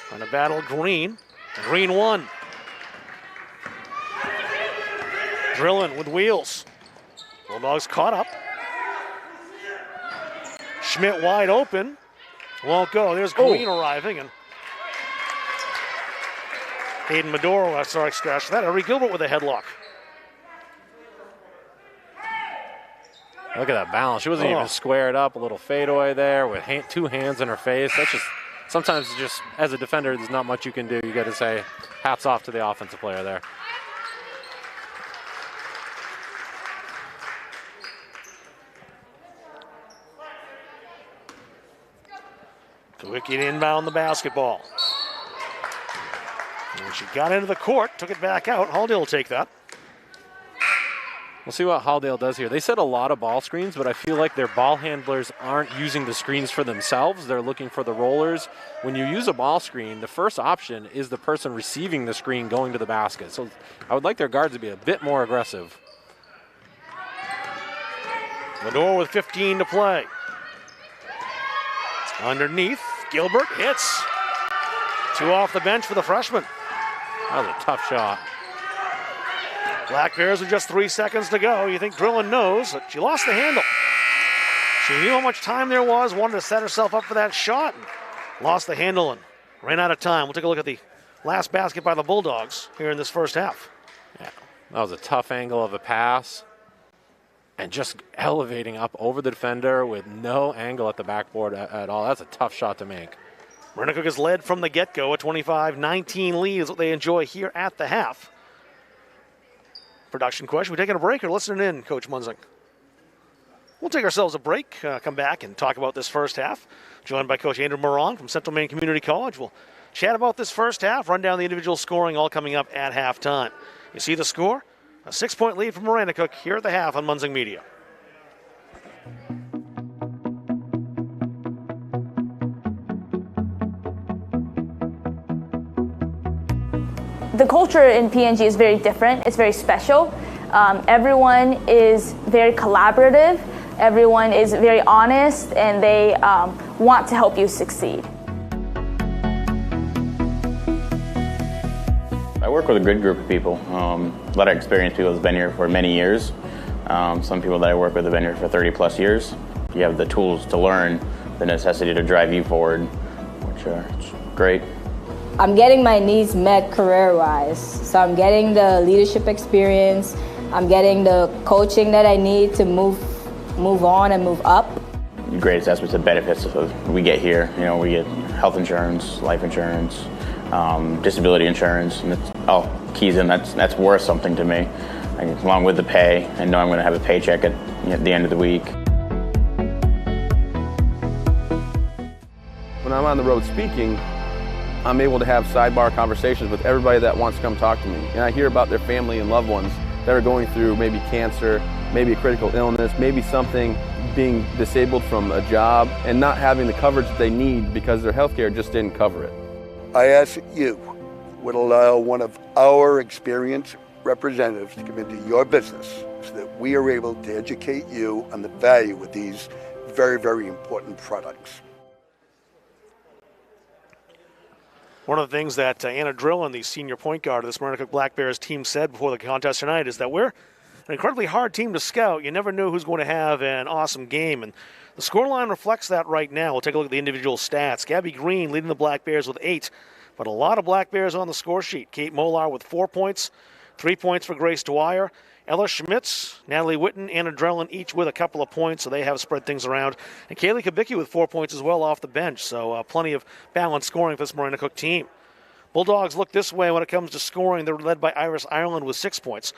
trying to battle Green. And Green won. Drillin with wheels. Bulldogs caught up. Schmidt wide open. Won't go. There's Green arriving. And Hayden Medora, scratch that. Ari Gilbert with a headlock. Look at that balance. She wasn't even squared up. A little fadeaway there with 2 hands in her face. That's just, sometimes just as a defender, there's not much you can do. You got to say hats off to the offensive player there. Kubicki to inbound the basketball. And she got into the court, took it back out. Halldale will take that. We'll see what Halldale does here. They set a lot of ball screens, but I feel like their ball handlers aren't using the screens for themselves. They're looking for the rollers. When you use a ball screen, the first option is the person receiving the screen going to the basket. So I would like their guards to be a bit more aggressive. Medora with 15 to play. Underneath, Gilbert hits. 2 off the bench for the freshman. That was a tough shot. Black Bears with just 3 seconds to go. You think Drillin knows that she lost the handle. She knew how much time there was, wanted to set herself up for that shot, and lost the handle and ran out of time. We'll take a look at the last basket by the Bulldogs here in this first half. Yeah, that was a tough angle of a pass. And just elevating up over the defender with no angle at the backboard at all. That's a tough shot to make. Maranacook has led from the get-go. A 25-19 lead is what they enjoy here at the half. Production question. We taking a break or listening in, Coach Munzing? We'll take ourselves a break, come back and talk about this first half. Joined by Coach Andrew Moran from Central Maine Community College. We'll chat about this first half, run down the individual scoring, all coming up at halftime. You see the score? A 6-point lead for Maranacook here at the half on Munzing Media. The culture in PNG is very different. It's very special. Everyone is very collaborative. Everyone is very honest, and they want to help you succeed. I work with a good group of people. A lot of experienced people have been here for many years. Some people that I work with have been here for 30 plus years. You have the tools to learn, the necessity to drive you forward, which are great. I'm getting my needs met career-wise. So I'm getting the leadership experience. I'm getting the coaching that I need to move on and move up. Great assessments of benefits we get here. You know, we get health insurance, life insurance, disability insurance, and it's all keys in. That's worth something to me, along with the pay, and know I'm going to have a paycheck at the end of the week. When I'm on the road speaking, I'm able to have sidebar conversations with everybody that wants to come talk to me. And I hear about their family and loved ones that are going through maybe cancer, maybe a critical illness, maybe something, being disabled from a job and not having the coverage that they need because their health care just didn't cover it. I ask that you would allow one of our experienced representatives to come into your business so that we are able to educate you on the value of these very, very important products. One of the things that Anna Drillin, the senior point guard of this Maranacook Black Bears team, said before the contest tonight is that we're an incredibly hard team to scout. You never know who's going to have an awesome game, and the scoreline reflects that right now. We'll take a look at the individual stats. Gabby Green leading the Black Bears with 8, but a lot of Black Bears on the score sheet. Kate Molar with 4 points, 3 points for Grace Dwyer. Ella Schmitz, Natalie Witten, Anna Drellin, each with a couple of points, so they have spread things around. And Kaylee Kubicki with 4 points as well off the bench, so plenty of balanced scoring for this Maranacook team. Bulldogs look this way when it comes to scoring. They're led by Iris Ireland with 6 points.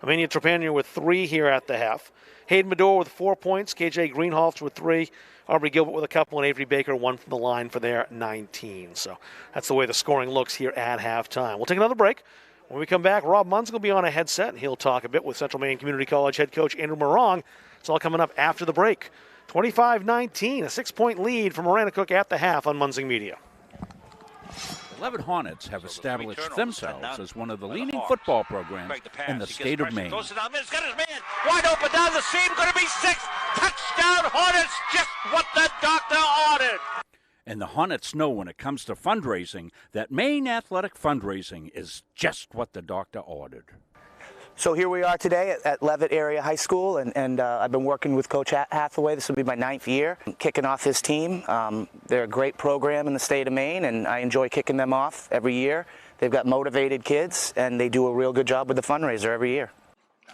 Amania Trepanier with 3 here at the half. Hayden Medore with 4 points. KJ Greenholz with 3. Aubrey Gilbert with a couple, and Avery Baker 1 from the line for their 19. So that's the way the scoring looks here at halftime. We'll take another break. When we come back, Rob Munz will be on a headset, and he'll talk a bit with Central Maine Community College head coach Andrew Morong. It's all coming up after the break. 25-19, a 6-point lead for Maranacook at the half on Munzing Media. 11 Hornets have established themselves as one of the leading football programs in the state of Maine. Goes to down, got his man wide open down the seam, going to be 6. Touchdown Hornets, just what the doctor ordered. And the Hornets know when it comes to fundraising that Maine athletic fundraising is just what the doctor ordered. So here we are today at Leavitt Area High School, and I've been working with Coach Hathaway. This will be my 9th year, kicking off his team. They're a great program in the state of Maine, and I enjoy kicking them off every year. They've got motivated kids, and they do a real good job with the fundraiser every year.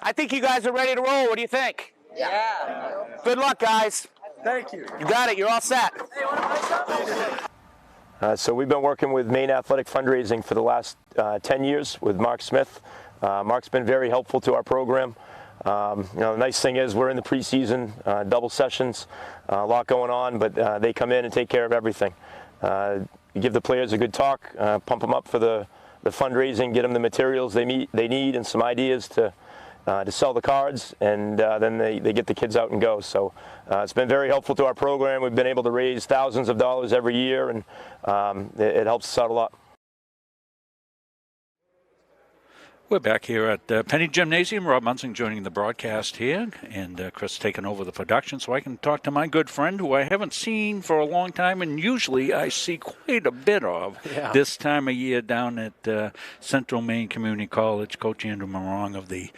I think you guys are ready to roll. What do you think? Yeah. Good luck, guys. Thank you. You got it. You're all set. So we've been working with Maine Athletic Fundraising for the last 10 years with Mark Smith. Mark's been very helpful to our program. The nice thing is we're in the preseason, double sessions, a lot going on, but they come in and take care of everything. You give the players a good talk, pump them up for the fundraising, get them the materials they need and some ideas to sell the cards, and then they get the kids out and go. So it's been very helpful to our program. We've been able to raise thousands of dollars every year, and it helps us out a lot. We're back here at Penny Gymnasium. Rob Munzing joining the broadcast here, and Chris taking over the production so I can talk to my good friend who I haven't seen for a long time, and usually I see quite a bit of this time of year down at Central Maine Community College. Coach Andrew Morong of the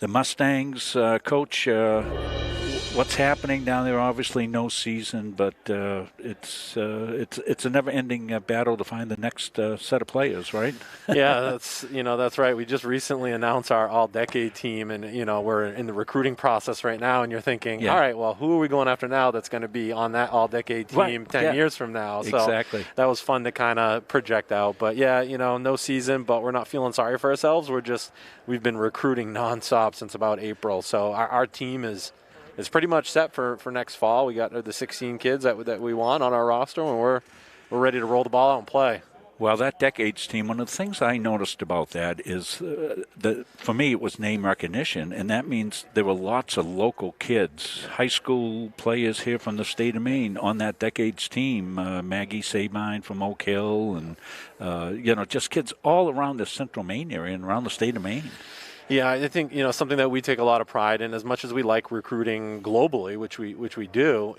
Mustangs. Coach, what's happening down there? Obviously no season, but it's a never-ending battle to find the next set of players, right? Yeah, that's right. We just recently announced our all-decade team, and we're in the recruiting process right now. And you're thinking, all right, well, who are we going after now that's going to be on that all-decade team 10 years from now? So exactly. That was fun to kind of project out. But no season, but we're not feeling sorry for ourselves. We've been recruiting nonstop since about April. So our team is pretty much set for next fall. We got the 16 kids that we want on our roster, and we're ready to roll the ball out and play. Well, that decades team, one of the things I noticed about that is for me it was name recognition, and that means there were lots of local kids, high school players here from the state of Maine on that decades team. Maggie Sabine from Oak Hill, and just kids all around the Central Maine area and around the state of Maine. Yeah, I think something that we take a lot of pride in. As much as we like recruiting globally, which we do,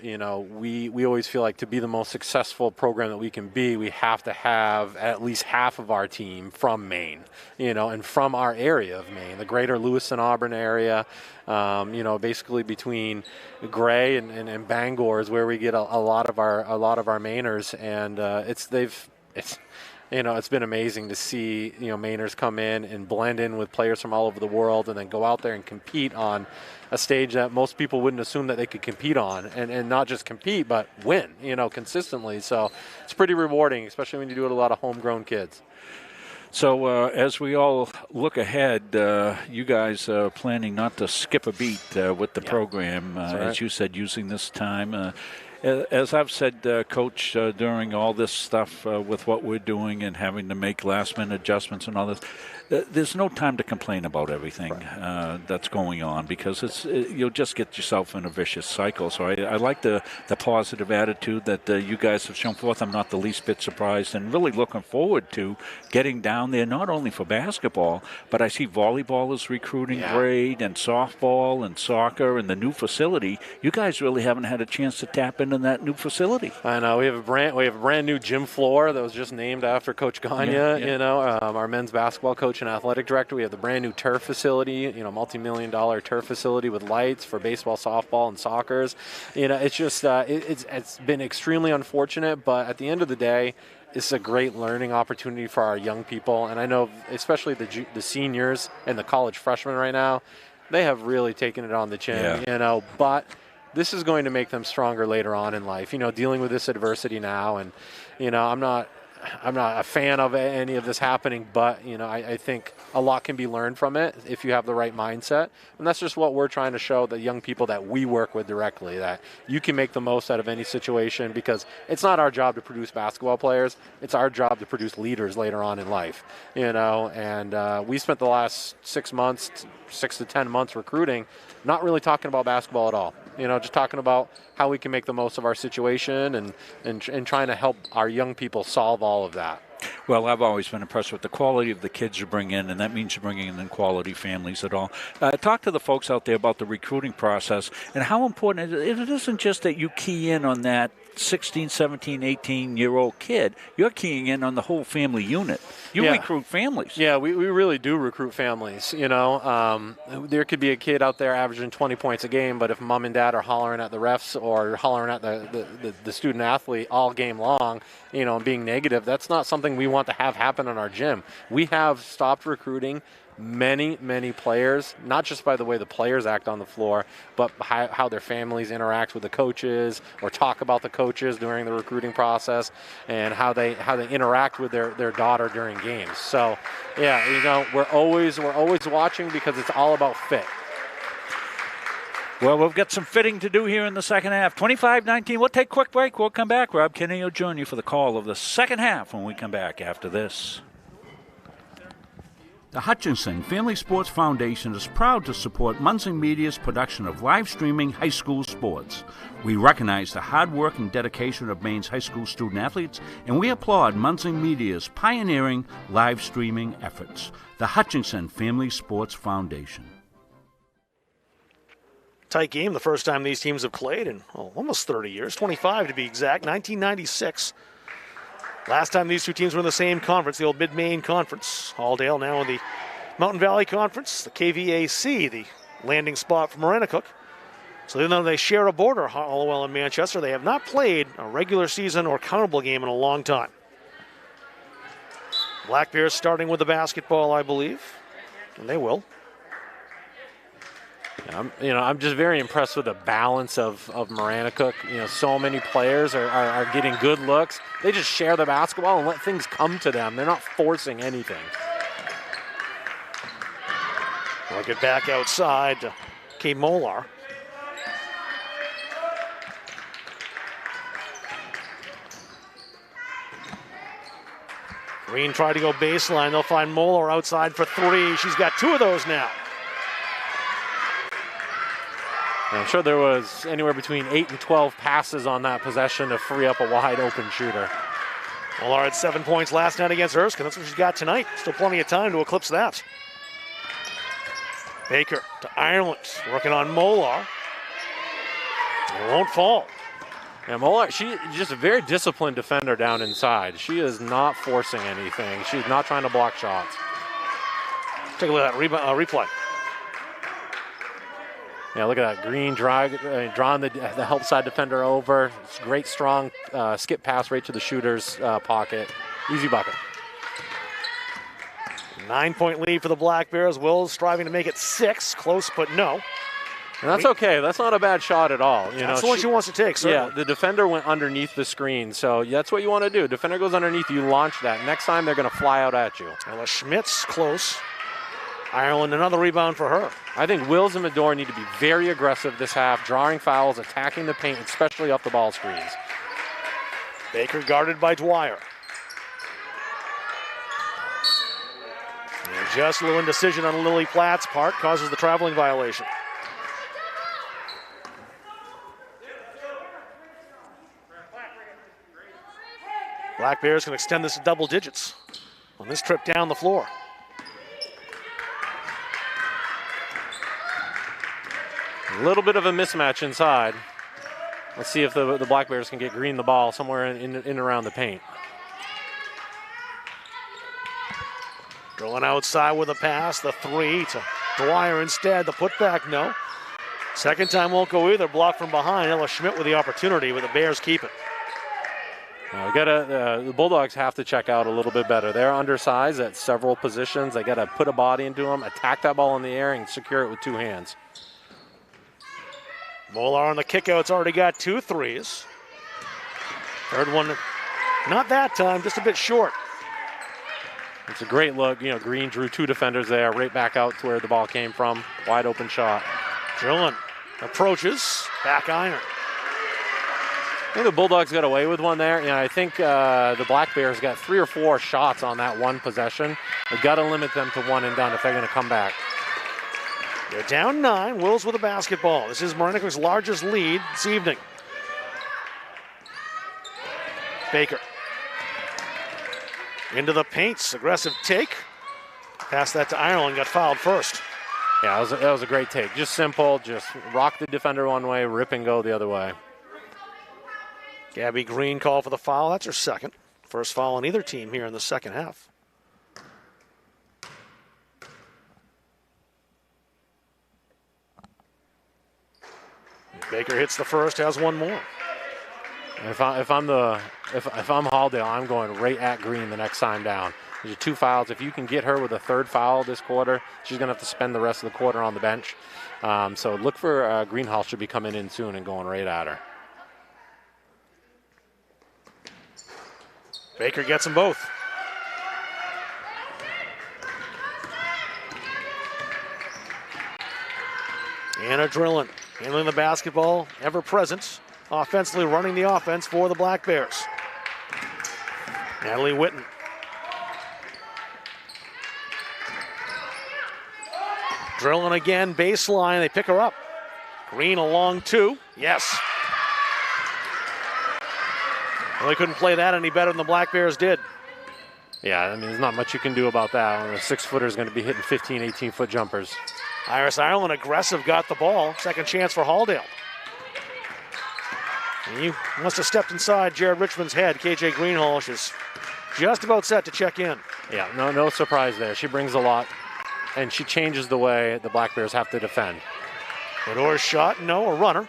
we always feel like to be the most successful program that we can be, we have to have at least half of our team from Maine, and from our area of Maine, the greater Lewiston Auburn area. Basically between Gray and Bangor is where we get a lot of our Mainers, and it's been amazing to see, Mainers come in and blend in with players from all over the world and then go out there and compete on a stage that most people wouldn't assume that they could compete on, and not just compete, but win, consistently. So it's pretty rewarding, especially when you do it with a lot of homegrown kids. So as we all look ahead, you guys are planning not to skip a beat with the program, right. as you said, using this time. As I've said, Coach, during all this stuff with what we're doing and having to make last-minute adjustments and all this, there's no time to complain about everything that's going on, because you'll just get yourself in a vicious cycle. So I like the positive attitude that you guys have shown forth. I'm not the least bit surprised, and really looking forward to getting down there, not only for basketball, but I see volleyball is recruiting great, and softball and soccer and the new facility. You guys really haven't had a chance to tap into that new facility. I know. We have a brand new gym floor that was just named after Coach Gagne, our men's basketball coach and athletic director. We have the brand new turf facility, multi-million-dollar turf facility with lights for baseball, softball, and soccer's. It's just it's been extremely unfortunate, but at the end of the day, it's a great learning opportunity for our young people. And I know especially the seniors and the college freshmen right now, they have really taken it on the chin, but this is going to make them stronger later on in life, dealing with this adversity now. And, I'm not a fan of any of this happening, but, I think a lot can be learned from it if you have the right mindset. And that's just what we're trying to show the young people that we work with directly, that you can make the most out of any situation, because it's not our job to produce basketball players. It's our job to produce leaders later on in life, and we spent the last 6 to 10 months recruiting, not really talking about basketball at all. Just talking about how we can make the most of our situation and trying to help our young people solve all of that. Well, I've always been impressed with the quality of the kids you bring in, and that means you're bringing in quality families at all. Talk to the folks out there about the recruiting process and how important it isn't just that you key in on that 16, 17, 18-year-old kid. You're keying in on the whole family unit. You recruit families. Yeah, we really do recruit families. There could be a kid out there averaging 20 points a game, but if mom and dad are hollering at the refs or hollering at the student athlete all game long, and being negative, that's not something we want to have happen in our gym. We have stopped recruiting many players, not just by the way the players act on the floor, but how their families interact with the coaches or talk about the coaches during the recruiting process, and how they interact with their daughter during games. So we're always watching, because it's all about fit. Well, we've got some fitting to do here in the second half. 25-19. We'll take a quick break. We'll come back. Rob Kinney will join you for the call of the second half when we come back after this. The Hutchinson Family Sports Foundation is proud to support Munson Media's production of live streaming high school sports. We recognize the hard work and dedication of Maine's high school student athletes, and we applaud Munson Media's pioneering live streaming efforts. The Hutchinson Family Sports Foundation. Tight game the first time these teams have played in almost 30 years, 25 to be exact, 1996. Last time these two teams were in the same conference, the old Mid-Maine Conference. Halldale now in the Mountain Valley Conference, the KVAC, the landing spot for Maranacook. So even though they share a border, Hollowell and Manchester, they have not played a regular season or countable game in a long time. Black Bears starting with the basketball, I believe, and they will. I'm just very impressed with the balance of Maranacook. So many players are getting good looks. They just share the basketball and let things come to them. They're not forcing anything. Work it back outside to K. Molar. Green tried to go baseline. They'll find Molar outside for three. She's got two of those now. I'm sure there was anywhere between 8 and 12 passes on that possession to free up a wide open shooter. Molar had 7 points last night against Erskine. That's what she's got tonight. Still plenty of time to eclipse that. Baker to Ireland, working on Molar. It won't fall. Yeah, Molar, she's just a very disciplined defender down inside. She is not forcing anything. She's not trying to block shots. Take a look at that replay. Yeah, look at that. Green drawing the help side defender over. It's great, strong skip pass right to the shooter's pocket. Easy bucket. 9-point lead for the Black Bears. Wills striving to make it 6. Close, but no. And that's okay. That's not a bad shot at all. That's the one she wants to take, certainly. Yeah, the defender went underneath the screen, so that's what you want to do. Defender goes underneath, you launch that. Next time, they're going to fly out at you. Ella Schmidt's close. Ireland, another rebound for her. I think Wills and Medore need to be very aggressive this half, drawing fouls, attacking the paint, especially off the ball screens. Baker guarded by Dwyer. And just a little indecision on Lily Platt's part causes the traveling violation. Black Bears can extend this to double digits on this trip down the floor. A little bit of a mismatch inside. Let's see if the Black Bears can get Green the ball somewhere in and around the paint. Drilling outside with a pass, the 3 to Dwyer instead. The putback, no. Second time won't go either. Blocked from behind. Ella Schmidt with the opportunity, but the Bears keep it. The Bulldogs have to check out a little bit better. They're undersized at several positions. They got to put a body into them, attack that ball in the air, and secure it with 2 hands. Molar on the kickout's already got 2 threes. Third one, not that time, just a bit short. It's a great look. Green drew 2 defenders there, right back out to where the ball came from. Wide open shot. Drilling approaches, back iron. I think the Bulldogs got away with one there. I think the Black Bears got 3 or 4 shots on that one possession. They've got to limit them to 1 and done if they're going to come back. They're down 9. Wills with a basketball. This is Maranacook's largest lead this evening. Baker. Into the paints. Aggressive take. Pass that to Ireland. Got fouled first. Yeah, that was a great take. Just simple. Just rock the defender one way, rip and go the other way. Gabby Green called for the foul. That's her second. First foul on either team here in the second half. Baker hits the first, has one more. And if I'm Halldale, I'm going right at Green the next time down. There's 2 fouls. If you can get her with a 3rd foul this quarter, she's going to have to spend the rest of the quarter on the bench. So look for Greenhall should be coming in soon and going right at her. Baker gets them both. Anna Drillin handling the basketball, ever present, offensively running the offense for the Black Bears. Natalie Witten. Drillin again, baseline, they pick her up. Green along 2, yes. Well, they couldn't play that any better than the Black Bears did. Yeah, there's not much you can do about that. A 6-footer is going to be hitting 15, 18-foot jumpers. Iris Ireland, aggressive, got the ball. Second chance for Halldale. And he must have stepped inside Jared Richmond's head. KJ Greenhall, she's just about set to check in. Yeah, no surprise there. She brings a lot, and she changes the way the Black Bears have to defend. Medore's shot, no, a runner.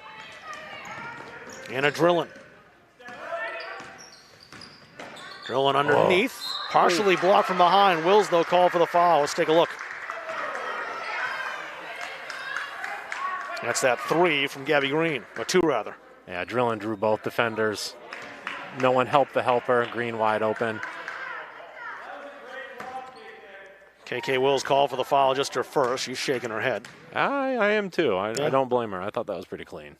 Anna Drillin. Drillin underneath, partially blocked from behind. Wills, though, call for the foul. Let's take a look. That's that 3 from Gabby Green, or 2 rather. Yeah, Drillin drew both defenders. No one helped the helper. Green wide open. KK Wills called for the foul, just her first. She's shaking her head. I am too. I don't blame her. I thought that was pretty clean.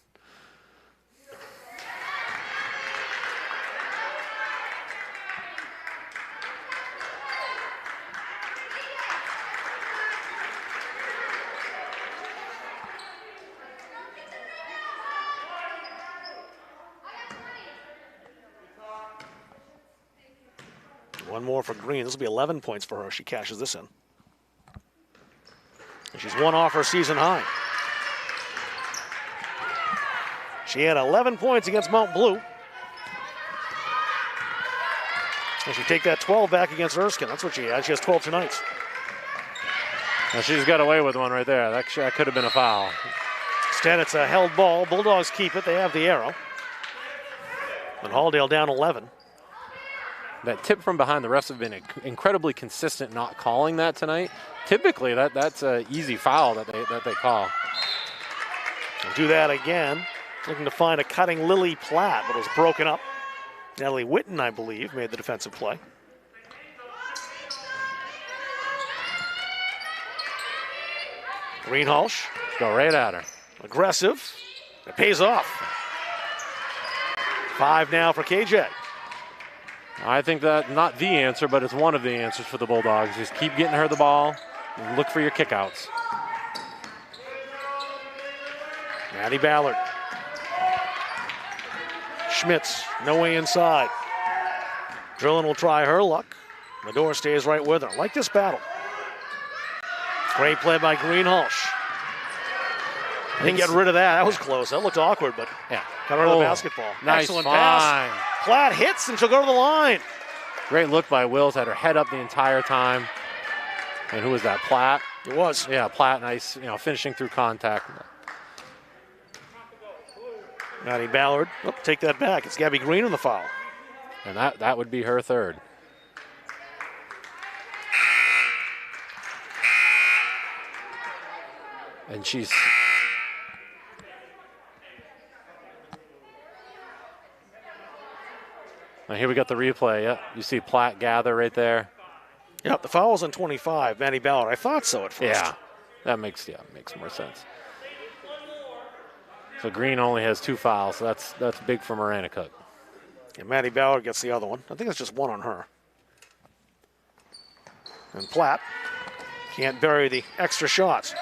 One more for Green. This will be 11 points for her if she cashes this in. And she's 1 off her season high. She had 11 points against Mount Blue. And she take that 12 back against Erskine. That's what she had. She has 12 tonight. Now she's got away with one right there. That could have been a foul. Instead, it's a held ball. Bulldogs keep it. They have the arrow. And Halldale down 11. that tip from behind, the refs have been incredibly consistent not calling that tonight. Typically, that's an easy foul that they call. We'll do that again. Looking to find a cutting Lily Platt, but it was broken up. Natalie Witten, I believe, made the defensive play. Greenhalgh. Go right at her. Aggressive. It pays off. 5 now for KJ. I think that not the answer, but it's one of the answers for the Bulldogs. Just keep getting her the ball and look for your kickouts. Maddie Ballard. Schmitz, no way inside. Drillin will try her luck. Medor stays right with her. Like this battle. Great play by Greenhalgh. Didn't get rid of that. That was close. That looked awkward, but yeah, got rid of the basketball. Nice Excellent find. pass. Platt hits and she'll go to the line. Great look by Wills. Had her head up the entire time. And who was that? Platt? It was. Yeah, Platt. Nice, finishing through contact. Maddie Ballard. Oh, take that back. It's Gabby Green on the foul. And that would be her third. And she's... Now here we got the replay. Yeah, you see Platt gather right there. Yep, the foul's on 25, Maddie Ballard. I thought so at first. Yeah, that makes more sense. So Green only has 2 fouls, so that's big for Maranacook. And Maddie Ballard gets the other one. I think it's just 1 on her. And Platt can't bury the extra shots.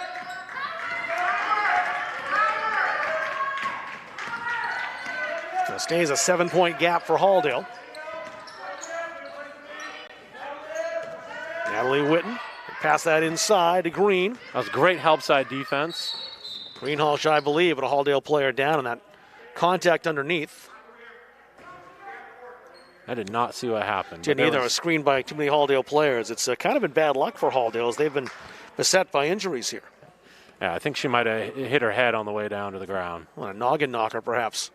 So it stays a 7-point gap for Halldale. Natalie Witten, pass that inside to Green. That was great help side defense. Greenhalgh, I believe, but a Halldale player down in that contact underneath. I did not see what happened. Didn't either. I was screened by too many Halldale players. It's kind of been bad luck for Halldale as they've been beset by injuries here. Yeah, I think she might have hit her head on the way down to the ground. Well, a noggin knocker, perhaps.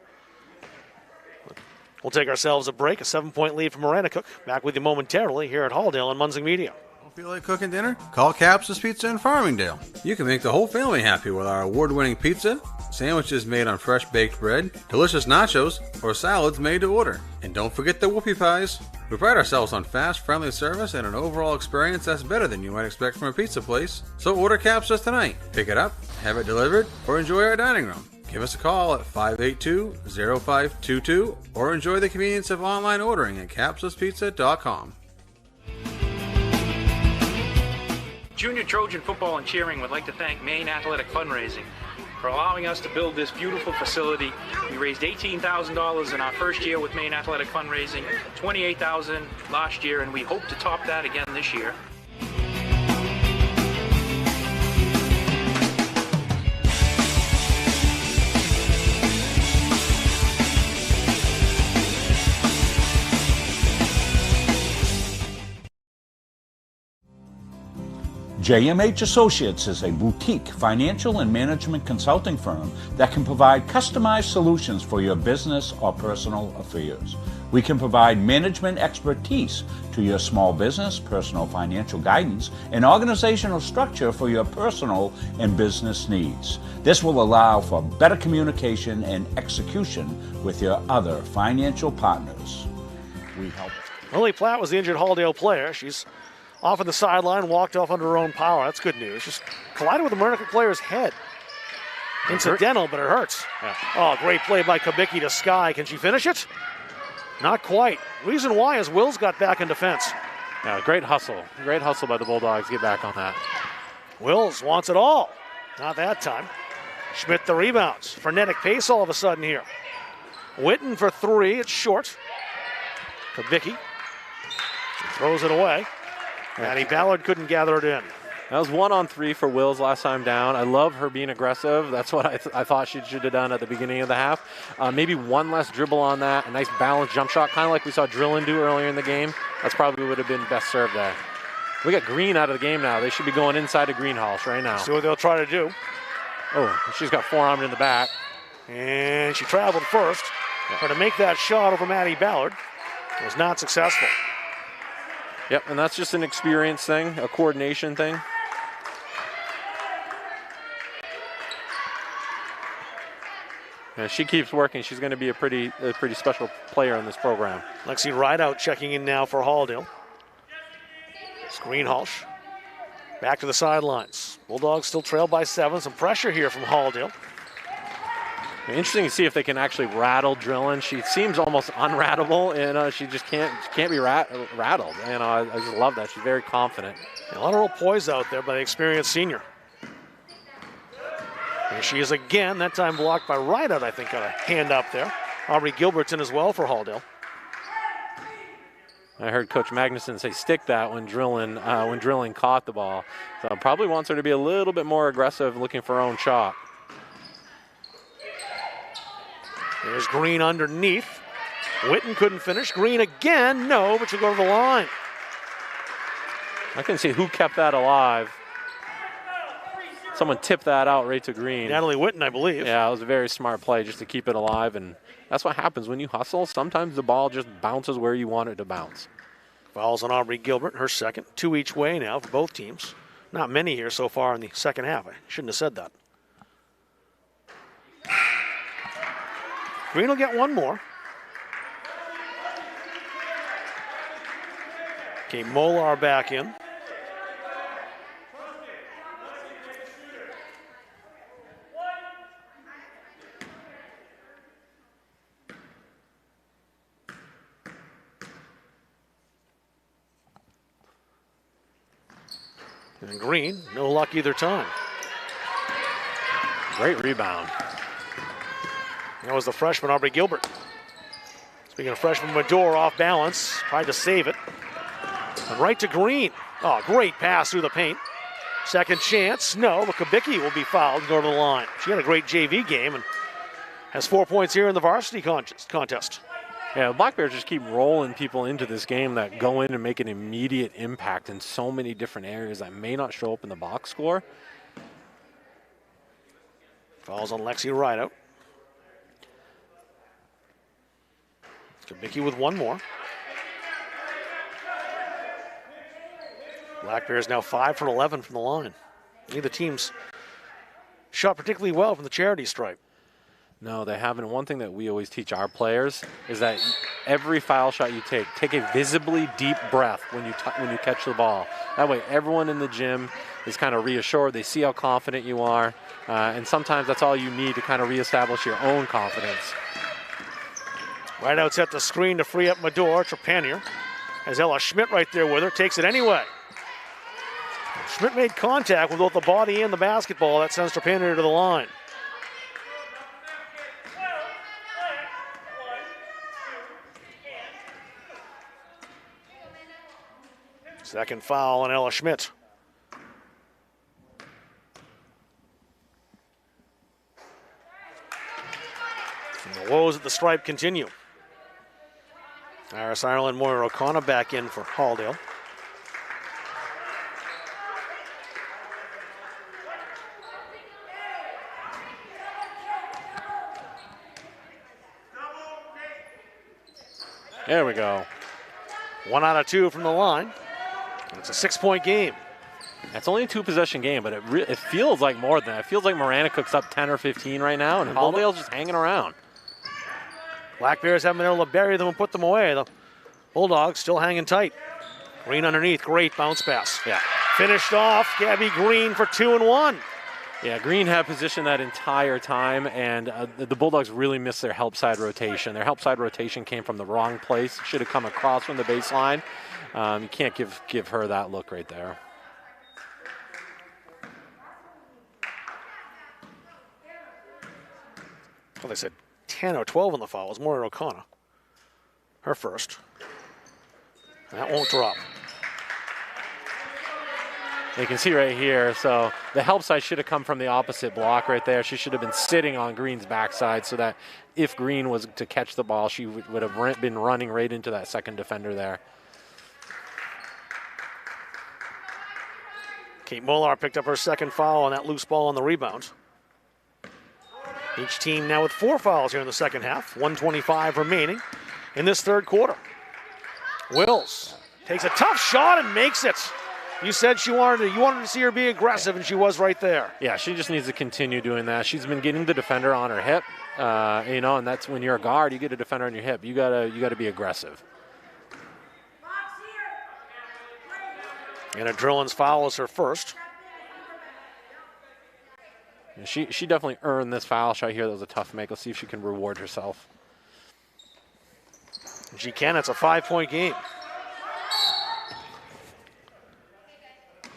We'll take ourselves a break. A 7-point lead for Maranacook. Back with you momentarily here at Halldale on Munzing Media. Feel like cooking dinner? Call Capsa's Pizza in Farmingdale. You can make the whole family happy with our award-winning pizza, sandwiches made on fresh baked bread, delicious nachos, or salads made to order. And don't forget the whoopie pies. We pride ourselves on fast, friendly service and an overall experience that's better than you might expect from a pizza place. So order Capsa's tonight. Pick it up, have it delivered, or enjoy our dining room. Give us a call at 582-0522 or enjoy the convenience of online ordering at capsaspizza.com. Junior Trojan Football and Cheering would like to thank Maine Athletic Fundraising for allowing us to build this beautiful facility. We raised $18,000 in our first year with Maine Athletic Fundraising, $28,000 last year, and we hope to top that again this year. JMH Associates is a boutique financial and management consulting firm that can provide customized solutions for your business or personal affairs. We can provide management expertise to your small business, personal financial guidance, and organizational structure for your personal and business needs. This will allow for better communication and execution with your other financial partners. We help. Lily Platt was the injured Halldale player. She's off on the sideline, walked off under her own power. That's good news. Just collided with the Maranacook player's head. Incidental, but it hurts. Yeah. Oh, great play by Kubicki to Sky. Can she finish it? Not quite. Reason why is Wills got back in defense. Yeah, great hustle. Great hustle by the Bulldogs. Get back on that. Wills wants it all. Not that time. Schmidt the rebounds. Frenetic pace all of a sudden here. Witten for 3. It's short. Kubicki throws it away. Maddie Ballard couldn't gather it in. That was 1 on 3 for Wills last time down. I love her being aggressive. That's what I thought she should have done at the beginning of the half. Maybe one less dribble on that. A nice balanced jump shot, kind of like we saw Drillin do earlier in the game. That's probably would have been best served there. We got Green out of the game now. They should be going inside of Greenhalgh right now. See what they'll try to do. Oh, she's got forearmed in the back. And she traveled first. Trying to make that shot over Maddie Ballard. It was not successful. Yep, and that's just an experience thing, a coordination thing. And she keeps working. She's going to be a pretty special player in this program. Lexi Rideout checking in now for Halldale. Screen Hulsh. Back to the sidelines. Bulldogs still trail by 7. Some pressure here from Halldale. Interesting to see if they can actually rattle Drillin. She seems almost unrattable, and she just can't be rattled. And I just love that. She's very confident. A lot of real poise out there by the experienced senior. Here she is again, that time blocked by Rideout, I think, got a hand up there. Aubrey Gilbertson as well for Halldale. I heard Coach Magnuson say stick that when Drillin caught the ball. So probably wants her to be a little bit more aggressive, looking for her own shot. There's Green underneath. Witten couldn't finish. Green again, no, but she'll go to the line. I couldn't see who kept that alive. Someone tipped that out right to Green. Natalie Witten, I believe. Yeah, it was a very smart play just to keep it alive, and that's what happens when you hustle. Sometimes the ball just bounces where you want it to bounce. Fouls on Aubrey Gilbert, her second. 2 each way now for both teams. Not many here so far in the second half. I shouldn't have said that. Green will get one more. Okay, Molar back in. And Green, no luck either time. Great rebound. That was the freshman, Aubrey Gilbert. Speaking of freshman, Medor off balance, tried to save it. And right to Green. Oh, great pass through the paint. Second chance, no, but Kubicki will be fouled and go to the line. She had a great JV game and has 4 points here in the varsity contest. Yeah, the Black Bears just keep rolling people into this game that go in and make an immediate impact in so many different areas that may not show up in the box score. Fouls on Lexi Rideout. Kubicki with one more. Black Bears now 5 for 11 from the line. Neither team's shot particularly well from the charity stripe. No, they haven't. One thing that we always teach our players is that every foul shot you take a visibly deep breath when you catch the ball. That way everyone in the gym is kind of reassured. They see how confident you are, and sometimes that's all you need to kind of reestablish your own confidence. Rideout set the screen to free up Medor. Trepanier has Ella Schmidt right there with her, takes it anyway. Schmidt made contact with both the body and the basketball. That sends Trepanier to the line. Second foul on Ella Schmidt. And the woes at the stripe continue. Iris Ireland, Moira O'Connor back in for Halldale. There we go. 1 out of 2 from the line. It's a 6-point game. It's only a 2-possession game, but it feels like more than that. It feels like Maranacook's up 10 or 15 right now, and Halldale's just hanging around. Black Bears haven't been able to bury them and put them away. The Bulldogs still hanging tight. Green underneath, great bounce pass. Yeah. Finished off, Gabby Green for 2 and 1. Yeah, Green had position that entire time, and the Bulldogs really missed their help side rotation. Their help side rotation came from the wrong place. Should have come across from the baseline. You can't give her that look right there. Well, they said 10 or 12 on the foul. It was Moira O'Connor. Her first. That won't drop. You can see right here, so the help side should have come from the opposite block right there. She should have been sitting on Green's backside so that if Green was to catch the ball, she would have been running right into that second defender there. Kate Molar picked up her second foul on that loose ball on the rebound. Each team now with 4 fouls here in the second half. 1:25 remaining in this third quarter. Wills Takes a tough shot and makes it. You said you wanted to see her be aggressive, and she was right there. Yeah, she just needs to continue doing that. She's been getting the defender on her hip, and that's when you're a guard, you get a defender on your hip. You gotta be aggressive. And a Drillins foul is her first. Yeah, she definitely earned this foul shot here. That was a tough make. Let's see if she can reward herself. She can. It's a 5-point game.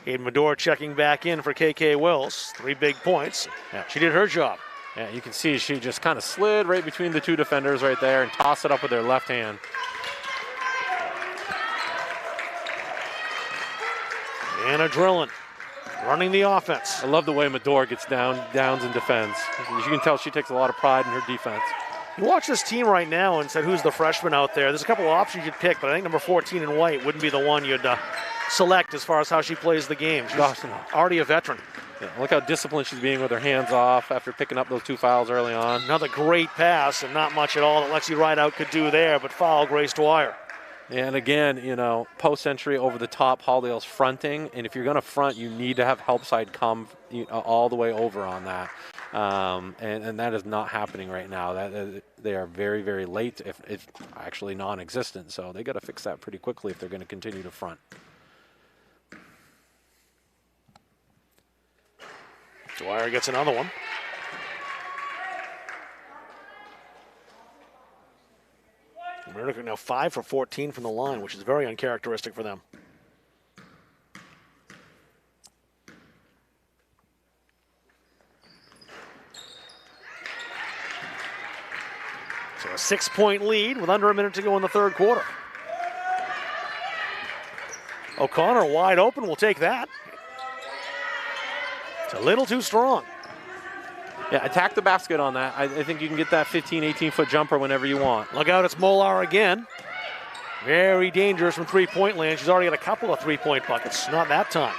Aiden Medor checking back in for KK Wills. 3 big points. Yeah. She did her job. Yeah, you can see she just kind of slid right between the two defenders right there and tossed it up with her left hand. Anna Drillin running the offense. I love the way Medor gets downs and defends. As you can tell, she takes a lot of pride in her defense. You watch this team right now and said, who's the freshman out there? There's a couple of options you'd pick, but I think number 14 in white wouldn't be the one you'd select as far as how she plays the game. She's already a veteran. Yeah, look how disciplined she's being with her hands off after picking up those 2 fouls early on. Another great pass, and not much at all that Lexi Rideout could do there, but foul Grace Dwyer. And again, post entry over the top, Halldale's fronting, and if you're going to front, you need to have help side come all the way over on that. And that is not happening right now. They are very, very late, if actually non-existent. So they got to fix that pretty quickly if they're going to continue to front. Dwyer gets another one. Maranacook now 5 for 14 from the line, which is very uncharacteristic for them. So a 6-point lead with under a minute to go in the third quarter. O'Connor wide open, will take that. It's a little too strong. Yeah, attack the basket on that. I think you can get that 15, 18-foot jumper whenever you want. Look out, it's Molar again. Very dangerous from three-point land. She's already got a couple of three-point buckets. Not that time.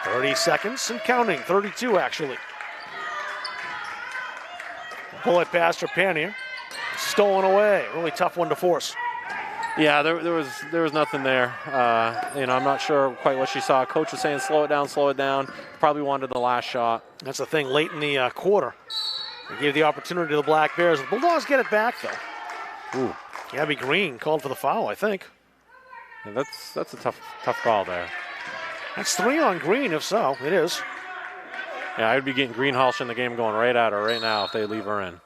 30 seconds and counting. 32, actually. Bullet past her Panier. Stolen away. Really tough one to force. Yeah, there was nothing there. I'm not sure quite what she saw. Coach was saying, slow it down. Probably wanted the last shot. That's the thing, late in the quarter. They gave the opportunity to the Black Bears. The Bulldogs get it back, though. Ooh. Gabby Green called for the foul, I think. Yeah, that's a tough call there. That's 3 on Green, if so. It is. Yeah, I would be getting Greenhalgh in the game going right at her right now if they leave her in.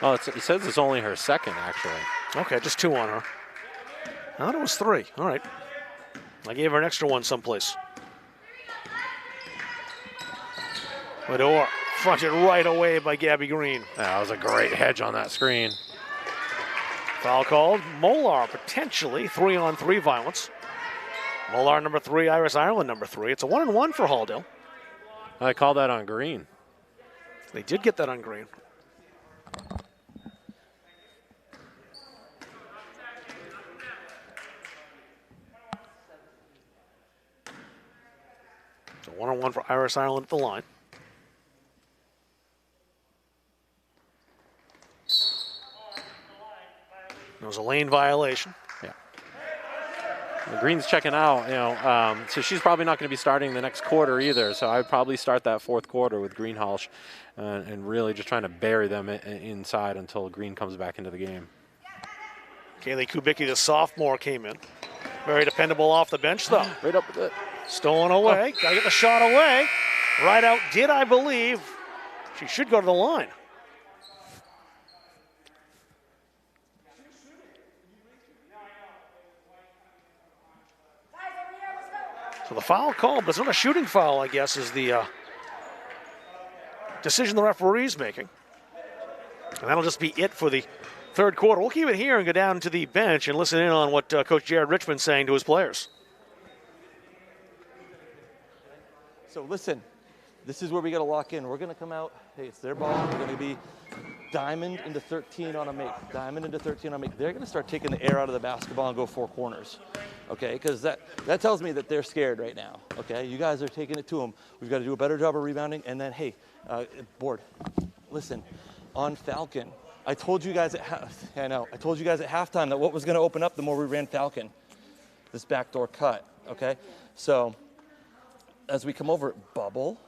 Oh, it says it's only her second, actually. Okay, just 2 on her. I thought it was 3. All right. I gave her an extra one someplace. Medor fronted right away by Gabby Green. That was a great hedge on that screen. Foul called. Molar potentially 3-on-3 violence. Molar number 3, Iris Ireland number 3. It's a 1-and-1 for Halldale. I called that on Green. They did get that on Green. So 1-on-1 for Iris Ireland at the line. There was a lane violation. Yeah. Well, Green's checking out, so she's probably not going to be starting the next quarter either. So I'd probably start that fourth quarter with Greenhalgh and really just trying to bury them inside until Green comes back into the game. Kaylee Kubicki, the sophomore, came in. Very dependable off the bench, though. Right up with it. Stolen away. Got to get the shot away. Right out did, I believe. She should go to the line. So the foul called, but it's not a shooting foul, I guess, is the decision the referee's making. And that'll just be it for the third quarter. We'll keep it here and go down to the bench and listen in on what Coach Jared Richmond's saying to his players. So listen, this is where we got to lock in. We're going to come out. Hey, it's their ball. We're going to be diamond into 13 on a make. Diamond into 13 on a make. They're going to start taking the air out of the basketball and go 4 corners. Okay, because that tells me that they're scared right now. Okay, you guys are taking it to them. We've got to do a better job of rebounding. And then, hey, board, listen, on Falcon, I told you guys I told you guys at halftime that what was going to open up the more we ran Falcon, this backdoor cut, okay? So as we come over, bubble,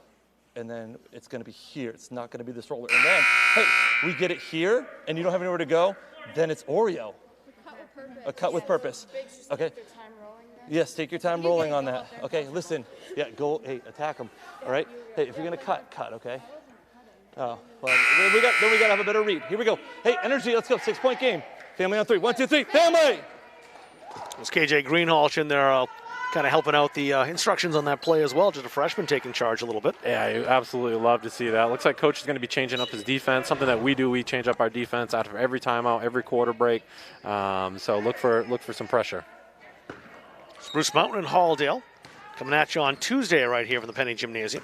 and then it's going to be here. It's not going to be this roller. And then, hey, we get it here, and you don't have anywhere to go, then it's Oreo. A cut with purpose. Okay. Yes, take your time rolling on that. Okay, listen. Yeah, go, hey, attack them. All right? Hey, if you're going to cut, okay? Oh, well, then we got to have a better read. Here we go. Hey, energy, let's go. 6-point game. Family on 3. 1, 2, 3. Family! It's KJ Greenhalgh in there kind of helping out the instructions on that play as well. Just a freshman taking charge a little bit. Yeah, you absolutely love to see that. Looks like coach is going to be changing up his defense, something that we do. We change up our defense after every timeout, every quarter break. So look for some pressure. Spruce Mountain and Halldale coming at you on Tuesday right here from the Penny Gymnasium.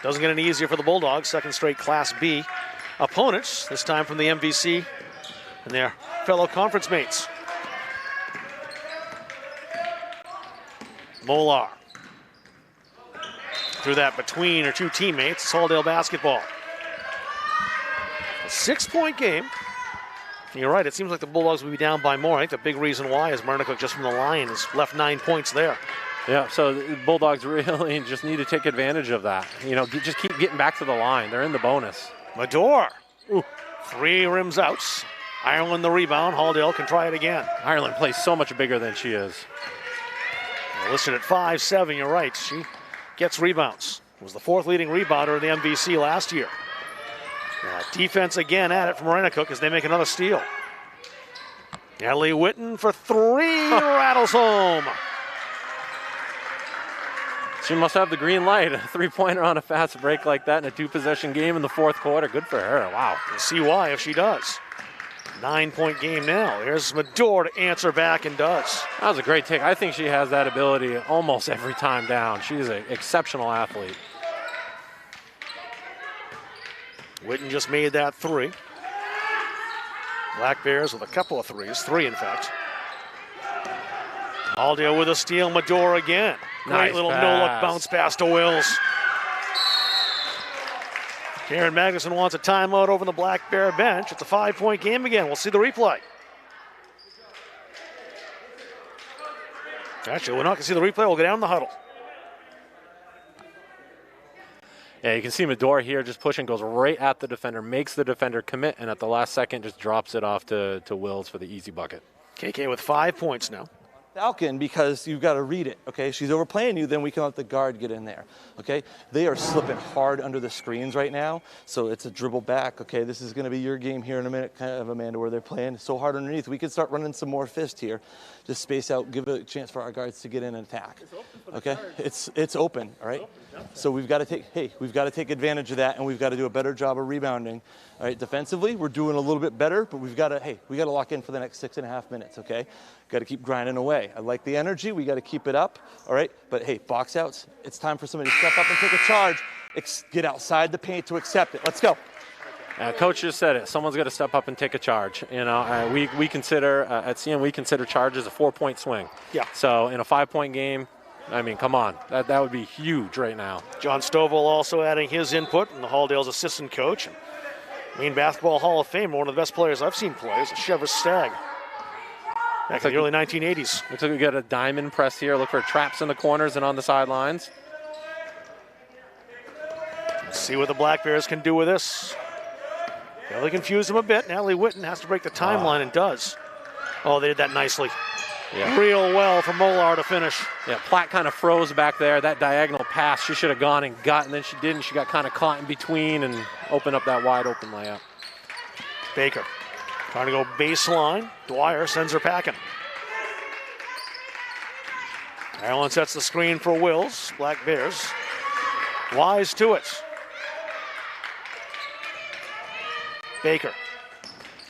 Doesn't get any easier for the Bulldogs. Second straight Class B opponents, this time from the MVC and their fellow conference mates. Molar threw that between her two teammates. It's Halldale basketball. A 6-point game. You're right, it seems like the Bulldogs will be down by more. I think the big reason why is Maranacook just from the line has left 9 points there. Yeah, so the Bulldogs really just need to take advantage of that. You know, just keep getting back to the line. They're in the bonus. Mador. Ooh. 3 rims outs. Ireland the rebound. Halldale can try it again. Ireland plays so much bigger than she is. Listed at 5'7", you're right. She gets rebounds. Was the 4th leading rebounder in the MVC last year. Defense again at it from Maranacook as they make another steal. Natalie Witten for 3, rattles home. She must have the green light. A 3-pointer on a fast break like that in a 2-possession game in the 4th quarter. Good for her, wow. We'll see why if she does. 9-point game now. Here's Mador to answer back and does. That was a great take. I think she has that ability almost every time down. She's an exceptional athlete. Witten just made that 3. Black Bears with a couple of threes. 3, in fact. Halldale with a steal. Mador again. Nice Great little pass. no-look bounce pass to Wills. Karen Magnuson wants a timeout over the Black Bear bench. It's a 5-point game again. We'll see the replay. Actually, we're not going to see the replay. We'll go down in the huddle. Yeah, you can see Mador here just pushing, goes right at the defender, makes the defender commit, and at the last second just drops it off to Wills for the easy bucket. KK with 5 points now. Falcon, because you've got to read it, okay? She's overplaying you, then we can let the guard get in there, okay? They are slipping hard under the screens right now, so it's a dribble back, okay? This is going to be your game here in a minute, kind of, Amanda, where they're playing so hard underneath. We can start running some more fist here. Just space out, give a chance for our guards to get in and attack, okay? It's open, all right? So we've got to take advantage of that, and we've got to do a better job of rebounding. All right, defensively, we're doing a little bit better, but we got to lock in for the next 6.5 minutes, okay? Got to keep grinding away. I like the energy. We got to keep it up, all right? But, hey, box outs, it's time for somebody to step up and take a charge. Get outside the paint to accept it. Let's go. Coach just said it. Someone's got to step up and take a charge. You know, we consider, at CM, we consider charges a 4-point swing. Yeah. So in a 5-point game, I mean, come on. That would be huge right now. John Stovall also adding his input, and the Halldale's assistant coach. And Maine Basketball Hall of Famer, one of the best players I've seen play, is Chevrolet Stagg. Back in the early 1980s. Looks like we got a diamond press here. Look for traps in the corners and on the sidelines. Let's see what the Black Bears can do with this. Really confused them a bit. Natalie Witten has to break the timeline and does. Oh, they did that nicely. Yeah. Real well for Molar to finish. Yeah, Platt kind of froze back there. That diagonal pass, she should have gone and got, and then she didn't. She got kind of caught in between and opened up that wide open layup. Baker trying to go baseline. Dwyer sends her packing. Ireland sets the screen for Wills. Black Bears wise to it. Baker.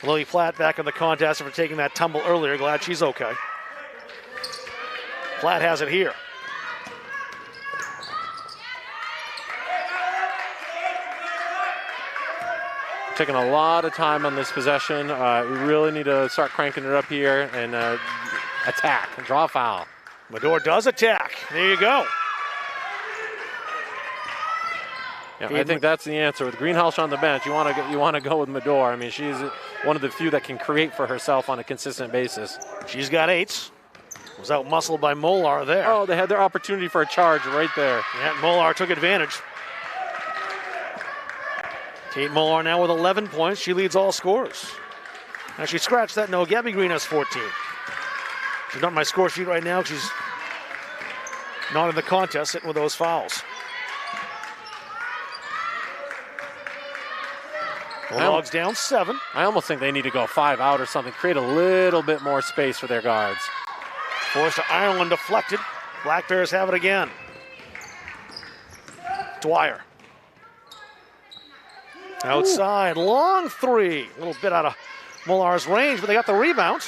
Lily Platt back in the contest after taking that tumble earlier. Glad she's okay. Platt has it here. Taking a lot of time on this possession. We really need to start cranking it up here and attack and draw a foul. Mador does attack. There you go. Yeah, I think that's the answer. With Greenhalgh on the bench, you want to go with Medor. I mean, she's one of the few that can create for herself on a consistent basis. She's got 8. Was out muscled by Molar there. Oh, they had their opportunity for a charge right there. Yeah, Molar took advantage. Kate Molar now with 11 points. She leads all scorers. Now she scratched that note. Gabby Green has 14. She's not on my score sheet right now. She's not in the contest, sitting with those fouls. Bulldogs down 7. I almost think they need to go 5 out or something. Create a little bit more space for their guards. Forced to Ireland, deflected. Black Bears have it again. Dwyer. Outside, long 3. A little bit out of Molar's range, but they got the rebound.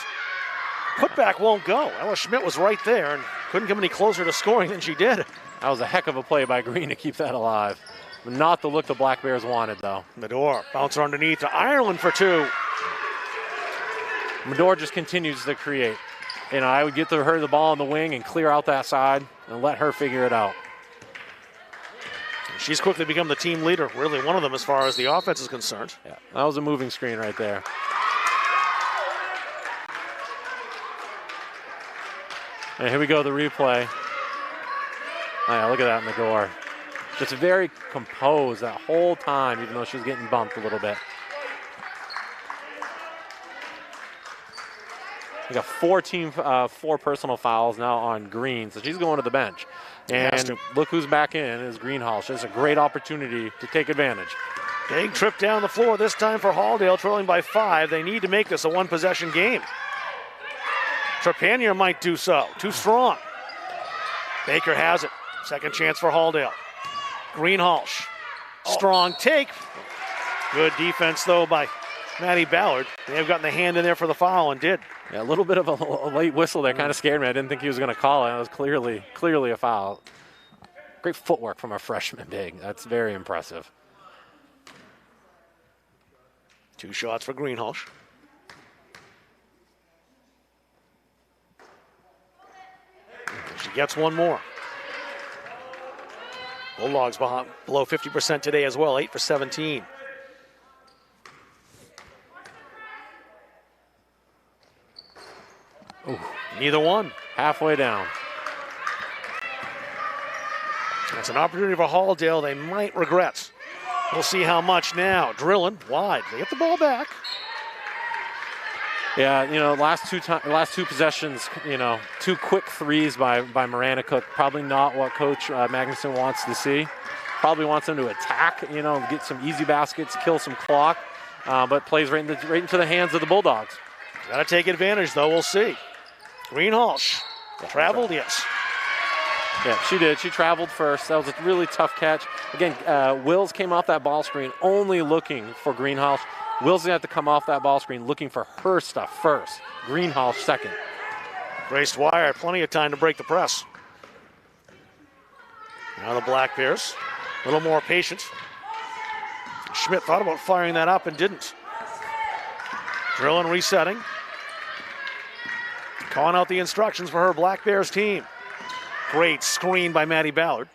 Putback won't go. Ella Schmidt was right there and couldn't come any closer to scoring than she did. That was a heck of a play by Green to keep that alive. Not the look the Black Bears wanted, though. Medor, bouncer underneath to Ireland for 2. Medor just continues to create. You know, I would get her the ball on the wing and clear out that side and let her figure it out. She's quickly become the team leader, really one of them as far as the offense is concerned. Yeah, that was a moving screen right there. And here we go, the replay. Oh yeah, look at that Medor. Just very composed that whole time, even though she was getting bumped a little bit. We got 4 personal fouls now on Green, so she's going to the bench. And look who's back in is Greenhalgh. She has a great opportunity to take advantage. Big trip down the floor this time for Halldale, trailing by 5. They need to make this a one-possession game. Trepanier might do so. Too strong. Baker has it. Second chance for Halldale. Greenhalgh. Strong take. Good defense, though, by Maddie Ballard. They have gotten the hand in there for the foul and did. Yeah, a little bit of a late whistle there kind of scared me. I didn't think he was going to call it. It was clearly a foul. Great footwork from a freshman big. That's very impressive. 2 shots for Greenhalgh. She gets 1 more. Bulldogs below 50% today as well, 8 for 17. Ooh. Neither one. Halfway down. That's an opportunity for Halldale they might regret. We'll see how much now. Drilling wide. They get the ball back. Yeah, you know, last two possessions, you know, 2 quick threes by Maranacook. Probably not what Coach Magnuson wants to see. Probably wants them to attack, you know, get some easy baskets, kill some clock, but plays right into the hands of the Bulldogs. Got to take advantage, though. We'll see. Greenhalgh traveled, yes. Yeah, she did. She traveled first. That was a really tough catch. Again, Wills came off that ball screen only looking for Greenhalgh. Wills had to come off that ball screen looking for her stuff first. Greenhalgh second. Grace Dwyer had plenty of time to break the press. Now the Black Bears, a little more patient. Schmidt thought about firing that up and didn't. Drilling, resetting. Calling out the instructions for her Black Bears team. Great screen by Maddie Ballard.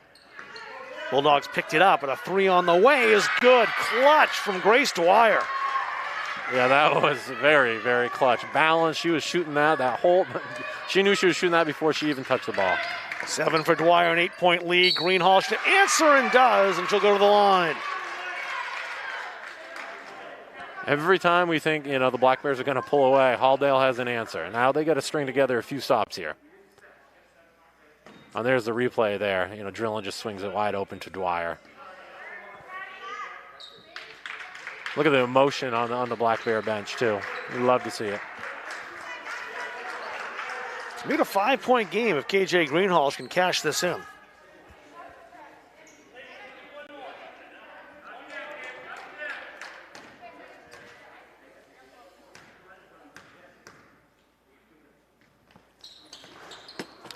Bulldogs picked it up, but a 3 on the way is good. Clutch from Grace Dwyer. Yeah, that was very, very clutch. Balance, she was shooting that whole, she knew she was shooting that before she even touched the ball. 7 for Dwyer, an 8-point lead. Greenhalgh to answer and does, and she'll go to the line. Every time we think, you know, the Black Bears are going to pull away, Halldale has an answer. Now they got to string together a few stops here. And there's the replay there. You know, Drillin just swings it wide open to Dwyer. Look at the emotion on the Black Bear bench, too. We love to see it. It's going to be a 5-point game if KJ Greenhalgh can cash this in.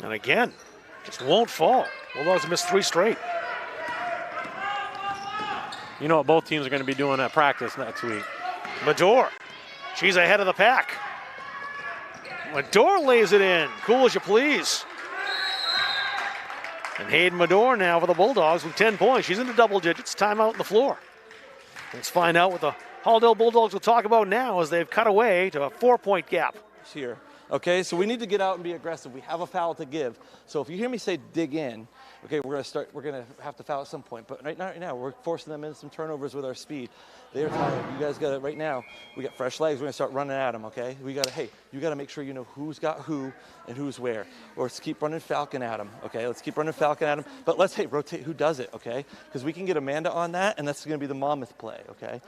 And again, just won't fall. Bulldogs missed 3 straight. You know what both teams are going to be doing at practice next week. Medor, she's ahead of the pack. Medor lays it in. Cool as you please. And Hayden Medor now for the Bulldogs with 10 points. She's into double digits. Timeout on the floor. Let's find out what the Halldale Bulldogs will talk about now as they've cut away to a 4-point gap. Here. Okay, so we need to get out and be aggressive. We have a foul to give. So if you hear me say dig in, okay, we're gonna have to foul at some point. But right now we're forcing them into some turnovers with our speed. They're tired. You guys gotta, right now, we got fresh legs. We're gonna start running at them, okay? You gotta make sure you know who's got who and who's where. Or let's keep running Falcon at them, okay? Let's keep running Falcon at them. But let's, rotate who does it, okay? Because we can get Amanda on that, and that's gonna be the Monmouth play, okay?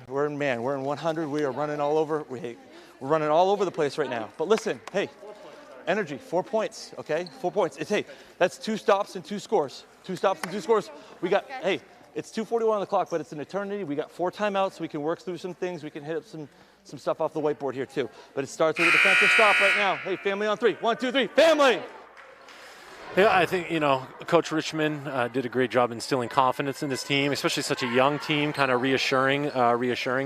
We're in man. We're in 100. We are running all over. We're running all over the place right now. But listen, hey, energy, 4 points, okay? 4 points. That's 2 stops and 2 scores. 2 stops and 2 scores. We got, it's 2:41 on the clock, but it's an eternity. We got 4 timeouts. So we can work through some things. We can hit up some stuff off the whiteboard here too. But it starts with a defensive stop right now. Hey, family on 3. 1, 2, 3, family! Yeah, I think, Coach Richmond did a great job instilling confidence in this team, especially such a young team, kind of reassuring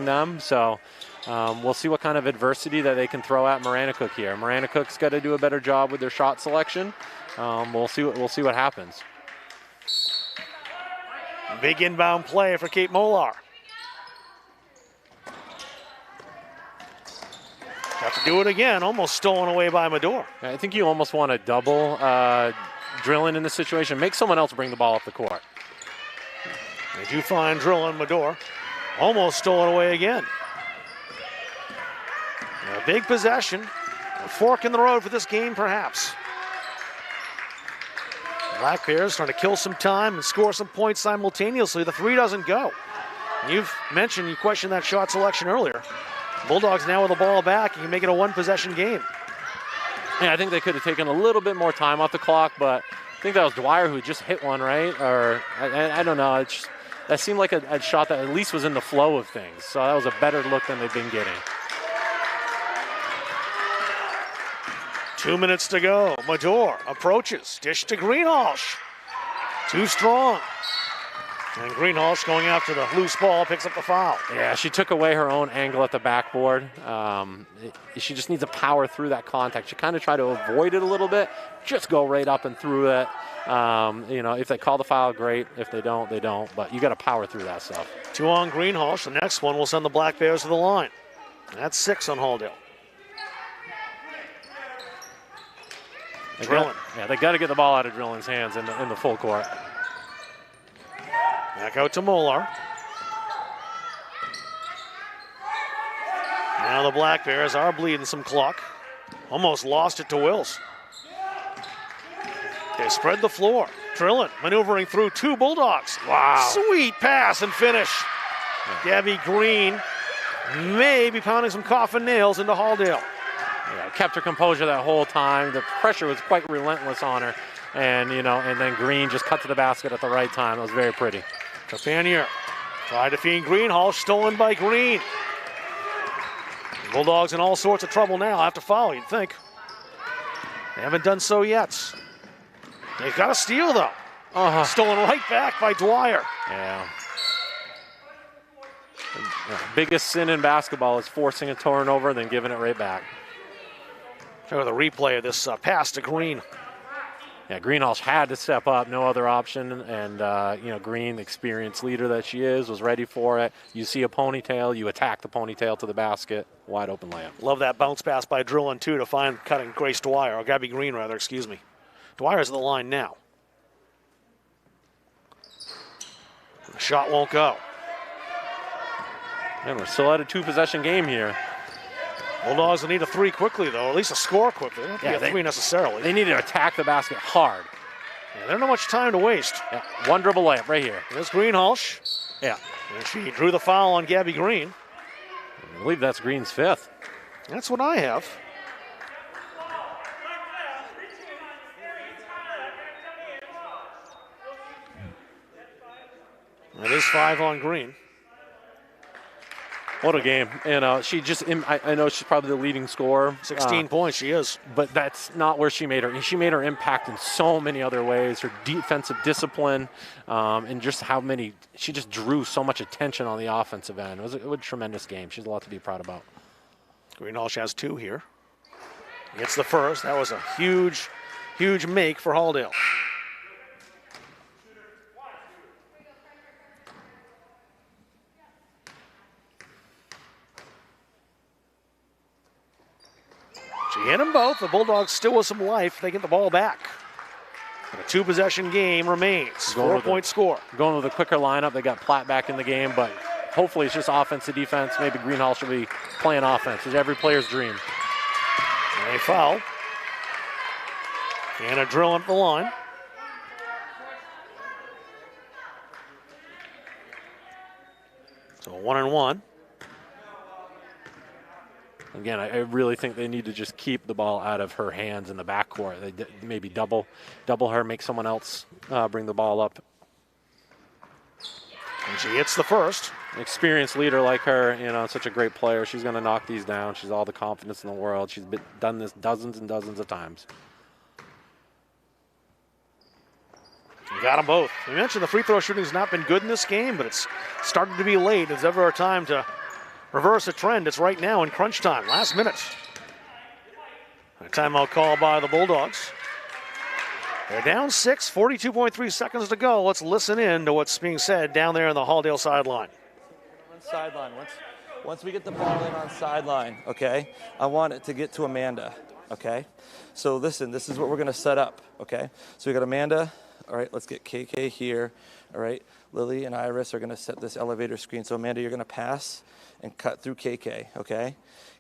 them. So we'll see what kind of adversity that they can throw at Maranacook here. Maranacook's got to do a better job with their shot selection. We'll see what happens. Big inbound play for Kate Molar. Have to do it again, almost stolen away by Medor. I think you almost want to double Drillin in this situation. Make someone else bring the ball up the court. They do find Drillin. Medor almost stolen away again. A big possession, a fork in the road for this game perhaps. Black Bears trying to kill some time and score some points simultaneously. The 3 doesn't go. You questioned that shot selection earlier. Bulldogs now with the ball back. You can make it a 1-possession game. Yeah, I think they could have taken a little bit more time off the clock, but I think that was Dwyer who just hit one, right? Or I don't know. That seemed like a shot that at least was in the flow of things. So that was a better look than they've been getting. 2 minutes to go. Medor approaches. Dish to Greenhalgh. Too strong. And Greenhalgh going after the loose ball, picks up the foul. Yeah, she took away her own angle at the backboard. She just needs to power through that contact. She kind of tried to avoid it a little bit. Just go right up and through it. If they call the foul, great. If they don't, they don't. But you got to power through that stuff. 2 on Greenhalgh. The next one will send the Black Bears to the line. That's 6 on Halldale. Drillin. They got to get the ball out of Drillin's hands in the full court. Back out to Molar. Now the Black Bears are bleeding some clock. Almost lost it to Wills. They spread the floor. Drillin maneuvering through 2 Bulldogs. Wow. Sweet pass and finish. Gabby Green may be pounding some coffin nails into Halldale. Yeah, kept her composure that whole time. The pressure was quite relentless on her. And then Green just cut to the basket at the right time. It was very pretty. Trepanier tried to feed Greenhalgh, stolen by Green. Bulldogs in all sorts of trouble now after foul, you'd think. They haven't done so yet. They've got a steal, though. Stolen right back by Dwyer. Yeah. The biggest sin in basketball is forcing a turnover and then giving it right back. Show the replay of this pass to Green. Yeah, Greenhalgh had to step up, no other option, and Green, the experienced leader that she is, was ready for it. You see a ponytail, you attack the ponytail to the basket, wide open layup. Love that bounce pass by Drillin, too, to find cutting Grace Dwyer, or Gabby Green, rather, excuse me. Dwyer's at the line now. The shot won't go. And we're still at a 2-possession game here. Bulldogs will need a 3 quickly, though, or at least a score quickly. They don't have to get 3 necessarily. They need to attack the basket hard. Yeah, there's not much time to waste. Yeah, 1 dribble layup right here. There's Greenhalgh. Yeah. And she drew the foul on Gabby Green. I believe that's Green's 5th. That's what I have. That is 5 on Green. What a game. She just, I know she's probably the leading scorer. 16 points, she is. But that's not where she made her. She made her impact in so many other ways. Her defensive discipline and just she just drew so much attention on the offensive end. It was a tremendous game. She's a lot to be proud about. Greenhalgh has 2 here. Gets the first. That was a huge, huge make for Halldale. Hit them both. The Bulldogs still with some life. They get the ball back. And a 2-possession game remains. 4-point score. Going with a quicker lineup. They got Platt back in the game, but hopefully it's just offense to defense. Maybe Greenhall should be playing offense. It's every player's dream. And a foul. And a drill at the line. So 1-1. Again, I really think they need to just keep the ball out of her hands in the backcourt. They maybe double her, make someone else bring the ball up. And she hits the first. An experienced leader like her, such a great player. She's going to knock these down. She's all the confidence in the world. She's done this dozens and dozens of times. Got them both. We mentioned the free throw shooting has not been good in this game, but it's started to be late. There's ever a time to reverse a trend. It's right now in crunch time, last minute. A timeout call by the Bulldogs. They're down 6, 42.3 seconds to go. Let's listen in to what's being said down there in the Halldale sideline. Sideline. Once we get the ball in on sideline, okay, I want it to get to Amanda, okay? So listen, this is what we're going to set up, okay? So we got Amanda. All right, let's get KK here. All right, Lily and Iris are going to set this elevator screen. So Amanda, you're going to pass and cut through KK, okay?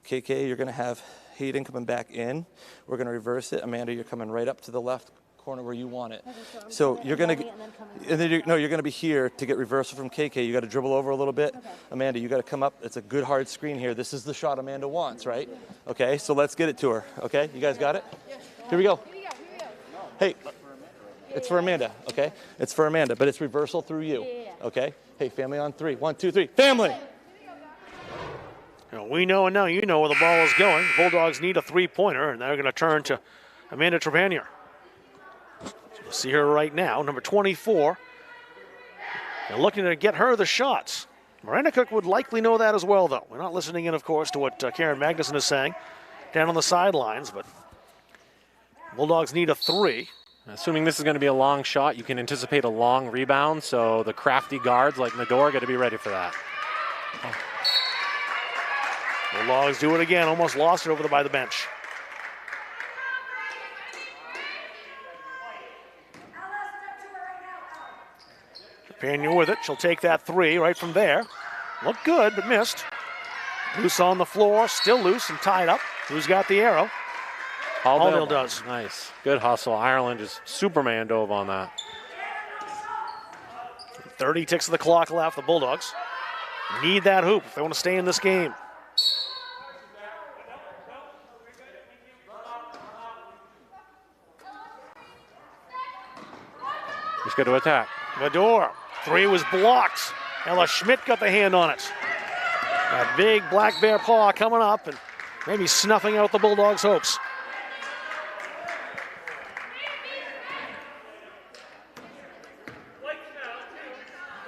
KK, you're going to have Hayden coming back in. We're going to reverse it. Amanda, you're coming right up to the left corner where you want it. So you're going to, you're going to be here to get reversal from KK. You got to dribble over a little bit. Okay. Amanda, you got to come up. It's a good hard screen here. This is the shot Amanda wants, right? Okay, so let's get it to her. Okay, you guys got it? Here we go. Hey. It's for Amanda, okay? It's for Amanda, but it's reversal through you, okay? Hey, family on 3. 1, 2, 3. Family! We know and now you know where the ball is going. The Bulldogs need a three-pointer, and they're going to turn to Amanda Trepanier. You'll see her right now, number 24. They're looking to get her the shots. Maranacook would likely know that as well, though. We're not listening in, of course, to what Karen Magnuson is saying down on the sidelines, but Bulldogs need a 3. Assuming this is going to be a long shot, you can anticipate a long rebound, so the crafty guards like Nador got to be ready for that. Bulldogs do it again, almost lost it over by the bench. Trepanier with it, she'll take that 3 right from there. Looked good, but missed. Loose on the floor, still loose and tied up. Who's got the arrow? Halldale does. Nice. Good hustle. Ireland just Superman dove on that. 30 ticks of the clock left. The Bulldogs need that hoop if they want to stay in this game. Just got to attack. Nador. 3 was blocked. Ella Schmidt got the hand on it. That big black bear paw coming up and maybe snuffing out the Bulldogs' hopes.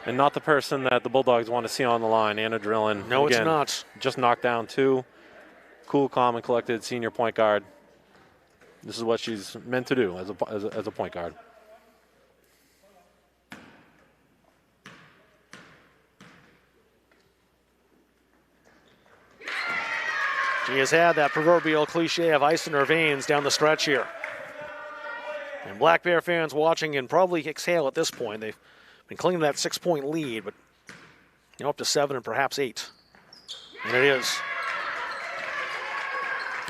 And not the person that the Bulldogs want to see on the line, Anna Drillin. No, again, it's not. Just knocked down 2. Cool, calm, and collected senior point guard. This is what she's meant to do as a point guard. She has had that proverbial cliche of ice in her veins down the stretch here. And Black Bear fans watching can probably exhale at this point. They've been clinging to that 6-point lead, but up to 7 and perhaps 8. And it is.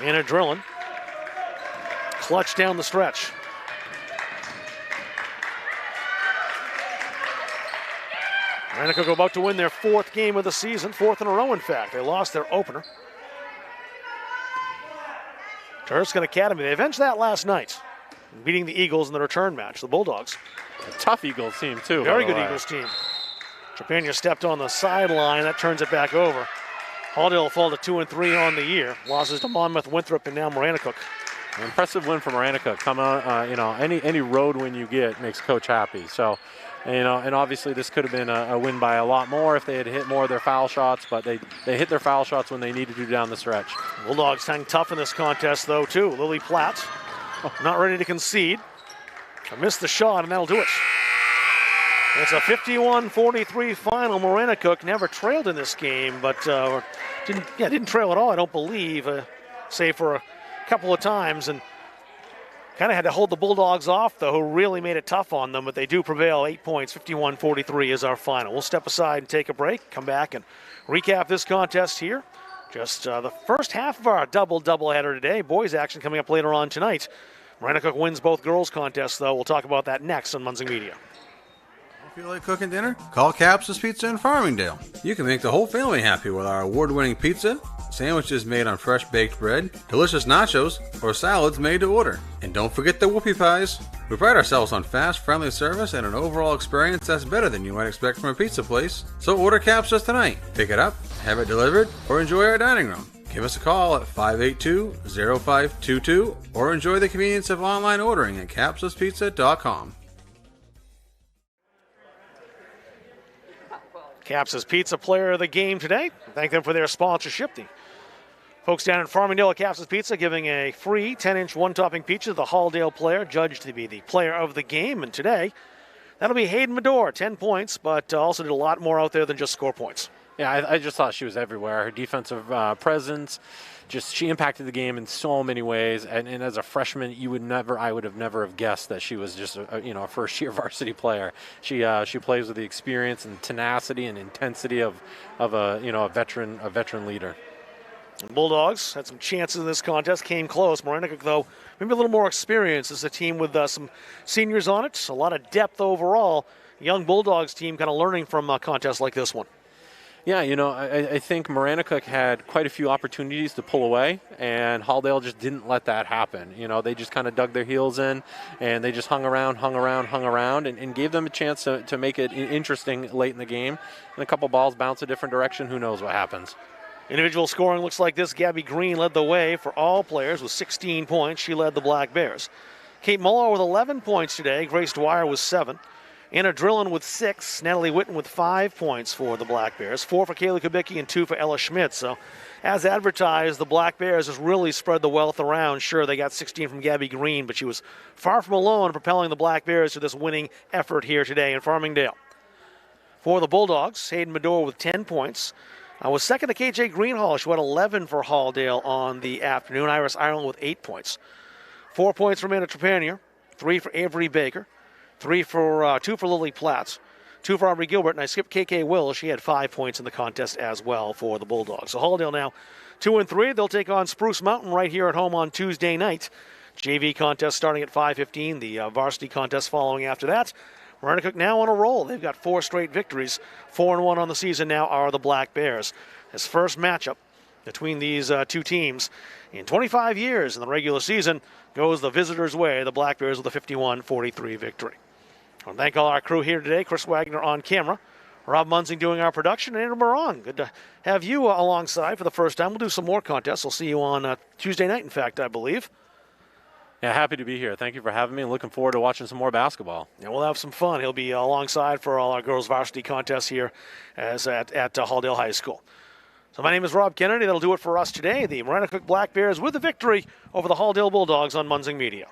Anna Drillin. Clutch down the stretch. Maranacook about to win their 4th game of the season, 4th in a row, in fact. They lost their opener to Erskine Academy. They avenged that last night, beating the Eagles in the return match, the Bulldogs. A tough Eagles team, too. Very good Eagles team. Trepanier stepped on the sideline. That turns it back over. Halldale will fall to 2-3 on the year. Losses to Monmouth, Winthrop, and now Maranacook. An impressive win for Maranacook. Come on, any road win you get makes coach happy. So, and obviously this could have been a win by a lot more if they had hit more of their foul shots, but they hit their foul shots when they needed to down the stretch. Bulldogs hang tough in this contest, though, too. Lily Platt not ready to concede. Missed the shot, and that'll do it. It's a 51-43 final. Maranacook never trailed in this game, but didn't trail at all, I don't believe, save for a couple of times and kind of had to hold the Bulldogs off, though, who really made it tough on them, but they do prevail. 8 points, 51-43 is our final. We'll step aside and take a break, come back and recap this contest here. Just the first half of our doubleheader today. Boys action coming up later on tonight. Maranacook wins both girls contests, though. We'll talk about that next on Munzing Media. Feel like cooking dinner? Call Caps's Pizza in Farmingdale. You can make the whole family happy with our award-winning pizza, sandwiches made on fresh baked bread, delicious nachos, or salads made to order. And don't forget the whoopie pies. We pride ourselves on fast, friendly service and an overall experience that's better than you might expect from a pizza place. So order Caps's tonight. Pick it up, have it delivered, or enjoy our dining room. Give us a call at 582-0522 or enjoy the convenience of online ordering at capsuspizza.com. Caps's Pizza player of the game today. Thank them for their sponsorship. The folks down in Farmingdale at Caps's Pizza giving a free 10-inch one-topping pizza to the Halldale player, judged to be the player of the game. And today, that'll be Hayden Medore, 10 points, but also did a lot more out there than just score points. Yeah, I just thought she was everywhere. Her defensive presence, she impacted the game in so many ways. And as a freshman, I would have never guessed that she was just a first-year varsity player. She plays with the experience and tenacity and intensity of a veteran leader. Bulldogs had some chances in this contest, came close. Maranacook, though, maybe a little more experience. This is a team with some seniors on it, a lot of depth overall. Young Bulldogs team kind of learning from a contest like this one. Yeah, I think Maranacook had quite a few opportunities to pull away, and Halldale just didn't let that happen. They just kind of dug their heels in, and they just hung around, and gave them a chance to make it interesting late in the game. And a couple balls bounce a different direction. Who knows what happens? Individual scoring looks like this. Gabby Green led the way for all players with 16 points. She led the Black Bears. Kate Muller with 11 points today. Grace Dwyer with 7. Anna Drillin with 6, Natalie Witten with 5 points for the Black Bears, 4 for Kaylee Kubicki and 2 for Ella Schmidt. So, as advertised, the Black Bears has really spread the wealth around. Sure, they got 16 from Gabby Green, but she was far from alone propelling the Black Bears to this winning effort here today in Farmingdale. For the Bulldogs, Hayden Medore with 10 points. Was second to KJ Greenhall. She had 11 for Halldale on the afternoon. Iris Ireland with 8 points. 4 points for Amanda Trepanier, 3 for Avery Baker. 2 for Lily Platts, 2 for Aubrey Gilbert, and I skipped KK Will. She had 5 points in the contest as well for the Bulldogs. So Halldale now 2-3. They'll take on Spruce Mountain right here at home on Tuesday night. JV contest starting at 5:15. The varsity contest following after that. Maranacook now on a roll. They've got 4 straight victories. 4-1 on the season now are the Black Bears. This first matchup between these two teams in 25 years in the regular season goes the visitors' way. The Black Bears with a 51-43 victory. I want to thank all our crew here today. Chris Wagner on camera, Rob Munzing doing our production, and Andrew Moran. Good to have you alongside for the first time. We'll do some more contests. We'll see you on Tuesday night, in fact, I believe. Yeah, happy to be here. Thank you for having me. Looking forward to watching some more basketball. Yeah, we'll have some fun. He'll be alongside for all our girls varsity contests here at Halldale High School. So my name is Rob Kennedy. That'll do it for us today. The Maranacook Black Bears with the victory over the Halldale Bulldogs on Munzing Media.